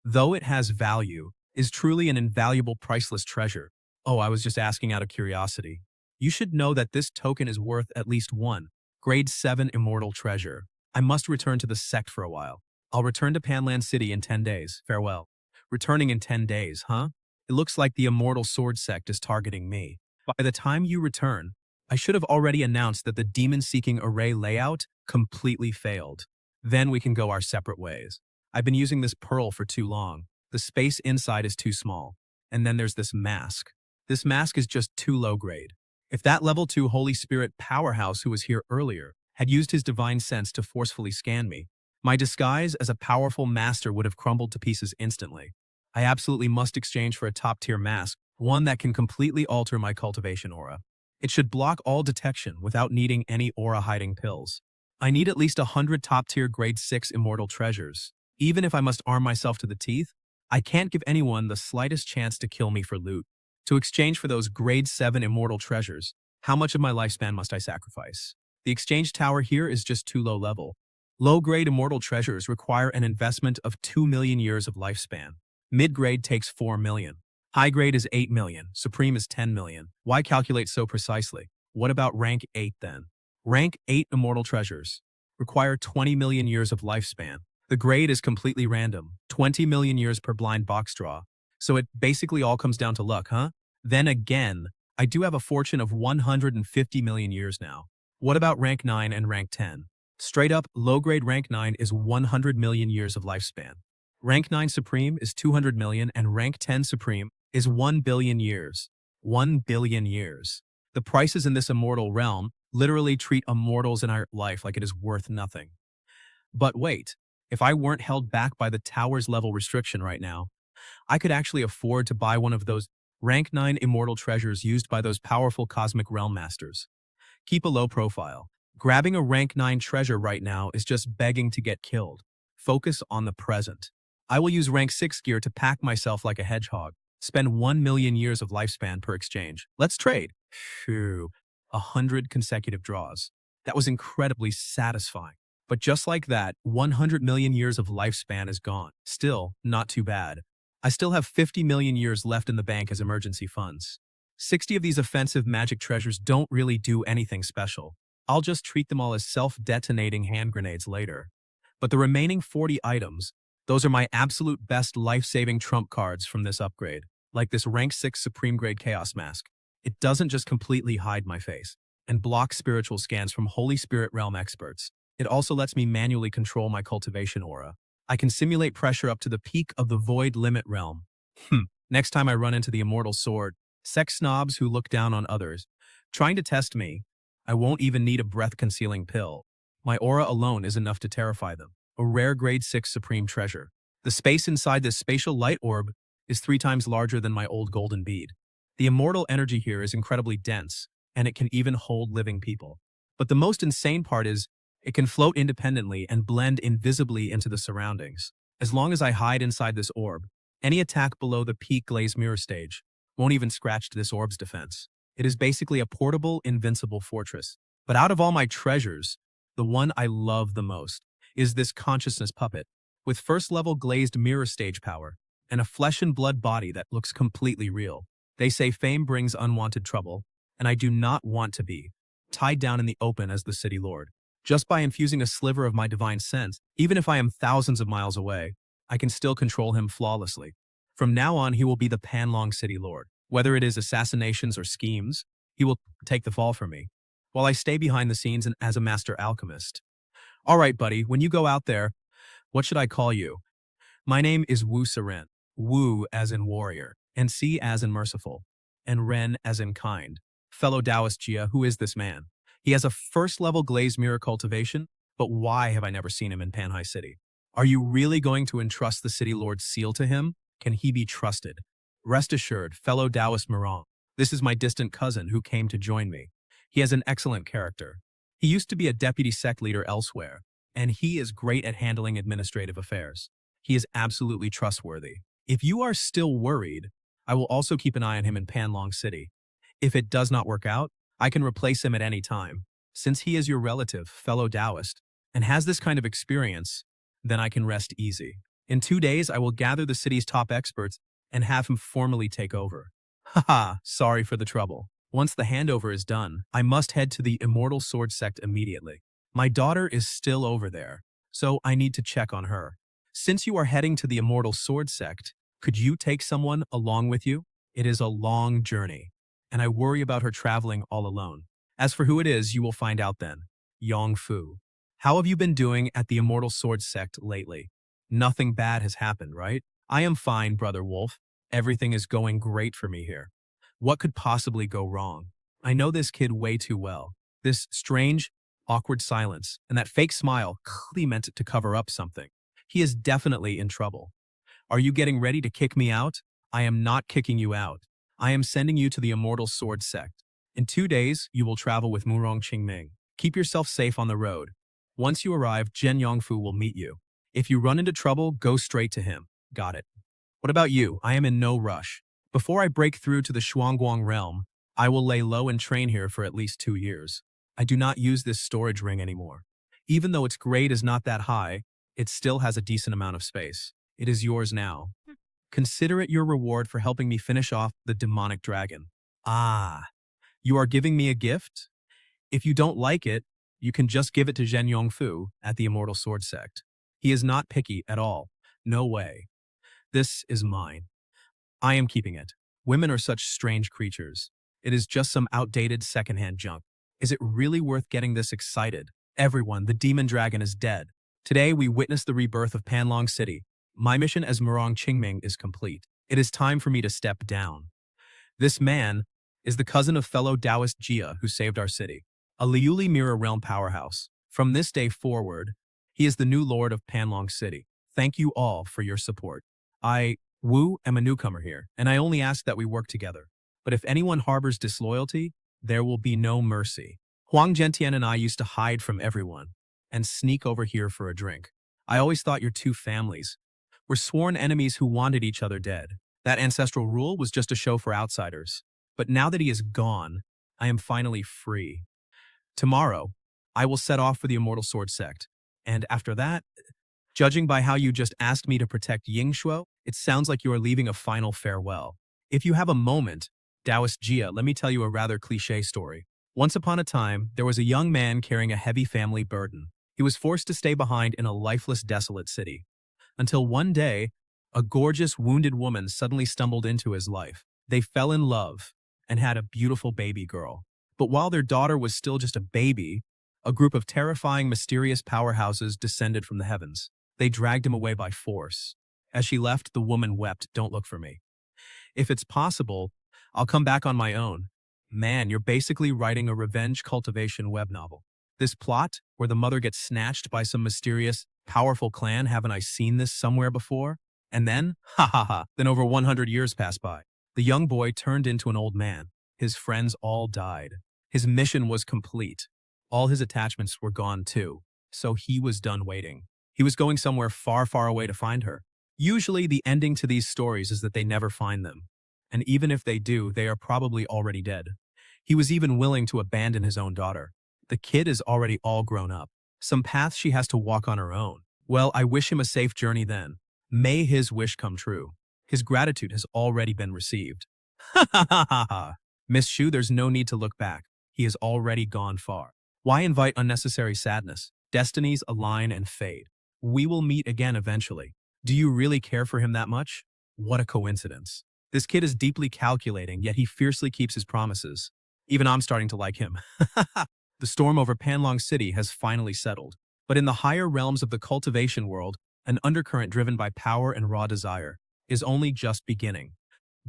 though it has value, is truly an invaluable priceless treasure. Oh, I was just asking out of curiosity. You should know that this token is worth at least one grade 7 immortal treasure. I must return to the sect for a while. I'll return to Panland City in 10 days. Farewell. Returning in 10 days, huh? It looks like the Immortal Sword sect is targeting me. By the time you return, I should have already announced that the demon-seeking array layout completely failed. Then we can go our separate ways. I've been using this pearl for too long. The space inside is too small. And then there's this mask. This mask is just too low grade. If that level 2 Holy Spirit powerhouse who was here earlier had used his divine sense to forcefully scan me, my disguise as a powerful master would have crumbled to pieces instantly. I absolutely must exchange for a top-tier mask, one that can completely alter my cultivation aura. It should block all detection without needing any aura-hiding pills. I need at least 100 top-tier grade 6 immortal treasures. Even if I must arm myself to the teeth, I can't give anyone the slightest chance to kill me for loot. To exchange for those grade 7 immortal treasures, how much of my lifespan must I sacrifice? The exchange tower here is just too low level. Low-grade immortal treasures require an investment of 2 million years of lifespan. Mid-grade takes 4 million. High-grade is 8 million. Supreme is 10 million. Why calculate so precisely? What about rank 8 then? Rank 8 immortal treasures require 20 million years of lifespan. The grade is completely random, 20 million years per blind box draw. So it basically all comes down to luck, huh? Then again, I do have a fortune of 150 million years now. What about rank 9 and rank 10? Straight up, low-grade rank 9 is 100 million years of lifespan. Rank 9 Supreme is 200 million and rank 10 Supreme is 1 billion years. 1 billion years. The prices in this immortal realm literally treat immortals in our life like it is worth nothing. But wait, if I weren't held back by the tower's level restriction right now, I could actually afford to buy one of those rank 9 immortal treasures used by those powerful cosmic realm masters. Keep a low profile. Grabbing a rank 9 treasure right now is just begging to get killed. Focus on the present. I will use rank 6 gear to pack myself like a hedgehog. Spend 1 million years of lifespan per exchange. Let's trade. Phew, 100 consecutive draws. That was incredibly satisfying. But just like that, 100 million years of lifespan is gone. Still, not too bad. I still have 50 million years left in the bank as emergency funds. 60 of these offensive magic treasures don't really do anything special. I'll just treat them all as self-detonating hand grenades later. But the remaining 40 items, those are my absolute best life-saving trump cards from this upgrade, like this rank 6 Supreme Grade Chaos Mask. It doesn't just completely hide my face and block spiritual scans from Holy Spirit Realm experts. It also lets me manually control my cultivation aura. I can simulate pressure up to the peak of the Void Limit Realm. Next time I run into the Immortal Sword, sex snobs who look down on others, trying to test me, I won't even need a breath-concealing pill. My aura alone is enough to terrify them. A rare grade 6 supreme treasure. The space inside this spatial light orb is 3 times larger than my old golden bead. The immortal energy here is incredibly dense, and it can even hold living people. But the most insane part is, it can float independently and blend invisibly into the surroundings. As long as I hide inside this orb, any attack below the peak glaze mirror stage won't even scratch this orb's defense. It is basically a portable, invincible fortress. But out of all my treasures, the one I love the most is this consciousness puppet, with first-level glazed mirror stage power and a flesh and blood body that looks completely real. They say fame brings unwanted trouble, and I do not want to be tied down in the open as the city lord. Just by infusing a sliver of my divine sense, even if I am thousands of miles away, I can still control him flawlessly. From now on, he will be the Panlong City Lord. Whether it is assassinations or schemes, he will take the fall for me, while I stay behind the scenes and as a master alchemist. All right, buddy, when you go out there, what should I call you? My name is Wu Seren. Wu as in warrior, and Si as in merciful, and Ren as in kind. Fellow Taoist Jia, who is this man? He has a first-level glazed mirror cultivation, but why have I never seen him in Panhai City? Are you really going to entrust the City Lord's seal to him? Can he be trusted? Rest assured, fellow Taoist Morong, this is my distant cousin who came to join me. He has an excellent character. He used to be a deputy sect leader elsewhere, and he is great at handling administrative affairs. He is absolutely trustworthy. If you are still worried, I will also keep an eye on him in Panlong City. If it does not work out, I can replace him at any time. Since he is your relative, fellow Taoist, and has this kind of experience, Then I can rest easy. In 2 days, I will gather the city's top experts and have him formally take over. Haha, sorry for the trouble. Once the handover is done, I must head to the Immortal Sword Sect immediately. My daughter is still over there, so I need to check on her. Since you are heading to the Immortal Sword Sect, could you take someone along with you? It is a long journey, and I worry about her traveling all alone. As for who it is, you will find out then. Yong Fu. How have you been doing at the Immortal Sword Sect lately? Nothing bad has happened, right? I am fine, Brother Wolf. Everything is going great for me here. What could possibly go wrong? I know this kid way too well. This strange, awkward silence, and that fake smile clearly meant to cover up something. He is definitely in trouble. Are you getting ready to kick me out? I am not kicking you out. I am sending you to the Immortal Sword Sect. In 2 days, you will travel with Murong Qingming. Keep yourself safe on the road. Once you arrive, Zhen Yongfu will meet you. If you run into trouble, go straight to him. Got it. What about you? I am in no rush. Before I break through to the Shuangguang realm, I will lay low and train here for at least 2 years. I do not use this storage ring anymore. Even though its grade is not that high, it still has a decent amount of space. It is yours now. Consider it your reward for helping me finish off the demonic dragon. Ah, you are giving me a gift? If you don't like it, you can just give it to Zhen Yongfu at the Immortal Sword Sect. He is not picky at all. No way. This is mine. I am keeping it. Women are such strange creatures. It is just some outdated secondhand junk. Is it really worth getting this excited? Everyone, the demon dragon is dead. Today we witness the rebirth of Panlong City. My mission as Murong Qingming is complete. It is time for me to step down. This man is the cousin of fellow Taoist Jia who saved our city, a Liuli Mirror Realm powerhouse. From this day forward, he is the new lord of Panlong City. Thank you all for your support. Wu, am a newcomer here, and I only ask that we work together. But if anyone harbors disloyalty, there will be no mercy. Huang Zhentian and I used to hide from everyone and sneak over here for a drink. I always thought your two families were sworn enemies who wanted each other dead. That ancestral rule was just a show for outsiders. But now that he is gone, I am finally free. Tomorrow, I will set off for the Immortal Sword Sect. And after that, judging by how you just asked me to protect Yingshuo, it sounds like you are leaving a final farewell. If you have a moment, Taoist Jia, let me tell you a rather cliché story. Once upon a time, there was a young man carrying a heavy family burden. He was forced to stay behind in a lifeless, desolate city. Until one day, a gorgeous, wounded woman suddenly stumbled into his life. They fell in love and had a beautiful baby girl. But while their daughter was still just a baby, a group of terrifying, mysterious powerhouses descended from the heavens. They dragged him away by force. As she left, the woman wept, "Don't look for me. If it's possible, I'll come back on my own." Man, you're basically writing a revenge cultivation web novel. This plot, where the mother gets snatched by some mysterious, powerful clan, haven't I seen this somewhere before? And then, then over 100 years passed by. The young boy turned into an old man. His friends all died. His mission was complete. All his attachments were gone too. So he was done waiting. He was going somewhere far, far away to find her. Usually the ending to these stories is that they never find them. And even if they do, they are probably already dead. He was even willing to abandon his own daughter. The kid is already all grown up. Some paths she has to walk on her own. Well, I wish him a safe journey then. May his wish come true. His gratitude has already been received. Ha ha ha ha ha. Miss Shu, there's no need to look back. He has already gone far. Why invite unnecessary sadness? Destinies align and fade. We will meet again eventually. Do you really care for him that much? What a coincidence. This kid is deeply calculating, yet he fiercely keeps his promises. Even I'm starting to like him. The storm over Panlong City has finally settled. But in the higher realms of the cultivation world, an undercurrent driven by power and raw desire is only just beginning.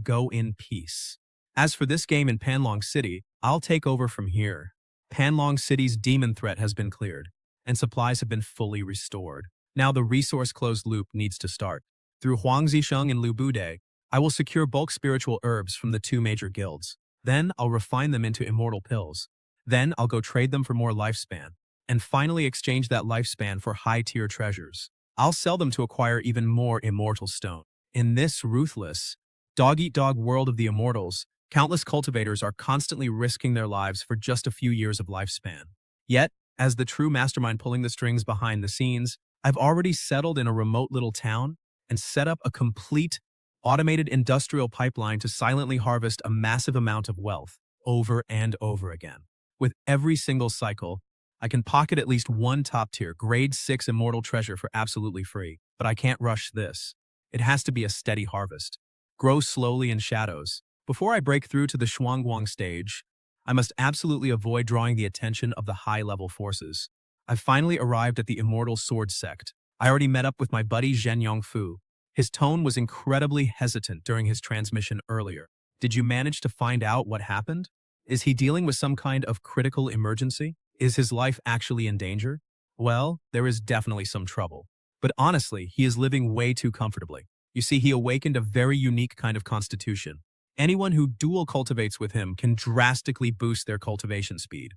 Go in peace. As for this game in Panlong City, I'll take over from here. Panlong City's demon threat has been cleared, and supplies have been fully restored. Now the resource closed loop needs to start. Through Huang Zisheng and Lu Bude, I will secure bulk spiritual herbs from the two major guilds. Then I'll refine them into immortal pills. Then I'll go trade them for more lifespan. And finally exchange that lifespan for high-tier treasures. I'll sell them to acquire even more immortal stone. In this ruthless, dog-eat-dog world of the immortals, countless cultivators are constantly risking their lives for just a few years of lifespan. Yet, as the true mastermind pulling the strings behind the scenes, I've already settled in a remote little town and set up a complete automated industrial pipeline to silently harvest a massive amount of wealth over and over again. With every single cycle, I can pocket at least one top-tier, grade 6 immortal treasure for absolutely free, but I can't rush this. It has to be a steady harvest. Grow slowly in shadows. Before I break through to the Shuangguang stage, I must absolutely avoid drawing the attention of the high-level forces. I've finally arrived at the Immortal Sword Sect. I already met up with my buddy Zhen Yongfu. His tone was incredibly hesitant during his transmission earlier. Did you manage to find out what happened? Is he dealing with some kind of critical emergency? Is his life actually in danger? Well, there is definitely some trouble. But honestly, he is living way too comfortably. You see, he awakened a very unique kind of constitution. Anyone who dual cultivates with him can drastically boost their cultivation speed.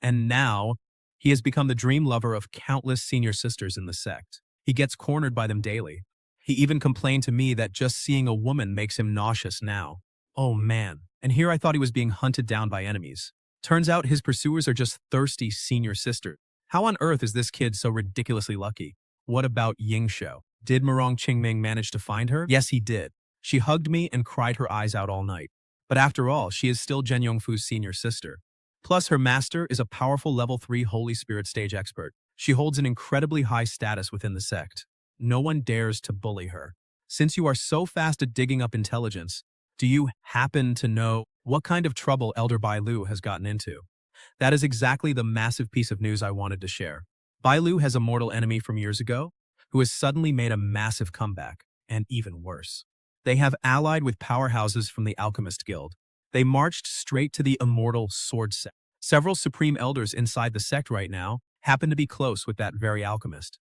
And now, he has become the dream lover of countless senior sisters in the sect. He gets cornered by them daily. He even complained to me that just seeing a woman makes him nauseous now. Oh man, and here I thought he was being hunted down by enemies. Turns out his pursuers are just thirsty senior sisters. How on earth is this kid so ridiculously lucky? What about Yingxiu? Did Murong Qingming manage to find her? Yes, he did. She hugged me and cried her eyes out all night. But after all, she is still Zhen Yongfu's senior sister. Plus, her master is a powerful level 3 Holy Spirit stage expert. She holds an incredibly high status within the sect. No one dares to bully her. Since you are so fast at digging up intelligence, do you happen to know what kind of trouble Elder Bai Lu has gotten into? That is exactly the massive piece of news I wanted to share. Bai Lu has a mortal enemy from years ago who has suddenly made a massive comeback, and even worse. They have allied with powerhouses from the Alchemist Guild. They marched straight to the Immortal Sword Sect. Several supreme elders inside the sect right now happen to be close with that very alchemist.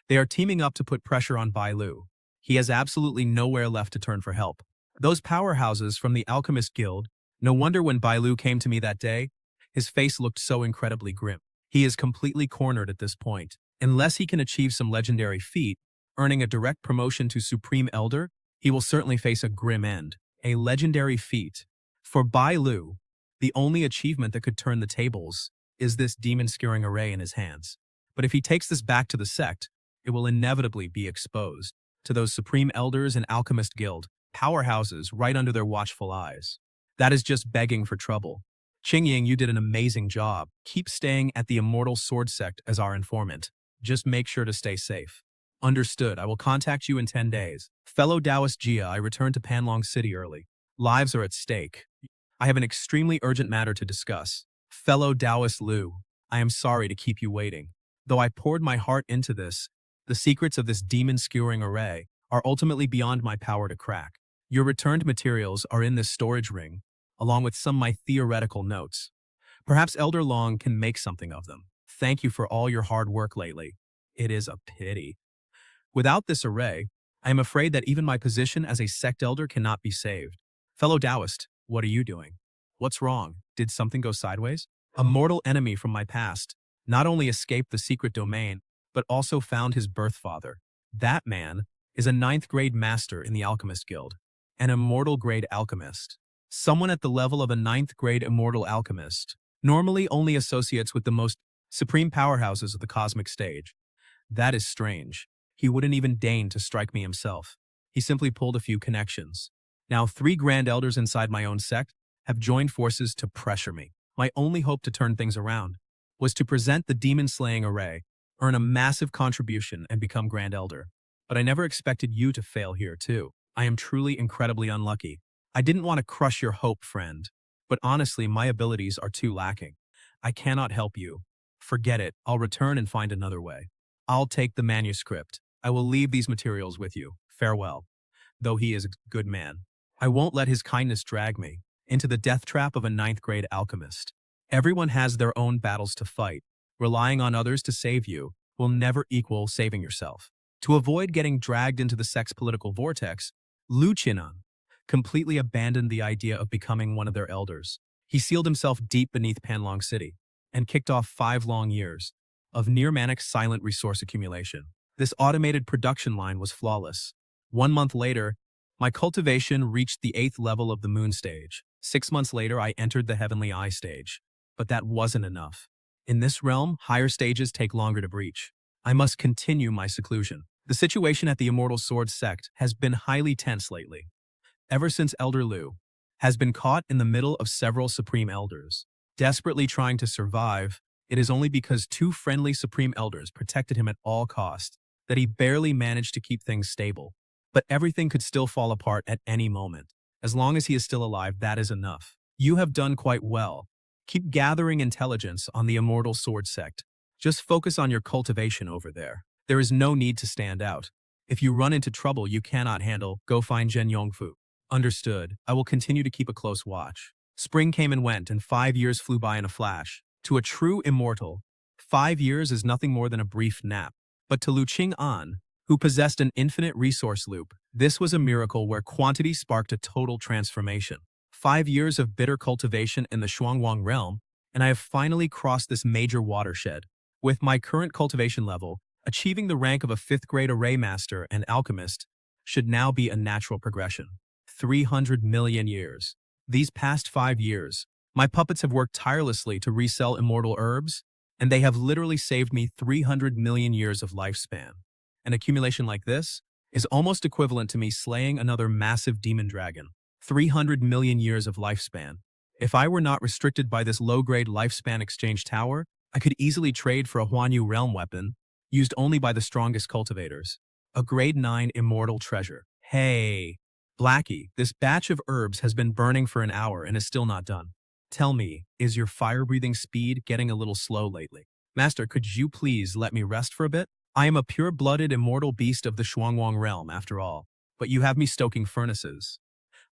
They are teaming up to put pressure on Bai Lu. He has absolutely nowhere left to turn for help. Those powerhouses from the Alchemist Guild, no wonder when Bai Lu came to me that day, his face looked so incredibly grim. He is completely cornered at this point. Unless he can achieve some legendary feat, earning a direct promotion to Supreme Elder, he will certainly face a grim end. A legendary feat. For Bai Lu, the only achievement that could turn the tables is this demon-skewering array in his hands. But if he takes this back to the sect, it will inevitably be exposed to those Supreme Elders and Alchemist Guild, powerhouses right under their watchful eyes. That is just begging for trouble. Qingying, you did an amazing job. Keep staying at the Immortal Sword Sect as our informant. Just make sure to stay safe. Understood. I will contact you in 10 days. Fellow Taoist Jia, I return to Panlong City early. Lives are at stake. I have an extremely urgent matter to discuss. Fellow Taoist Lu, I am sorry to keep you waiting. Though I poured my heart into this, the secrets of this demon-skewering array are ultimately beyond my power to crack. Your returned materials are in this storage ring, along with some of my theoretical notes. Perhaps Elder Long can make something of them. Thank you for all your hard work lately. It is a pity. Without this array, I am afraid that even my position as a sect elder cannot be saved. Fellow Taoist, what are you doing? What's wrong? Did something go sideways? A mortal enemy from my past not only escaped the secret domain, but also found his birth father. That man is a 9th grade master in the Alchemist Guild, an immortal grade alchemist. Someone at the level of a 9th grade immortal alchemist normally only associates with the most supreme powerhouses of the cosmic stage. That is strange. He wouldn't even deign to strike me himself. He simply pulled a few connections. Now 3 grand elders inside my own sect have joined forces to pressure me. My only hope to turn things around was to present the demon-slaying array, earn a massive contribution, and become grand elder. But I never expected you to fail here too. I am truly incredibly unlucky. I didn't want to crush your hope, friend. But honestly, my abilities are too lacking. I cannot help you. Forget it. I'll return and find another way. I'll take the manuscript. I will leave these materials with you. Farewell. Though he is a good man, I won't let his kindness drag me into the death trap of a 9th grade alchemist. Everyone has their own battles to fight. Relying on others to save you will never equal saving yourself. To avoid getting dragged into the sect's political vortex, Lu Qinan completely abandoned the idea of becoming one of their elders. He sealed himself deep beneath Panlong City and kicked off 5 long years of near-manic silent resource accumulation. This automated production line was flawless. 1 month later, my cultivation reached the 8th level of the moon stage. 6 months later, I entered the heavenly eye stage. But that wasn't enough. In this realm, higher stages take longer to breach. I must continue my seclusion. The situation at the Immortal Sword sect has been highly tense lately. Ever since Elder Liu has been caught in the middle of several Supreme Elders, desperately trying to survive, it is only because two friendly Supreme Elders protected him at all costs that he barely managed to keep things stable. But everything could still fall apart at any moment. As long as he is still alive, that is enough. You have done quite well. Keep gathering intelligence on the Immortal Sword sect. Just focus on your cultivation over there. There is no need to stand out. If you run into trouble you cannot handle, go find Zhen Yongfu. Understood. I will continue to keep a close watch. Spring came and went, and 5 years flew by in a flash. To a true immortal, 5 years is nothing more than a brief nap. But to Lu Qing'an, who possessed an infinite resource loop, this was a miracle where quantity sparked a total transformation. 5 years of bitter cultivation in the Shuangwang realm, and I have finally crossed this major watershed. With my current cultivation level, achieving the rank of a 5th-grade array master and alchemist should now be a natural progression. 300 million years. These past 5 years, my puppets have worked tirelessly to resell immortal herbs, and they have literally saved me 300 million years of lifespan. An accumulation like this is almost equivalent to me slaying another massive demon dragon. 300 million years of lifespan. If I were not restricted by this low-grade lifespan exchange tower, I could easily trade for a Huanyu realm weapon, used only by the strongest cultivators. A grade 9 immortal treasure. Hey, Blackie, this batch of herbs has been burning for an hour and is still not done. Tell me, is your fire-breathing speed getting a little slow lately? Master, could you please let me rest for a bit? I am a pure-blooded immortal beast of the Shuangwang realm, after all, but you have me stoking furnaces.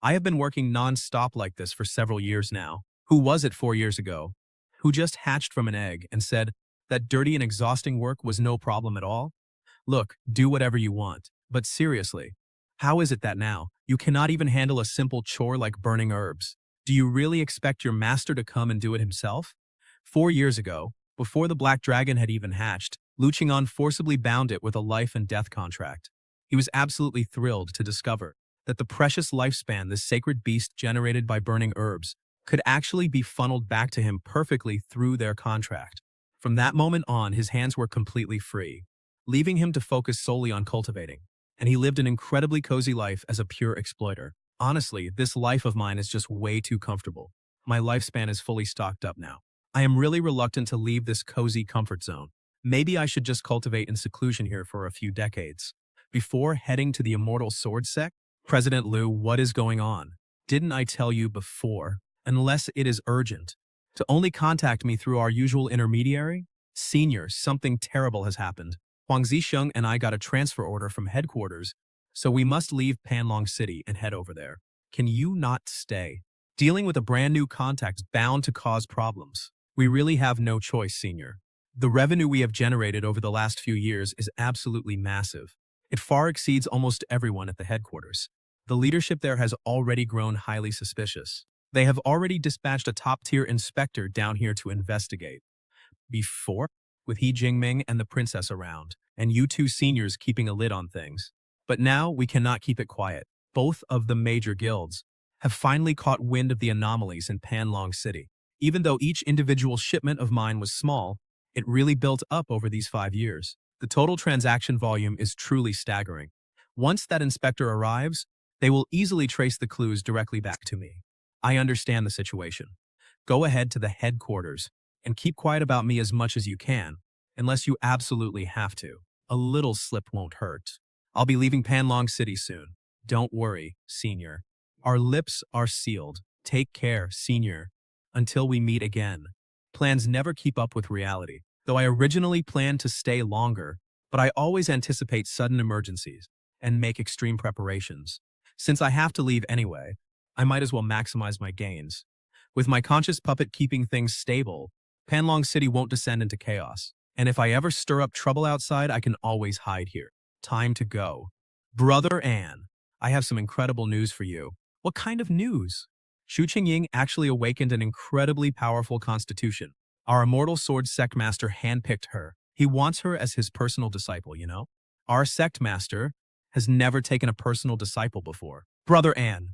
I have been working non-stop like this for several years now. Who was it 4 years ago? Who just hatched from an egg and said that dirty and exhausting work was no problem at all? Look, do whatever you want, but seriously, how is it that now you cannot even handle a simple chore like burning herbs? Do you really expect your master to come and do it himself? 4 years ago, before the Black Dragon had even hatched, Lu Qing'an forcibly bound it with a life and death contract. He was absolutely thrilled to discover that the precious lifespan this sacred beast generated by burning herbs could actually be funneled back to him perfectly through their contract. From that moment on, his hands were completely free, leaving him to focus solely on cultivating, and he lived an incredibly cozy life as a pure exploiter. Honestly, this life of mine is just way too comfortable. My lifespan is fully stocked up now. I am really reluctant to leave this cozy comfort zone. Maybe I should just cultivate in seclusion here for a few decades. Before heading to the Immortal Sword sect? President Liu, what is going on? Didn't I tell you before? Unless it is urgent, to only contact me through our usual intermediary? Senior, something terrible has happened. Huang Zisheng and I got a transfer order from headquarters, so we must leave Panlong City and head over there. Can you not stay? Dealing with a brand new contact is bound to cause problems. We really have no choice, Senior. The revenue we have generated over the last few years is absolutely massive. It far exceeds almost everyone at the headquarters. The leadership there has already grown highly suspicious. They have already dispatched a top-tier inspector down here to investigate. Before, with He Jingming and the princess around, and you two seniors keeping a lid on things. But now we cannot keep it quiet. Both of the major guilds have finally caught wind of the anomalies in Panlong City. Even though each individual shipment of mine was small, it really built up over these 5 years. The total transaction volume is truly staggering. Once that inspector arrives, they will easily trace the clues directly back to me. I understand the situation. Go ahead to the headquarters and keep quiet about me as much as you can, unless you absolutely have to. A little slip won't hurt. I'll be leaving Panlong City soon. Don't worry, Senior. Our lips are sealed. Take care, Senior. Until we meet again. Plans never keep up with reality. Though I originally planned to stay longer, but I always anticipate sudden emergencies and make extreme preparations. Since I have to leave anyway, I might as well maximize my gains. With my conscious puppet keeping things stable, Panlong City won't descend into chaos. And if I ever stir up trouble outside, I can always hide here. Time to go. Brother Ann, I have some incredible news for you. What kind of news? Shu Qingying actually awakened an incredibly powerful constitution. Our Immortal Sword sect master handpicked her. He wants her as his personal disciple, you know? Our sect master has never taken a personal disciple before. Brother Ann,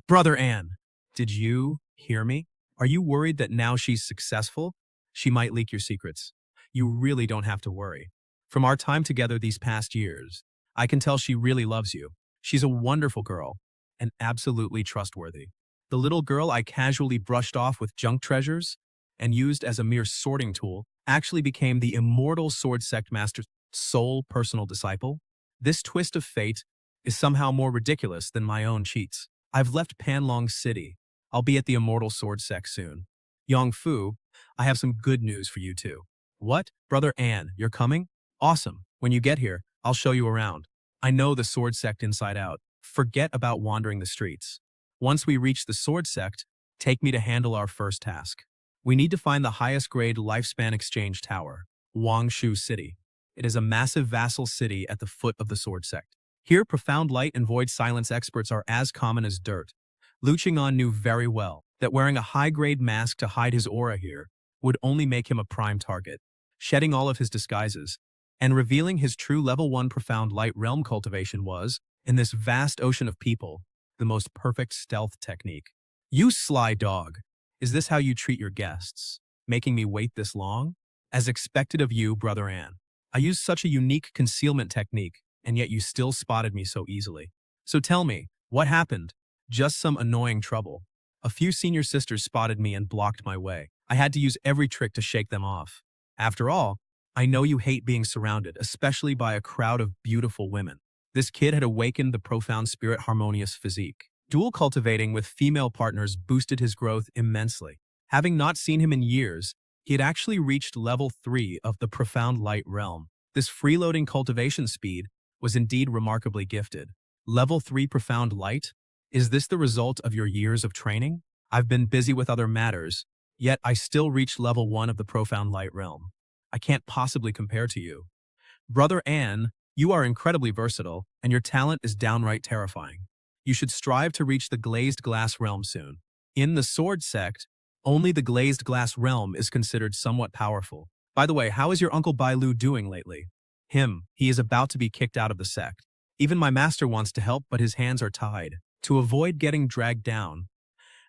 did you hear me? Are you worried that now she's successful, she might leak your secrets? You really don't have to worry. From our time together these past years, I can tell she really loves you. She's a wonderful girl and absolutely trustworthy. The little girl I casually brushed off with junk treasures and used as a mere sorting tool actually became the immortal sword sect master's sole personal disciple. This twist of fate is somehow more ridiculous than my own cheats. I've left Panlong City. I'll be at the immortal sword sect soon. Yongfu, I have some good news for you too. What? Brother An, you're coming? Awesome. When you get here, I'll show you around. I know the sword sect inside out. Forget about wandering the streets. Once we reach the sword sect, take me to handle our first task. We need to find the highest grade lifespan exchange tower, Wangshu City. It is a massive vassal city at the foot of the sword sect. Here, profound light and void silence experts are as common as dirt. Lu Qing'an knew very well that wearing a high-grade mask to hide his aura here would only make him a prime target. Shedding all of his disguises and revealing his true level 1 profound light realm cultivation was, in this vast ocean of people, the most perfect stealth technique. You sly dog! Is this how you treat your guests? Making me wait this long? As expected of you, Brother An. I used such a unique concealment technique, and yet you still spotted me so easily. So tell me, what happened? Just some annoying trouble. A few senior sisters spotted me and blocked my way. I had to use every trick to shake them off. After all, I know you hate being surrounded, especially by a crowd of beautiful women. This kid had awakened the profound spirit harmonious physique. Dual cultivating with female partners boosted his growth immensely. Having not seen him in years, he had actually reached level 3 of the profound light realm. This freeloading cultivation speed was indeed remarkably gifted. Level 3 profound light? Is this the result of your years of training? I've been busy with other matters, yet I still reached level 1 of the profound light realm. I can't possibly compare to you. Brother An, you are incredibly versatile, and your talent is downright terrifying. You should strive to reach the glazed glass realm soon. In the sword sect, only the glazed glass realm is considered somewhat powerful. By the way, how is your Uncle Bailu doing lately? He is about to be kicked out of the sect. Even my master wants to help, but his hands are tied. To avoid getting dragged down,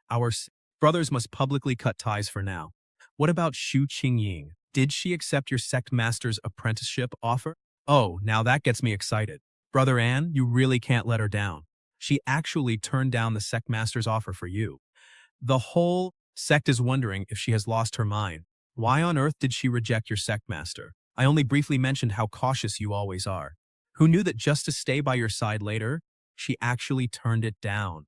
our brothers must publicly cut ties for now. What about Xu Qingying? Did she accept your sect master's apprenticeship offer? Oh, now that gets me excited. Brother An, you really can't let her down. She actually turned down the sect master's offer for you. The whole sect is wondering if she has lost her mind. Why on earth did she reject your sect master? I only briefly mentioned how cautious you always are. Who knew that just to stay by your side later, she actually turned it down?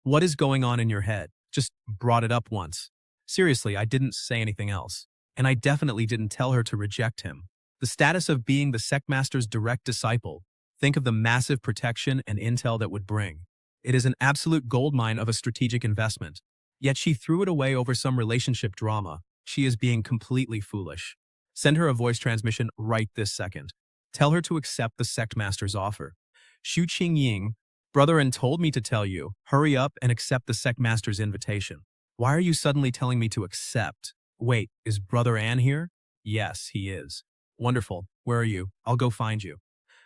What is going on in your head? Just brought it up once. Seriously, I didn't say anything else. And I definitely didn't tell her to reject him. The status of being the sect master's direct disciple, think of the massive protection and intel that would bring. It is an absolute goldmine of a strategic investment. Yet she threw it away over some relationship drama. She is being completely foolish. Send her a voice transmission right this second. Tell her to accept the sect master's offer. Xu Qingying, Brother An told me to tell you, hurry up and accept the sect master's invitation. Why are you suddenly telling me to accept? Wait, is Brother An here? Yes, he is. Wonderful. Where are you? I'll go find you.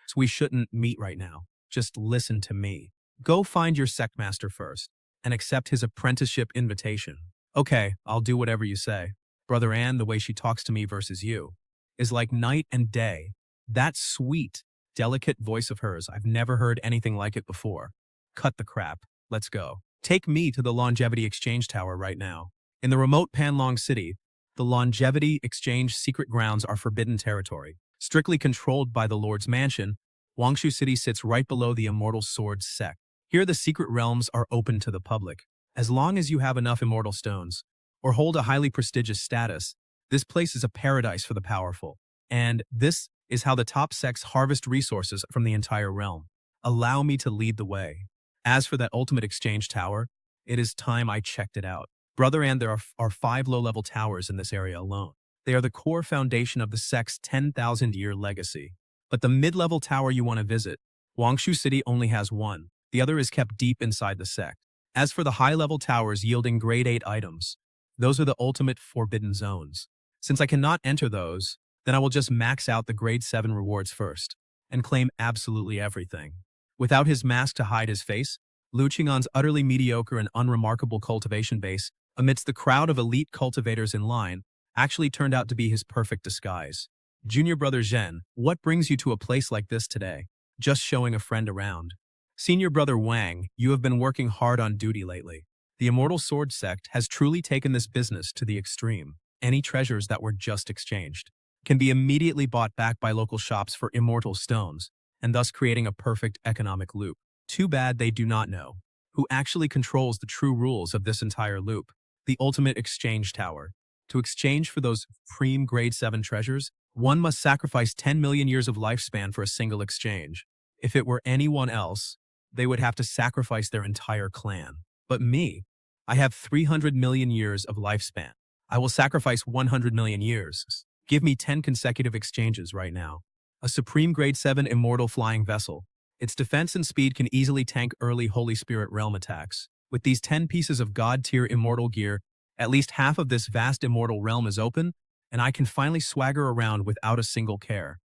So we shouldn't meet right now. Just listen to me. Go find your sect master first and accept his apprenticeship invitation. Okay, I'll do whatever you say. Brother An, the way she talks to me versus you is like night and day. That sweet, delicate voice of hers, I've never heard anything like it before. Cut the crap. Let's go. Take me to the Longevity Exchange Tower right now. In the remote Panlong City, the Longevity Exchange secret grounds are forbidden territory. Strictly controlled by the Lord's Mansion, Wangshu City sits right below the Immortal Sword sect. Here the secret realms are open to the public. As long as you have enough immortal stones, or hold a highly prestigious status, this place is a paradise for the powerful. And this is how the top sects harvest resources from the entire realm. Allow me to lead the way. As for that ultimate exchange tower, it is time I checked it out. Brother An, there are 5 low-level towers in this area alone. They are the core foundation of the sect's 10,000-year legacy. But the mid-level tower you want to visit, Wangshu City only has 1. The other is kept deep inside the sect. As for the high-level towers yielding grade 8 items, those are the ultimate forbidden zones. Since I cannot enter those, then I will just max out the grade 7 rewards first, and claim absolutely everything. Without his mask to hide his face, Lu Qing'an's utterly mediocre and unremarkable cultivation base, amidst the crowd of elite cultivators in line, actually turned out to be his perfect disguise. Junior brother Zhen, what brings you to a place like this today? Just showing a friend around. Senior brother Wang, you have been working hard on duty lately. The Immortal Sword sect has truly taken this business to the extreme. Any treasures that were just exchanged can be immediately bought back by local shops for immortal stones, and thus creating a perfect economic loop. Too bad they do not know who actually controls the true rules of this entire loop. The ultimate exchange tower. To exchange for those supreme grade 7 treasures, one must sacrifice 10 million years of lifespan for a single exchange. If it were anyone else, they would have to sacrifice their entire clan. But me, I have 300 million years of lifespan. I will sacrifice 100 million years. Give me 10 consecutive exchanges right now. A supreme grade 7 immortal flying vessel. Its defense and speed can easily tank early Holy Spirit realm attacks. With these 10 pieces of god-tier immortal gear, at least half of this vast immortal realm is open, and I can finally swagger around without a single care.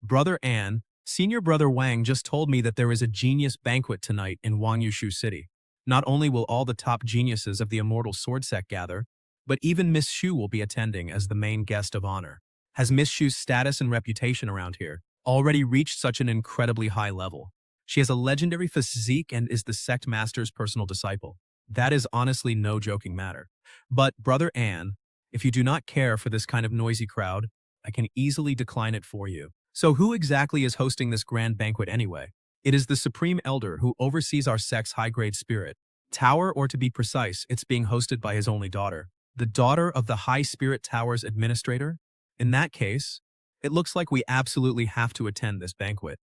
Brother An, senior brother Wang just told me that there is a genius banquet tonight in Wangyushu City. Not only will all the top geniuses of the Immortal Sword Sect gather, but even Miss Shu will be attending as the main guest of honor. Has Miss Shu's status and reputation around here already reached such an incredibly high level? She has a legendary physique and is the sect master's personal disciple. That is honestly no joking matter. But, Brother An, if you do not care for this kind of noisy crowd, I can easily decline it for you. So who exactly is hosting this grand banquet anyway? It is the Supreme Elder who oversees our sect's high-grade spirit tower, or to be precise, it's being hosted by his only daughter, the daughter of the High Spirit Tower's administrator. In that case, it looks like we absolutely have to attend this banquet.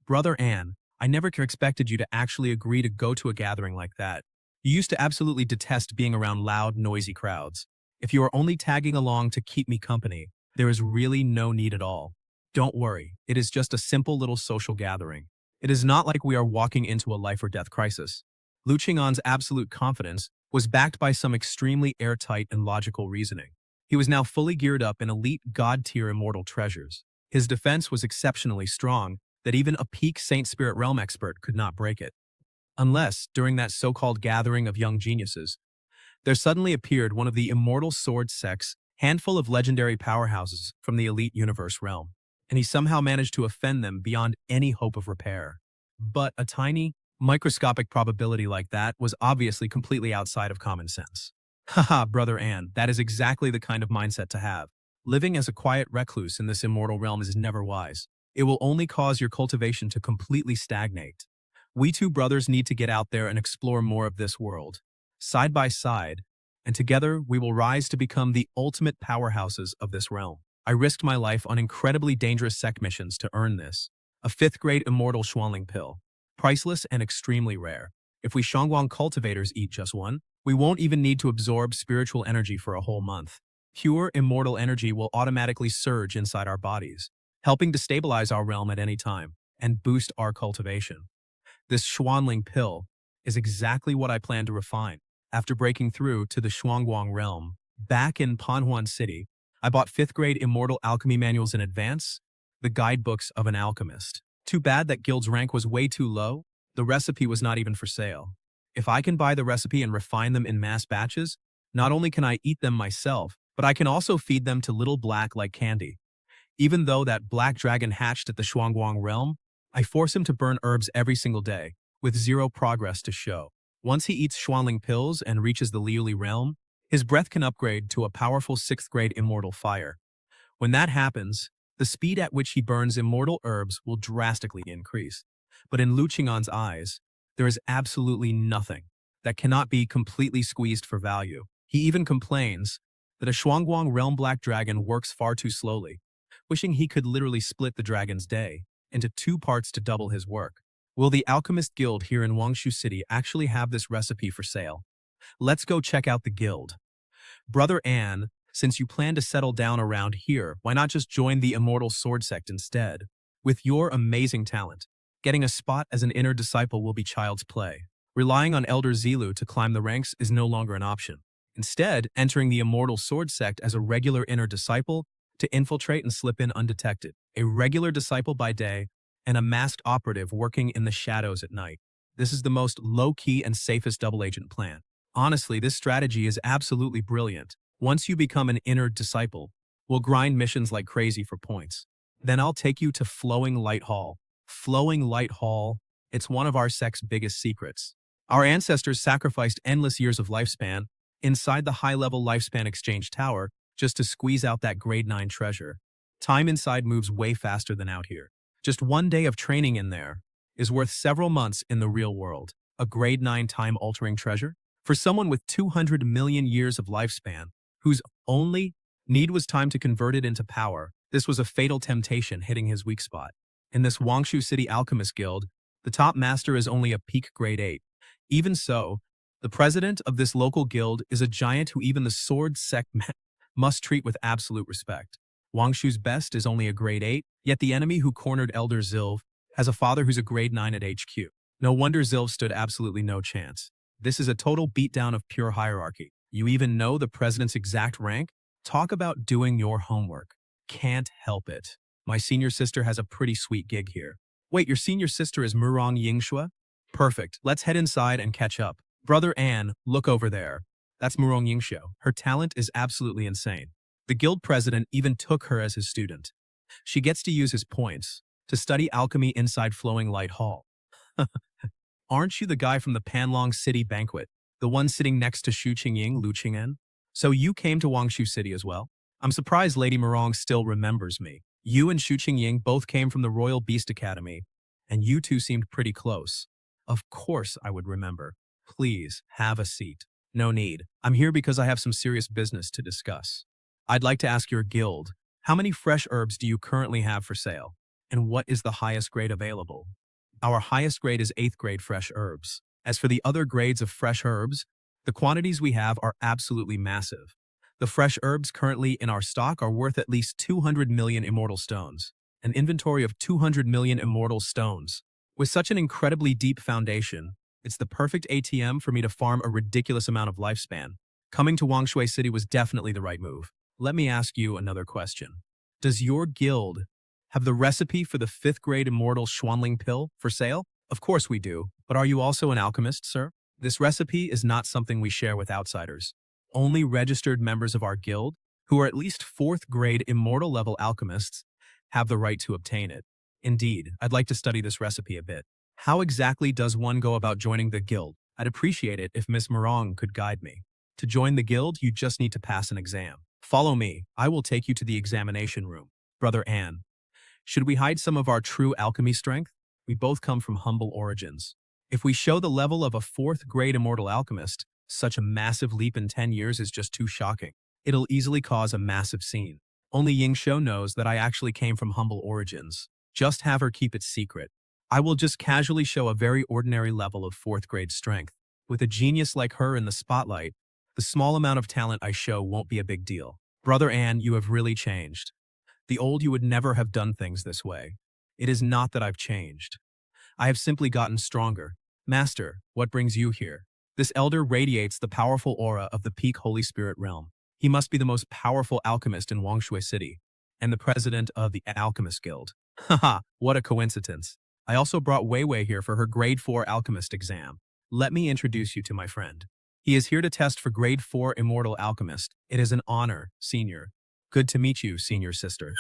Brother An, I never expected you to actually agree to go to a gathering like that. You used to absolutely detest being around loud, noisy crowds. If you are only tagging along to keep me company, there is really no need at all. Don't worry, it is just a simple little social gathering. It is not like we are walking into a life or death crisis. Lu Qing'an's absolute confidence was backed by some extremely airtight and logical reasoning. He was now fully geared up in elite god-tier immortal treasures. His defense was exceptionally strong, that even a peak Saint Spirit Realm expert could not break it. Unless, during that so-called gathering of young geniuses, there suddenly appeared one of the Immortal Sword Sect's handful of legendary powerhouses from the elite universe realm, and he somehow managed to offend them beyond any hope of repair. But a tiny, microscopic probability like that was obviously completely outside of common sense. Haha, Brother An, that is exactly the kind of mindset to have. Living as a quiet recluse in this immortal realm is never wise. It will only cause your cultivation to completely stagnate. We two brothers need to get out there and explore more of this world, side by side, and together we will rise to become the ultimate powerhouses of this realm. I risked my life on incredibly dangerous sect missions to earn this. A 5th-grade immortal Schwanling pill. Priceless and extremely rare. If we Shangguang cultivators eat just one, we won't even need to absorb spiritual energy for a whole month. Pure immortal energy will automatically surge inside our bodies, helping to stabilize our realm at any time and boost our cultivation. This Schwanling pill is exactly what I plan to refine. After breaking through to the Shuangguang realm, back in Panhuan City, I bought 5th-grade immortal alchemy manuals in advance, the guidebooks of an alchemist. Too bad that guild's rank was way too low. The recipe was not even for sale. If I can buy the recipe and refine them in mass batches, not only can I eat them myself, but I can also feed them to Little Black like candy. Even though that black dragon hatched at the Shuangguang realm, I force him to burn herbs every single day, with zero progress to show. Once he eats Schwanling pills and reaches the Liuli realm, his breath can upgrade to a powerful 6th-grade immortal fire. When that happens, the speed at which he burns immortal herbs will drastically increase. But in Lu Qing'an's eyes, there is absolutely nothing that cannot be completely squeezed for value. He even complains that a Shuangguang realm black dragon works far too slowly, wishing he could literally split the dragon's day into 2 parts to double his work. Will the Alchemist Guild here in Wangshu City actually have this recipe for sale? Let's go check out the guild. Brother An, since you plan to settle down around here, why not just join the Immortal Sword Sect instead? With your amazing talent, getting a spot as an inner disciple will be child's play. Relying on Elder Zilu to climb the ranks is no longer an option. Instead, entering the Immortal Sword Sect as a regular inner disciple to infiltrate and slip in undetected. A regular disciple by day and a masked operative working in the shadows at night. This is the most low-key and safest double agent plan. Honestly, this strategy is absolutely brilliant. Once you become an inner disciple, We'll grind missions like crazy for points. Then I'll take you to Flowing Light Hall. Flowing Light Hall, it's one of our sect's biggest secrets. Our ancestors sacrificed endless years of lifespan inside the high-level lifespan exchange tower just to squeeze out that grade 9 treasure. Time inside moves way faster than out here. Just one day of training in there is worth several months in the real world. A grade 9 time-altering treasure? For someone with 200 million years of lifespan, whose only need was time to convert it into power, this was a fatal temptation hitting his weak spot. In this Wangshu City Alchemist Guild, the top master is only a peak grade 8. Even so, the president of this local guild is a giant who even the sword sect must treat with absolute respect. Wangshu's best is only a grade 8, yet the enemy who cornered Elder Zilv has a father who's a grade 9 at HQ. No wonder Zilv stood absolutely no chance. This is a total beatdown of pure hierarchy. You even know the president's exact rank? Talk about doing your homework. Can't help it. My senior sister has a pretty sweet gig here. Wait, your senior sister is Murong Yingxue? Perfect. Let's head inside and catch up. Brother Anne, look over there. That's Murong Yingxue. Her talent is absolutely insane. The guild president even took her as his student. She gets to use his points to study alchemy inside Flowing Light Hall. Aren't you the guy from the Panlong City banquet? The one sitting next to Xu Qingying, Lu Qing'an? So you came to Wangshu City as well? I'm surprised Lady Murong still remembers me. You and Xu Qingying both came from the Royal Beast Academy, and you two seemed pretty close. Of course I would remember. Please, have a seat. No need. I'm here because I have some serious business to discuss. I'd like to ask your guild, how many fresh herbs do you currently have for sale? And what is the highest grade available? Our highest grade is 8th grade fresh herbs. As for the other grades of fresh herbs, the quantities we have are absolutely massive. The fresh herbs currently in our stock are worth at least 200 million immortal stones. An inventory of 200 million immortal stones. With such an incredibly deep foundation, it's the perfect ATM for me to farm a ridiculous amount of lifespan. Coming to Wangshui City was definitely the right move. Let me ask you another question. Does your guild have the recipe for the 5th grade immortal Xuanling pill for sale? Of course we do, but are you also an alchemist, sir? This recipe is not something we share with outsiders. Only registered members of our guild, who are at least 4th grade immortal level alchemists, have the right to obtain it. Indeed, I'd like to study this recipe a bit. How exactly does one go about joining the guild? I'd appreciate it if Miss Murong could guide me. To join the guild, you just need to pass an exam. Follow me. I will take you to the examination room. Brother Anne, should we hide some of our true alchemy strength? We both come from humble origins. If we show the level of a 4th grade immortal alchemist, such a massive leap in 10 years is just too shocking. It'll easily cause a massive scene. Only Yingxiu knows that I actually came from humble origins. Just have her keep it secret. I will just casually show a very ordinary level of 4th grade strength. With a genius like her in the spotlight, the small amount of talent I show won't be a big deal. Brother Anne, you have really changed. The old you would never have done things this way. It is not that I've changed. I have simply gotten stronger. Master, what brings you here? This elder radiates the powerful aura of the peak Holy Spirit realm. He must be the most powerful alchemist in Wangshui City, and the president of the Alchemist Guild. Haha, what a coincidence. I also brought Wei Wei here for her grade 4 alchemist exam. Let me introduce you to my friend. He is here to test for grade 4 immortal alchemist. It is an honor, senior. Good to meet you, senior sister.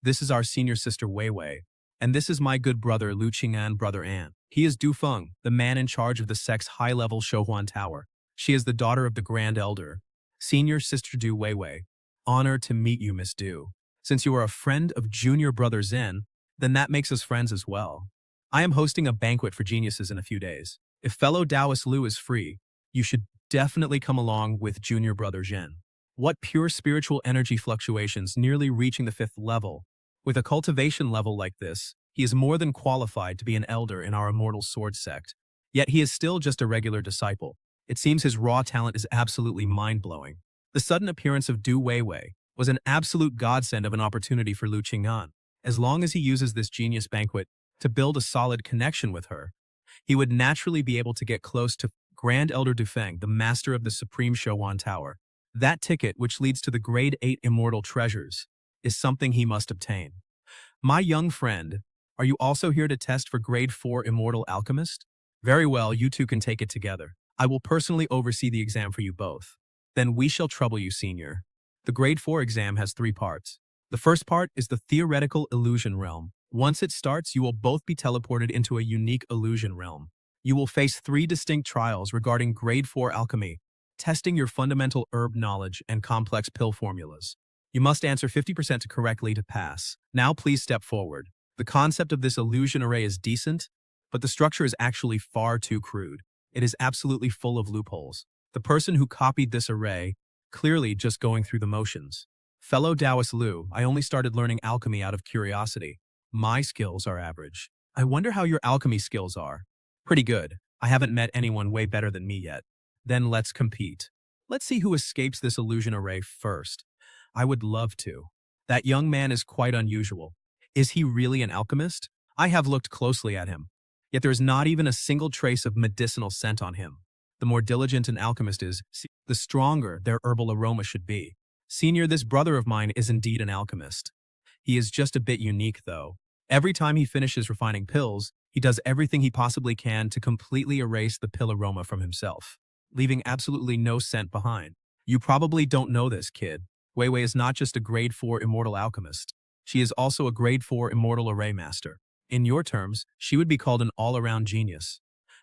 This is our senior sister Wei Wei, and this is my good brother Lu Qing'an, brother An. He is Du Feng, the man in charge of the sect's high-level Shouhuan Tower. She is the daughter of the Grand Elder, senior sister Du Wei Wei. Honor to meet you, Miss Du. Since you are a friend of junior brother Zen, then that makes us friends as well. I am hosting a banquet for geniuses in a few days. If fellow Taoist Lu is free, you should definitely come along with junior brother Zhen. What pure spiritual energy fluctuations nearly reaching the 5th level. With a cultivation level like this, he is more than qualified to be an elder in our immortal sword sect. Yet he is still just a regular disciple. It seems his raw talent is absolutely mind-blowing. The sudden appearance of Du Weiwei was an absolute godsend of an opportunity for Lu Qing'an. As long as he uses this genius banquet to build a solid connection with her, he would naturally be able to get close to Grand Elder Dufeng, the master of the Supreme Shouhuan Tower. That ticket, which leads to the Grade 8 Immortal Treasures, is something he must obtain. My young friend, are you also here to test for Grade 4 Immortal Alchemist? Very well, you two can take it together. I will personally oversee the exam for you both. Then we shall trouble you, senior. The Grade 4 exam has 3 parts. The first part is the theoretical illusion realm. Once it starts, you will both be teleported into a unique illusion realm. You will face 3 distinct trials regarding Grade 4 alchemy, testing your fundamental herb knowledge and complex pill formulas. You must answer 50% correctly to pass. Now please step forward. The concept of this illusion array is decent, but the structure is actually far too crude. It is absolutely full of loopholes. The person who copied this array, clearly just going through the motions. Fellow Taoist Liu, I only started learning alchemy out of curiosity. My skills are average. I wonder how your alchemy skills are. Pretty good. I haven't met anyone way better than me yet. Then let's compete. Let's see who escapes this illusion array first. I would love to. That young man is quite unusual. Is he really an alchemist? I have looked closely at him, yet there is not even a single trace of medicinal scent on him. The more diligent an alchemist is, the stronger their herbal aroma should be. Senior, this brother of mine is indeed an alchemist. He is just a bit unique, though. Every time he finishes refining pills, he does everything he possibly can to completely erase the pill aroma from himself, leaving absolutely no scent behind. You probably don't know this, kid. Wei Wei is not just a Grade 4 immortal alchemist. She is also a Grade 4 immortal array master. In your terms, she would be called an all-around genius.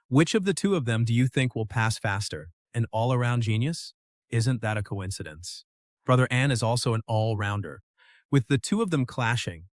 Which of the two of them do you think will pass faster? An all-around genius? Isn't that a coincidence? Brother An is also an all-rounder. With the two of them clashing,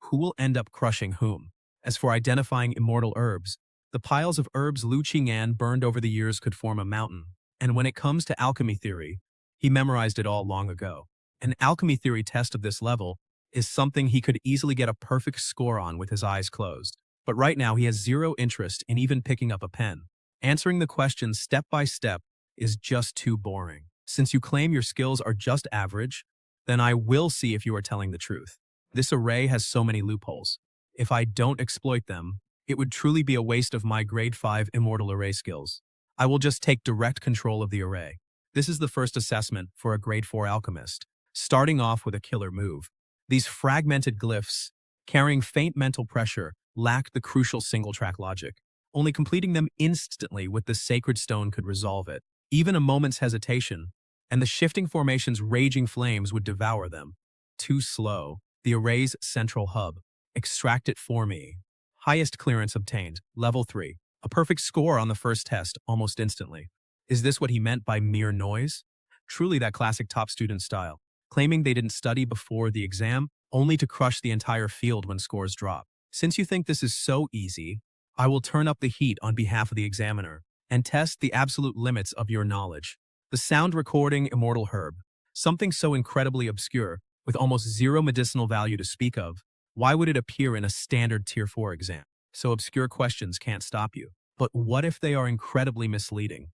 who will end up crushing whom? As for identifying immortal herbs, the piles of herbs Lu Qing'an burned over the years could form a mountain. And when it comes to alchemy theory, he memorized it all long ago. An alchemy theory test of this level is something he could easily get a perfect score on with his eyes closed. But right now he has zero interest in even picking up a pen. Answering the questions step by step is just too boring. Since you claim your skills are just average, then I will see if you are telling the truth. This array has so many loopholes. If I don't exploit them, it would truly be a waste of my Grade 5 immortal array skills. I will just take direct control of the array. This is the first assessment for a Grade 4 alchemist, starting off with a killer move. These fragmented glyphs, carrying faint mental pressure, lack the crucial single-track logic. Only completing them instantly with the sacred stone could resolve it. Even a moment's hesitation, and the shifting formation's raging flames would devour them. Too slow. The array's central hub. Extract it for me. Highest clearance obtained, level 3. A perfect score on the first test, almost instantly. Is this what he meant by mere noise? Truly that classic top student style, claiming they didn't study before the exam, only to crush the entire field when scores drop. Since you think this is so easy, I will turn up the heat on behalf of the examiner and test the absolute limits of your knowledge. The sound recording immortal herb, something so incredibly obscure, with almost zero medicinal value to speak of, why would it appear in a standard Tier 4 exam? So obscure questions can't stop you. But what if they are incredibly misleading?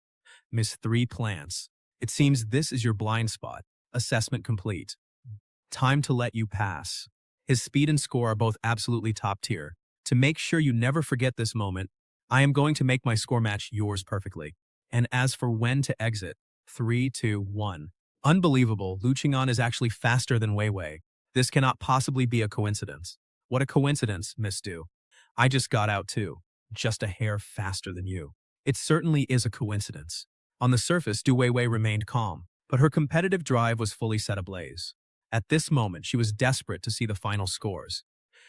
Miss 3 plants. It seems this is your blind spot. Assessment complete. Time to let you pass. His speed and score are both absolutely top tier. To make sure you never forget this moment, I am going to make my score match yours perfectly. And as for when to exit, 3, 2, 1. Unbelievable, Lu Qing'an is actually faster than Wei Wei. This cannot possibly be a coincidence. What a coincidence, Miss Du. I just got out too, just a hair faster than you. It certainly is a coincidence. On the surface, Du Wei remained calm, but her competitive drive was fully set ablaze. At this moment, she was desperate to see the final scores.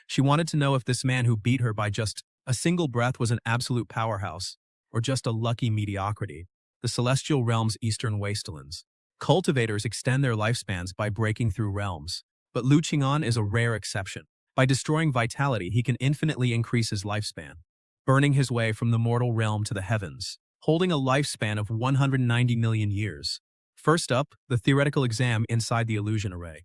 She wanted to know if this man who beat her by just a single breath was an absolute powerhouse, or just a lucky mediocrity. The celestial realm's eastern wastelands. Cultivators extend their lifespans by breaking through realms, but Lu Qing'an is a rare exception. By destroying vitality, he can infinitely increase his lifespan, burning his way from the mortal realm to the heavens, holding a lifespan of 190 million years. First up, the theoretical exam inside the illusion array.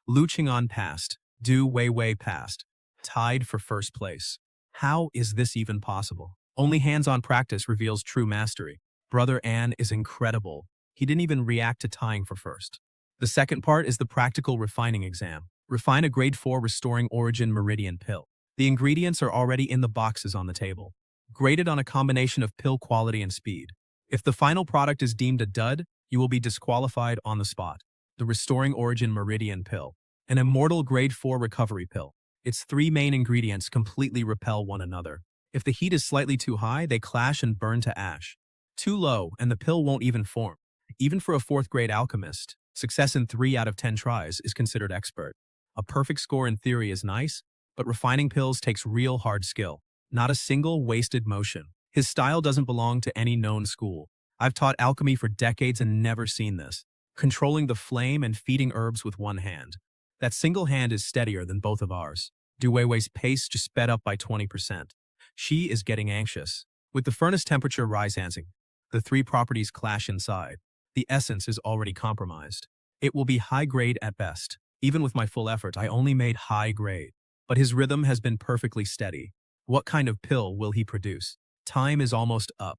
Lu Qing'an passed. Du Wei passed. Tied for first place. How is this even possible? Only hands-on practice reveals true mastery. Brother An is incredible. He didn't even react to tying for first. The second part is the practical refining exam. Refine a Grade 4 Restoring Origin Meridian pill. The ingredients are already in the boxes on the table, graded on a combination of pill quality and speed. If the final product is deemed a dud, you will be disqualified on the spot. The Restoring Origin Meridian pill. An immortal Grade 4 recovery pill. Its 3 main ingredients completely repel one another. If the heat is slightly too high, they clash and burn to ash. Too low, and the pill won't even form. Even for a 4th grade alchemist, Success in 3 out of 10 tries is considered expert. A perfect score in theory is nice, but refining pills takes real hard skill. Not a single wasted motion. His style doesn't belong to any known school. I've taught alchemy for decades and never seen this. Controlling the flame and feeding herbs with one hand. That single hand is steadier than both of ours. Du Weiwei's pace just sped up by 20%. She is getting anxious. With the furnace temperature rising, the 3 properties clash inside. The essence is already compromised. It will be high grade at best. Even with my full effort, I only made high grade. But his rhythm has been perfectly steady. What kind of pill will he produce? Time is almost up.